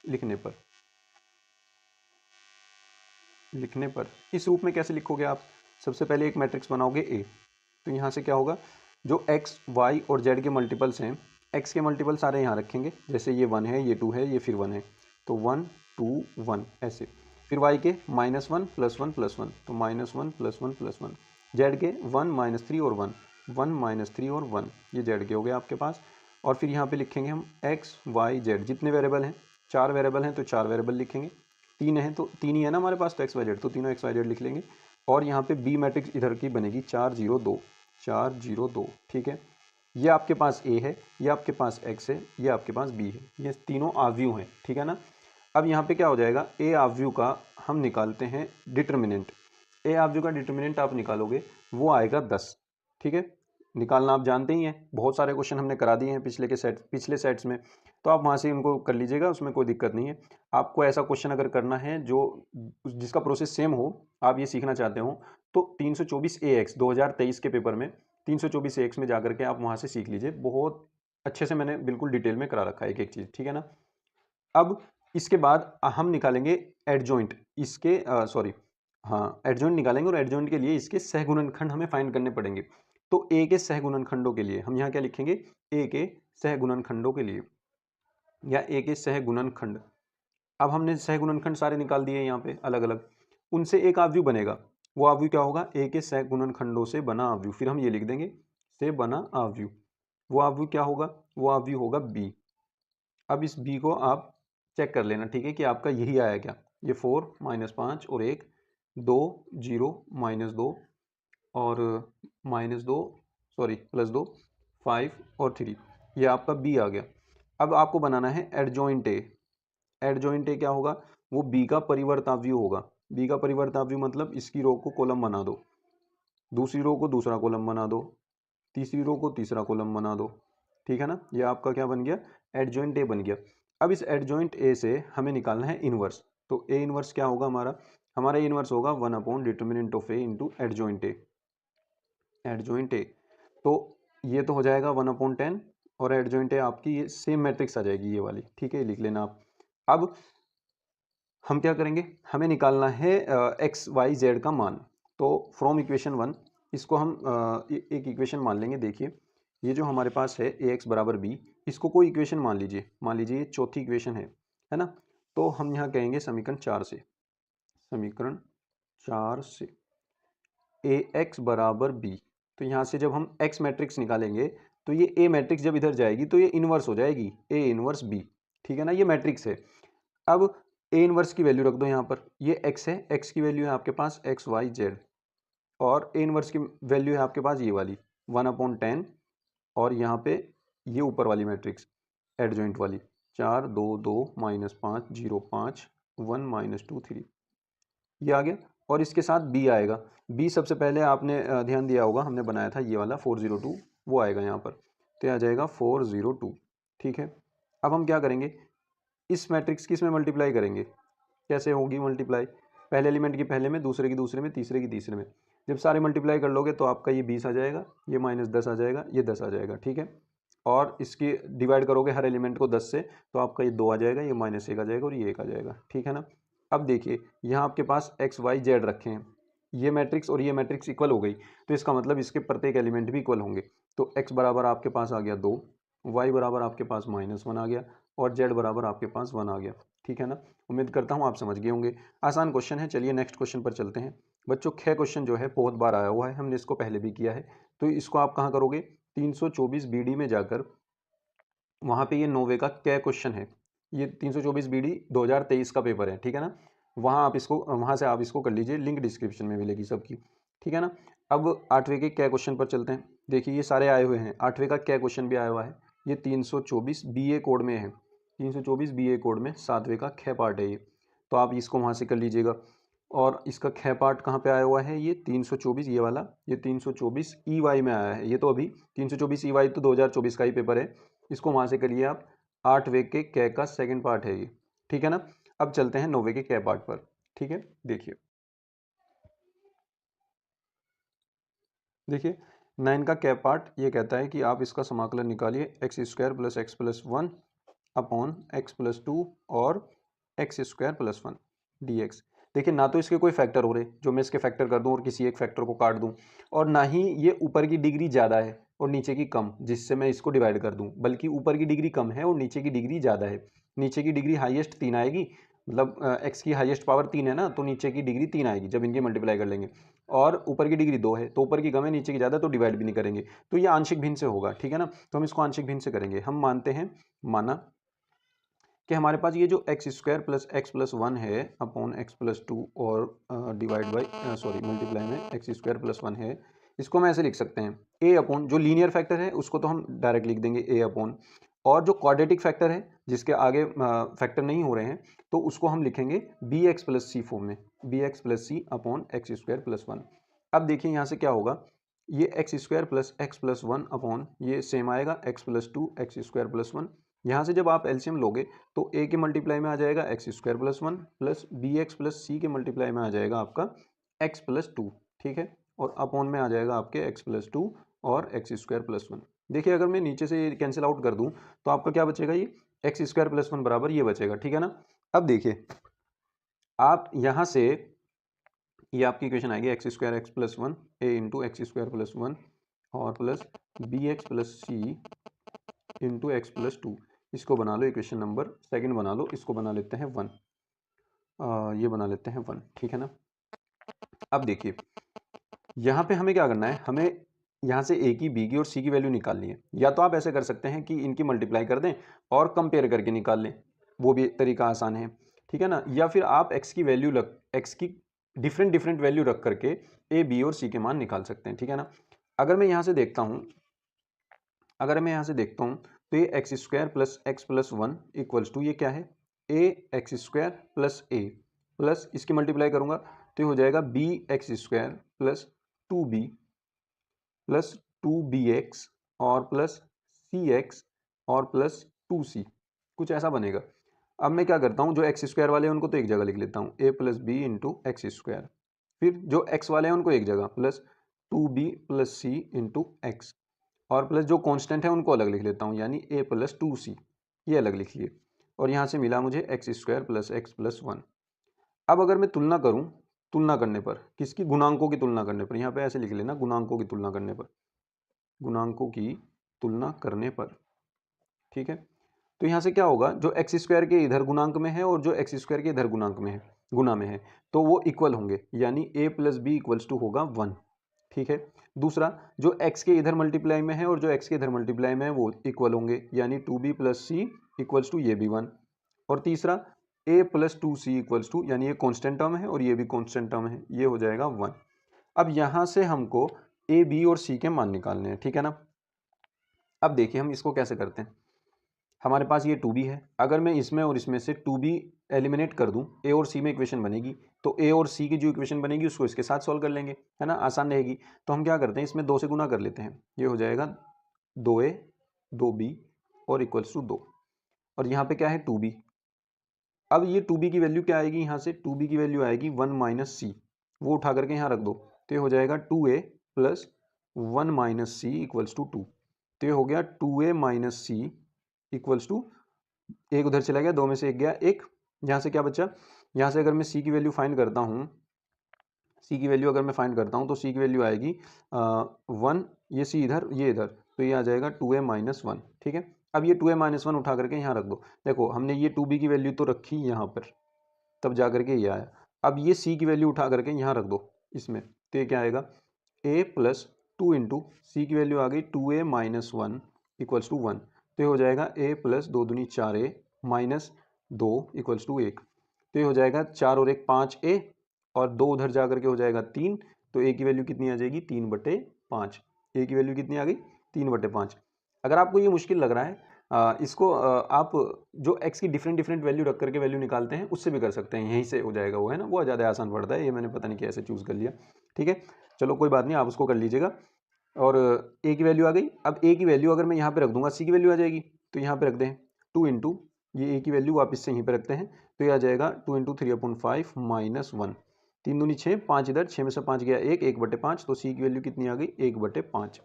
लिखने पर इस रूप में कैसे लिखोगे आप, सबसे पहले एक मैट्रिक्स बनाओगे A। तो यहाँ से क्या होगा, जो x, y और z के मल्टीपल्स हैं, x के मल्टीपल सारे यहाँ रखेंगे, जैसे ये 1 है, ये 2 है, ये फिर 1 है, तो 1 2 1 ऐसे। फिर y के -1 +1 +1, तो -1 +1 +1। z के 1 -3 और 1, 1 -3 और 1, ये z के हो गए आपके पास। और फिर यहाँ पे लिखेंगे हम x y z, जितने वेरिएबल हैं, 4 वेरिएबल हैं तो 4 वेरिएबल लिखेंगे, 3 है तो 3 ही है ना हमारे पास, तो एक्स वाई जेड, तो तीनों एक्स वाई जेड लिख लेंगे। और यहाँ पे बी मैट्रिक्स इधर की बनेगी 4 0 2, 4 0 2, ठीक है। ये आपके पास ए है, ये आपके पास एक्स है, ये आपके पास बी है, ये तीनों आव्यूह हैं, ठीक है ना। अब यहाँ पे क्या हो जाएगा, ए आव्यूह का हम निकालते हैं डिटर्मिनेंट, ए आव्यूह का डिटर्मिनेंट आप निकालोगे वो आएगा 10, ठीक है। निकालना आप जानते ही हैं, बहुत सारे क्वेश्चन हमने करा दिए हैं पिछले सेट्स में, तो आप वहाँ से उनको कर लीजिएगा, उसमें कोई दिक्कत नहीं है। आपको ऐसा क्वेश्चन अगर करना है जो जिसका प्रोसेस सेम हो, आप ये सीखना चाहते हो, तो 324 AX 2023 के पेपर में 324 AX में जाकर के आप वहाँ से सीख लीजिए, बहुत अच्छे से मैंने बिल्कुल डिटेल में करा रखा है एक एक चीज़, ठीक है ना। अब इसके बाद हम निकालेंगे एडजॉइंट, इसके एडजॉइंट निकालेंगे, और एडजॉइंट के लिए इसके सहगुणनखंड हमें फाइंड करने पड़ेंगे। तो ए के सहगुणनखंडों के लिए हम यहाँ क्या लिखेंगे, ए के सहगुणनखंडों के लिए, या ए के सहगुणनखंड। अब हमने सहगुणनखंड सारे निकाल दिए यहाँ पे अलग अलग, उनसे एक आव्यूह बनेगा, वो आव्यूह क्या होगा, ए के सहगुणनखंडों से बना आव्यूह, फिर हम ये लिख देंगे से बना आव्यूह। वो आव्यूह क्या होगा, वो आव्यूह होगा बी। अब इस बी को आप चेक कर लेना, ठीक है, कि आपका यही आया क्या, ये 4 -5 और 1 2 0 -2 और -2 +2 5 और 3, ये आपका बी आ गया। अब आपको बनाना है एडजॉइंट ए। एडजॉइंट ए क्या होगा, वो बी का परिवर्ताव्यूह होगा। बी का परिवर्ताव्यूह मतलब इसकी रो को कॉलम बना दो, दूसरी रो को दूसरा कॉलम बना दो, तीसरी रो को तीसरा कॉलम बना दो, ठीक है ना। ये आपका क्या बन गया, एडजॉइंट ए बन गया। अब इस एडजॉइंट ए से हमें निकालना है इनवर्स, तो ए इनवर्स क्या होगा हमारा इनवर्स होगा one by determinant of A into adjoint A. Adjoint A तो ये तो हो जाएगा 1/10, और एडजॉइंट ए आपकी ये सेम मैट्रिक्स आ जाएगी ये वाली, ठीक है, लिख लेना आप। अब हम क्या करेंगे, हमें निकालना है एक्स वाई जेड का मान। तो फ्रॉम इक्वेशन 1 इसको हम एक इक्वेशन मान लेंगे। देखिए ये जो हमारे पास है ए एक्स बराबर बी, इसको कोई इक्वेशन मान लीजिए ये चौथी इक्वेशन है ना। तो हम यहाँ कहेंगे समीकरण 4 से ए एक्स बराबर बी। तो यहाँ से जब हम एक्स मैट्रिक्स निकालेंगे तो ये ए मैट्रिक्स जब इधर जाएगी तो ये इन्वर्स हो जाएगी, ए इन्वर्स बी, ठीक है ना, ये मैट्रिक्स है। अब ए इनवर्स की वैल्यू रख दो यहाँ पर, ये x है, x की वैल्यू है आपके पास एक्स वाई जेड, और ए इनवर्स की वैल्यू है आपके पास ये वाली 1/10, और यहाँ पे ये ऊपर वाली मैट्रिक्स एडजॉइंट वाली 4 2 2 -5 0 5 1 -2 3, ये आ गया। और इसके साथ b आएगा, b सबसे पहले आपने ध्यान दिया होगा, हमने बनाया था ये वाला 402, वो आएगा यहाँ पर, तो आ जाएगा 402। ठीक है, अब हम क्या करेंगे, इस मैट्रिक्स की इसमें मल्टीप्लाई करेंगे। कैसे होगी मल्टीप्लाई, पहले एलिमेंट की पहले में, दूसरे की दूसरे में, तीसरे की तीसरे में। जब सारे मल्टीप्लाई कर लोगे तो आपका ये 20 आ जाएगा, ये -10 आ जाएगा, ये 10 आ जाएगा। ठीक है, और इसकी डिवाइड करोगे हर एलिमेंट को 10 से, तो आपका ये 2 आ जाएगा, ये -1 आ जाएगा, और ये 1 आ जाएगा। ठीक है ना। अब देखिए यहाँ आपके पास एक्स वाई जेड रखे हैं, ये मैट्रिक्स और ये मैट्रिक्स इक्वल हो गई, तो इसका मतलब इसके प्रत्येक एलिमेंट भी इक्वल होंगे। तो x बराबर आपके पास आ गया 2, y बराबर आपके पास -1 आ गया, और z बराबर आपके पास 1 आ गया। ठीक है ना, उम्मीद करता हूँ आप समझ गए होंगे। आसान क्वेश्चन है। चलिए नेक्स्ट क्वेश्चन पर चलते हैं। बच्चों 6 क्वेश्चन जो है बहुत बार आया हुआ है, हमने इसको पहले भी किया है, तो इसको आप कहाँ करोगे, 324 BD में जाकर, वहाँ पे ये 9वें का क्या क्वेश्चन है, ये 324 BD 2023 का पेपर है। ठीक है ना, वहाँ आप इसको, वहाँ से आप इसको कर लीजिए, लिंक डिस्क्रिप्शन में मिलेगी सबकी। ठीक है ना। अब 8वें के क्या क्वेश्चन पर चलते हैं। देखिए ये सारे आए हुए हैं, 8वें का क्या क्वेश्चन भी आया हुआ है, ये 324 BA कोड में है, 324 BA कोड में 7वें का ख पार्ट है ये, तो आप इसको वहाँ से कर लीजिएगा। और इसका ख पार्ट कहाँ पे आया हुआ है, ये 324, ये वाला, ये 324 EY में आया है, ये तो अभी 324 EY तो 2024 का ही पेपर है, इसको वहाँ से करिए आप। 8वें के कै का सेकंड पार्ट है ये। ठीक है ना। अब चलते हैं 9वें के कै पार्ट पर। ठीक है, देखिए 9 का कै पार्ट ये कहता है कि आप इसका समाकलन निकालिए, x² + x + 1 अपॉन x + 2 और x² + 1 dx। देखिए ना तो इसके कोई फैक्टर हो रहे जो मैं इसके फैक्टर कर दूं और किसी एक फैक्टर को काट दूं, और ना ही ये ऊपर की डिग्री ज़्यादा है और नीचे की कम जिससे मैं इसको डिवाइड कर दूं, बल्कि ऊपर की डिग्री कम है और नीचे की डिग्री ज़्यादा है। नीचे की डिग्री हाईएस्ट 3 आएगी, मतलब x की हाईएस्ट पावर 3 है ना, तो नीचे की डिग्री 3 आएगी जब इनकी मल्टीप्लाई कर लेंगे, और ऊपर की डिग्री 2 है, तो ऊपर की कम है नीचे की ज़्यादा, तो डिवाइड भी नहीं करेंगे, तो ये आंशिक भिन्न से होगा। ठीक है ना, तो हम इसको आंशिक भिन्न से करेंगे। हम मानते हैं, माना कि हमारे पास ये जो x² + x + 1 है अपॉन x + 2 और डिवाइड बाई मल्टीप्लाई में x² + 1 है, इसको हम ऐसे लिख सकते हैं a अपॉन, जो लीनियर फैक्टर है उसको तो हम डायरेक्ट लिख देंगे a अपॉन, और जो क्वाड्रेटिक फैक्टर है जिसके आगे फैक्टर नहीं हो रहे हैं तो उसको हम लिखेंगे bx + c फॉर्म में, bx + c अपॉन x² + 1। अब देखिए यहाँ से क्या होगा, ये x² + x + 1 अपॉन ये सेम आएगा x + 2 x² + 1। यहाँ से जब आप एलसीएम लोगे तो a के मल्टीप्लाई में आ जाएगा x² + 1 प्लस bx + c के मल्टीप्लाई में आ जाएगा आपका x + 2। ठीक है, और अपॉन में आ जाएगा आपके x + 2 और x² + 1। देखिए अगर मैं नीचे से ये कैंसिल आउट कर दूं तो आपका क्या बचेगा, ये x² + 1 बराबर ये बचेगा। ठीक है ना। अब देखिए आप यहाँ से, ये आपकी इक्वेशन आएगी x² x + 1 a into x² + 1 और plus bx + c into x + 2, इसको बना लो इक्वेशन नंबर सेकंड बना लो, इसको बना लेते हैं 1, ये बना लेते हैं 1। ठीक है ना। अब देखिए यहाँ पे हमें क्या करना है, हमें यहाँ से a की, b की और c की वैल्यू निकालनी है। या तो आप ऐसे कर सकते हैं कि इनकी मल्टीप्लाई कर दें और कंपेयर करके निकाल लें, वो भी तरीका आसान है। ठीक है ना। या फिर आप x की वैल्यू x की डिफरेंट वैल्यू रख करके a, b और c के मान निकाल सकते हैं। ठीक है ना। अगर मैं यहाँ से देखता हूँ, तो ये x² + x + 1 इक्वल्स टू ये क्या है, ax² + a प्लस इसकी मल्टीप्लाई करूंगा तो ये हो जाएगा bx² + 2b प्लस 2bx और प्लस cx और प्लस 2c, कुछ ऐसा बनेगा। अब मैं क्या करता हूँ, जो x² वाले हैं उनको तो एक जगह लिख लेता हूँ, a + b इंटू x², फिर जो x वाले हैं उनको एक जगह plus 2b + c into x, और प्लस जो कांस्टेंट है उनको अलग लिख लेता हूँ, यानी a + 2c, ये अलग लिख लिए, और यहाँ से मिला मुझे x² + x + 1। अब अगर मैं तुलना करूँ, तुलना करने पर किसकी, गुणांकों की तुलना करने पर, यहाँ पे ऐसे लिख लेना, गुणांकों की तुलना करने पर, गुणांकों की तुलना करने पर। ठीक है, तो यहाँ से क्या होगा, जो x² के इधर गुणांक में है और जो x² के इधर गुणांक में है, गुना में है, तो वो इक्वल होंगे, यानी a + b = होगा 1। ठीक है। दूसरा, जो x के इधर मल्टीप्लाई में है और जो x के इधर मल्टीप्लाई में है वो इक्वल होंगे, यानी 2b + c = ये भी 1। और तीसरा, a plus 2c equals to, यानी ये कॉन्स्टेंट टर्म है और ये भी कॉन्स्टेंट टर्म है, ये हो जाएगा 1। अब यहाँ से हमको a b और c के मान निकालने हैं, ठीक है ना। अब देखिए हम इसको कैसे करते हैं। हमारे पास ये 2b है, अगर मैं इसमें और इसमें से 2b एलिमिनेट कर दूं, a और c में इक्वेशन बनेगी, तो a और c की जो इक्वेशन बनेगी उसको इसके साथ सॉल्व कर लेंगे, है ना, आसान रहेगी। तो हम क्या करते हैं, इसमें 2 से गुना कर लेते हैं, ये हो जाएगा 2a 2b और इक्वल्स टू 2, और यहाँ पे क्या है 2b। अब ये 2b की वैल्यू क्या आएगी, यहाँ से 2b की वैल्यू आएगी 1 माइनस सी, वो उठा करके यहाँ रख दो, तो ये हो जाएगा 2a plus 1 minus c equals to 2। तो ये हो गया 2a minus c equals to, एक उधर चला गया, 2 में से 1 गया 1, यहाँ से क्या बचा, यहाँ से अगर मैं c की वैल्यू फाइंड करता हूँ, c की वैल्यू अगर मैं फाइंड करता हूँ तो c की वैल्यू आएगी 1, ये c इधर ये इधर, तो ये आ जाएगा 2a माइनस 1, ठीक है। अब ये 2a माइनस 1 उठा करके यहाँ रख दो, देखो हमने ये 2b की वैल्यू तो रखी यहाँ पर, तब जा करके ये आया। अब ये c की वैल्यू उठा करके यहाँ रख दो इसमें, तो ये क्या आएगा a प्लस 2 इंटू सी की वैल्यू आ गई 2a माइनस 1 इक्वल्स टू 1, तो ये हो जाएगा a प्लस 2 दूनी 4a माइनस 2 इक्वल्स टू 1, तो ये हो जाएगा 4 और 1 5a, और 2 उधर जा करके हो जाएगा 3, तो a की वैल्यू कितनी आ जाएगी 3/5, a की वैल्यू कितनी आ गई 3/5। अगर आपको ये मुश्किल लग रहा है, इसको आप जो x की डिफरेंट डिफरेंट वैल्यू रख करके वैल्यू निकालते हैं उससे भी कर सकते हैं, यहीं से हो जाएगा वो, है ना, वो ज़्यादा आसान पड़ता है, ये मैंने पता नहीं कैसे चूज़ कर लिया, ठीक है। चलो कोई बात नहीं, आप उसको कर लीजिएगा। और a की वैल्यू आ गई, अब a की वैल्यू अगर मैं यहाँ पे रख दूंगा c की वैल्यू आ जाएगी, तो यहाँ पे रख दें 2 इंटू ये a की वैल्यू वापस से यहीं पे रखते हैं, तो ये आ जाएगा 2 इंटू 3/5 माइनस 1, 3 दूनी 6, 5 इधर, 6 में से 5 गया 1, 1/5, तो c की वैल्यू कितनी आ गई 1/5।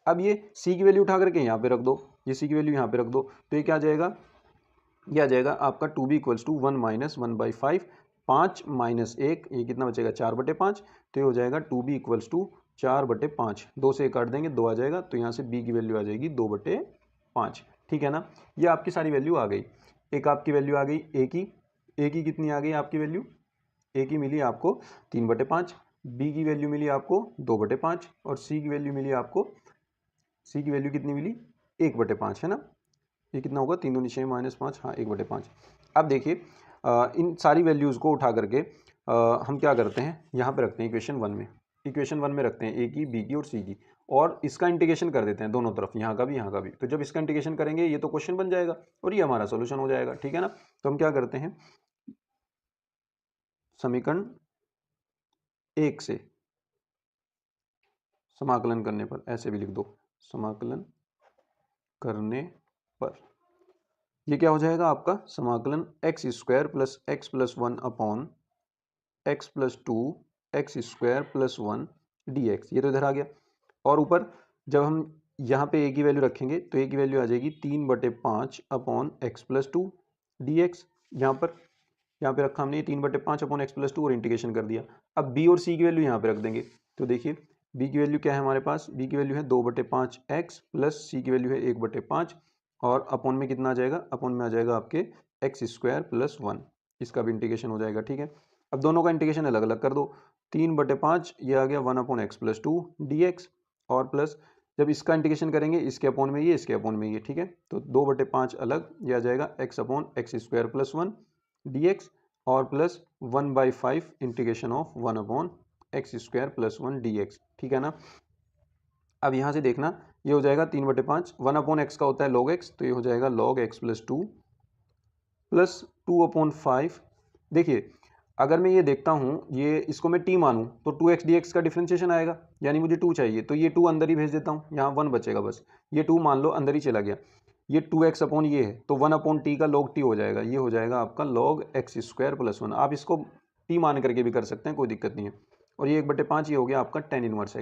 अब ये c की वैल्यू उठा करके यहाँ पे रख दो, ये c की वैल्यू यहाँ पे रख दो, तो ये क्या आ जाएगा, ये आ जाएगा आपका 2b equals to 1 minus 1/5, 5 minus 1, ये कितना बचेगा 4/5, तो ये हो जाएगा 2b इक्वल्स टू 4/5, 2 से 1 काट देंगे 2 आ जाएगा, तो यहाँ से b की वैल्यू आ जाएगी 2/5, ठीक है ना। ये आपकी सारी वैल्यू आ गई। एक आपकी वैल्यू आ गई a की कितनी आ गई आपकी वैल्यू, a की मिली आपको 3/5, b की वैल्यू मिली आपको 2/5, और c की वैल्यू मिली आपको, c की वैल्यू कितनी मिली 1/5, है ना। ये कितना होगा 3 दूनी 6 माइनस 5, हाँ 1/5। अब देखिए इन सारी वैल्यूज़ को उठा करके हम क्या करते हैं, यहाँ पे रखते हैं इक्वेशन 1 में रखते हैं a की b की और c की, और इसका इंटीग्रेशन कर देते हैं दोनों तरफ, यहाँ का भी यहाँ का भी। तो जब इसका इंटीग्रेशन करेंगे ये तो क्वेश्चन बन जाएगा और ये हमारा सोल्यूशन हो जाएगा, ठीक है ना। तो हम क्या करते हैं, समीकरण 1 से समाकलन करने पर, ऐसे भी लिख दो, समाकलन करने पर ये क्या हो जाएगा आपका, समाकलन x square plus x plus 1 upon x plus 2 x square plus 1 D x, ये तो इधर आ गया। और ऊपर जब हम यहाँ पे a की वैल्यू रखेंगे तो a की वैल्यू आ जाएगी 3/5 upon x plus 2 D x, यहाँ पे रखा हमने 3/5 अपॉन एक्स प्लस 2 और इंटीग्रेशन कर दिया। अब b और c की वैल्यू यहाँ पे रख देंगे, तो देखिए b की वैल्यू क्या है हमारे पास, b की वैल्यू है 2/5 एक्स प्लस c की वैल्यू है 1/5, और अपॉन में कितना आ जाएगा, अपॉन में आ जाएगा आपके एक्स स्क्वायर प्लस 1, इसका भी इंटीग्रेशन हो जाएगा, ठीक है। अब दोनों का इंटीग्रेशन अलग अलग कर दो, 3/5 ये आ गया 1 upon x plus 2 D X, और प्लस जब इसका इंटीग्रेशन करेंगे इसके अपॉन में ये, इसके अपॉन में ये, ठीक है। तो 2/5 अलग, ये आ जाएगा X upon x square plus 1 D X, और plus 1/5 integration of 1 upon x square plus 1 D X, ठीक है ना। अब यहाँ से देखना, ये हो जाएगा 3/5, 1 अपॉन एक्स का होता है log x, तो ये हो जाएगा log x प्लस 2 प्लस 2/5। देखिए अगर मैं ये देखता हूँ, ये इसको मैं t मानूँ तो 2x dx का डिफ्रेंशिएशन आएगा, यानी मुझे 2 चाहिए, तो ये 2 अंदर ही भेज देता हूँ, यहाँ 1 बचेगा बस, ये 2 मान लो अंदर ही चला गया, ये 2x अपॉन ये है, तो 1 अपॉन t का log t हो जाएगा, ये हो जाएगा आपका log x स्क्वायर प्लस 1। आप इसको t मान करके भी कर सकते हैं, कोई दिक्कत नहीं है। और ये 1/5 ये हो गया आपका tan inverse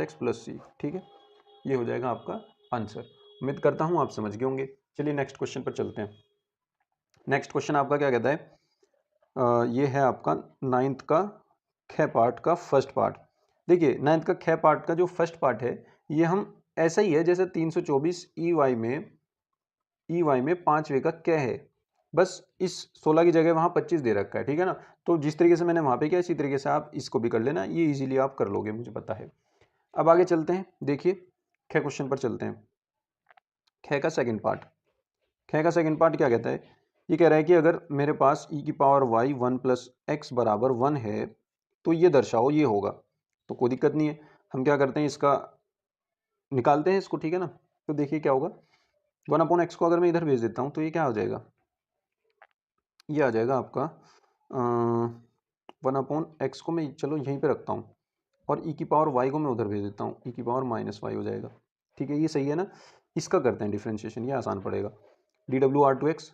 x plus c, ठीक है। ये हो जाएगा आपका आंसर। उम्मीद करता हूँ आप समझ गए होंगे। चलिए नेक्स्ट क्वेश्चन पर चलते हैं। नेक्स्ट क्वेश्चन आपका क्या कहता है, ये है आपका 9th का ख पार्ट का फर्स्ट पार्ट। देखिए 9th का ख पार्ट का जो फर्स्ट पार्ट है, ये हम ऐसा ही है जैसे 324 EY में 5वें का क है, बस इस 16 की जगह वहाँ 25 दे रखा है, ठीक है ना। तो जिस तरीके से मैंने वहाँ पे किया इसी तरीके से आप इसको भी कर लेना, ये इजीली आप कर लोगे, मुझे पता है। अब आगे चलते हैं, देखिए ख क्वेश्चन पर चलते हैं। ख का सेकंड पार्ट क्या कहता है, ये कह रहा है कि अगर मेरे पास e की पावर y 1 प्लस एक्स बराबर 1 है तो ये दर्शाओ ये होगा। तो कोई दिक्कत नहीं है, हम क्या करते हैं इसका निकालते हैं इसको, ठीक है ना। तो देखिए क्या होगा, 1/x को अगर मैं इधर भेज देता हूँ तो ये क्या हो जाएगा, ये आ जाएगा आपका 1/x को मैं चलो यहीं पे रखता हूँ और e की पावर y को मैं उधर भेज देता हूँ, e की पावर -y हो जाएगा। ठीक है, ये सही है ना। इसका करते हैं डिफ्रेंशिएशन, ये आसान पड़ेगा। dwr2x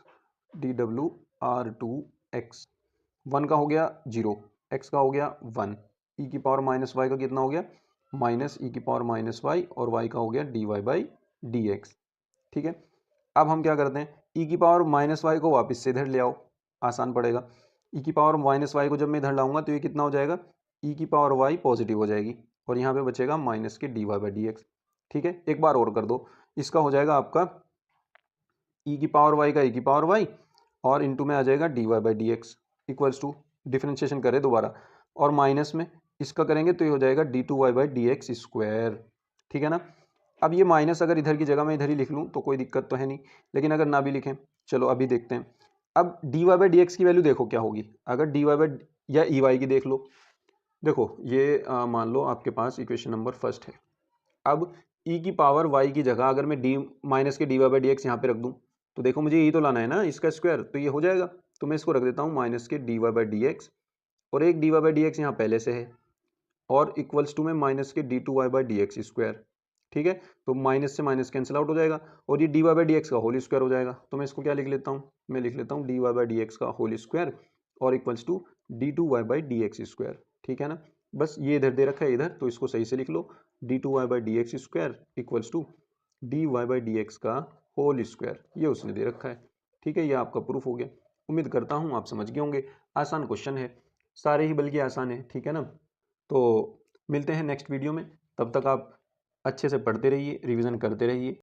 dwr2x 1 का हो गया 0, x का हो गया 1, e की पावर -y का कितना हो गया माइनस e की पावर -y और y का हो गया dy/dx। ठीक है, अब हम क्या करते हैं, e की पावर -y को वापस से इधर ले आओ, आसान पड़ेगा। e की पावर -y को जब मैं इधर लाऊंगा तो ये कितना हो जाएगा, e की पावर y पॉजिटिव हो जाएगी और यहाँ पे बचेगा माइनस के dy/dx। ठीक है, एक बार और कर दो, इसका हो जाएगा आपका e की पावर y का e की पावर y और इनटू में आ जाएगा dy/dx इक्वल्स टू, डिफरेंशिएशन करें दोबारा और माइनस में इसका करेंगे तो ये हो जाएगा d2y/dx स्क्वायर। ठीक है ना। अब ये माइनस अगर इधर की जगह मैं इधर ही लिख लूँ तो कोई दिक्कत तो है नहीं, लेकिन अगर ना भी लिखें, चलो अभी देखते हैं। अब dy/dx की वैल्यू देखो क्या होगी, अगर dy या ey की देख लो, देखो ये मान लो आपके पास इक्वेशन नंबर फर्स्ट है। अब e की पावर y की जगह अगर मैं माइनस के dy/dx यहाँ पे रख दूँ तो देखो मुझे ये तो लाना है ना इसका स्क्वायर, तो ये हो जाएगा, तो मैं इसको रख देता हूँ माइनस के dy/dx और एक dy/dx यहाँ पहले से है और इक्वल्स टू में माइनस के d2y/dx स्क्वायर। ठीक है, तो माइनस से माइनस कैंसिल आउट हो जाएगा और ये dy/dx का होल स्क्वायर हो जाएगा। तो मैं इसको क्या लिख लेता हूँ, मैं लिख लेता हूँ dy/dx का होल स्क्वायर और इक्वल्स टू d2y/dx स्क्वायर। ठीक है ना, बस ये इधर दे रखा है इधर, तो इसको सही से लिख लो, d2y/dx square equals to dy/dx का होल स्क्वायर, ये उसने दे रखा है। ठीक है, ये आपका प्रूफ हो गया। उम्मीद करता हूँ आप समझ गए होंगे, आसान क्वेश्चन है, सारे ही बल्कि आसान है। ठीक है ना, तो मिलते हैं नेक्स्ट वीडियो में, तब तक आप अच्छे से पढ़ते रहिए, रिवीजन करते रहिए।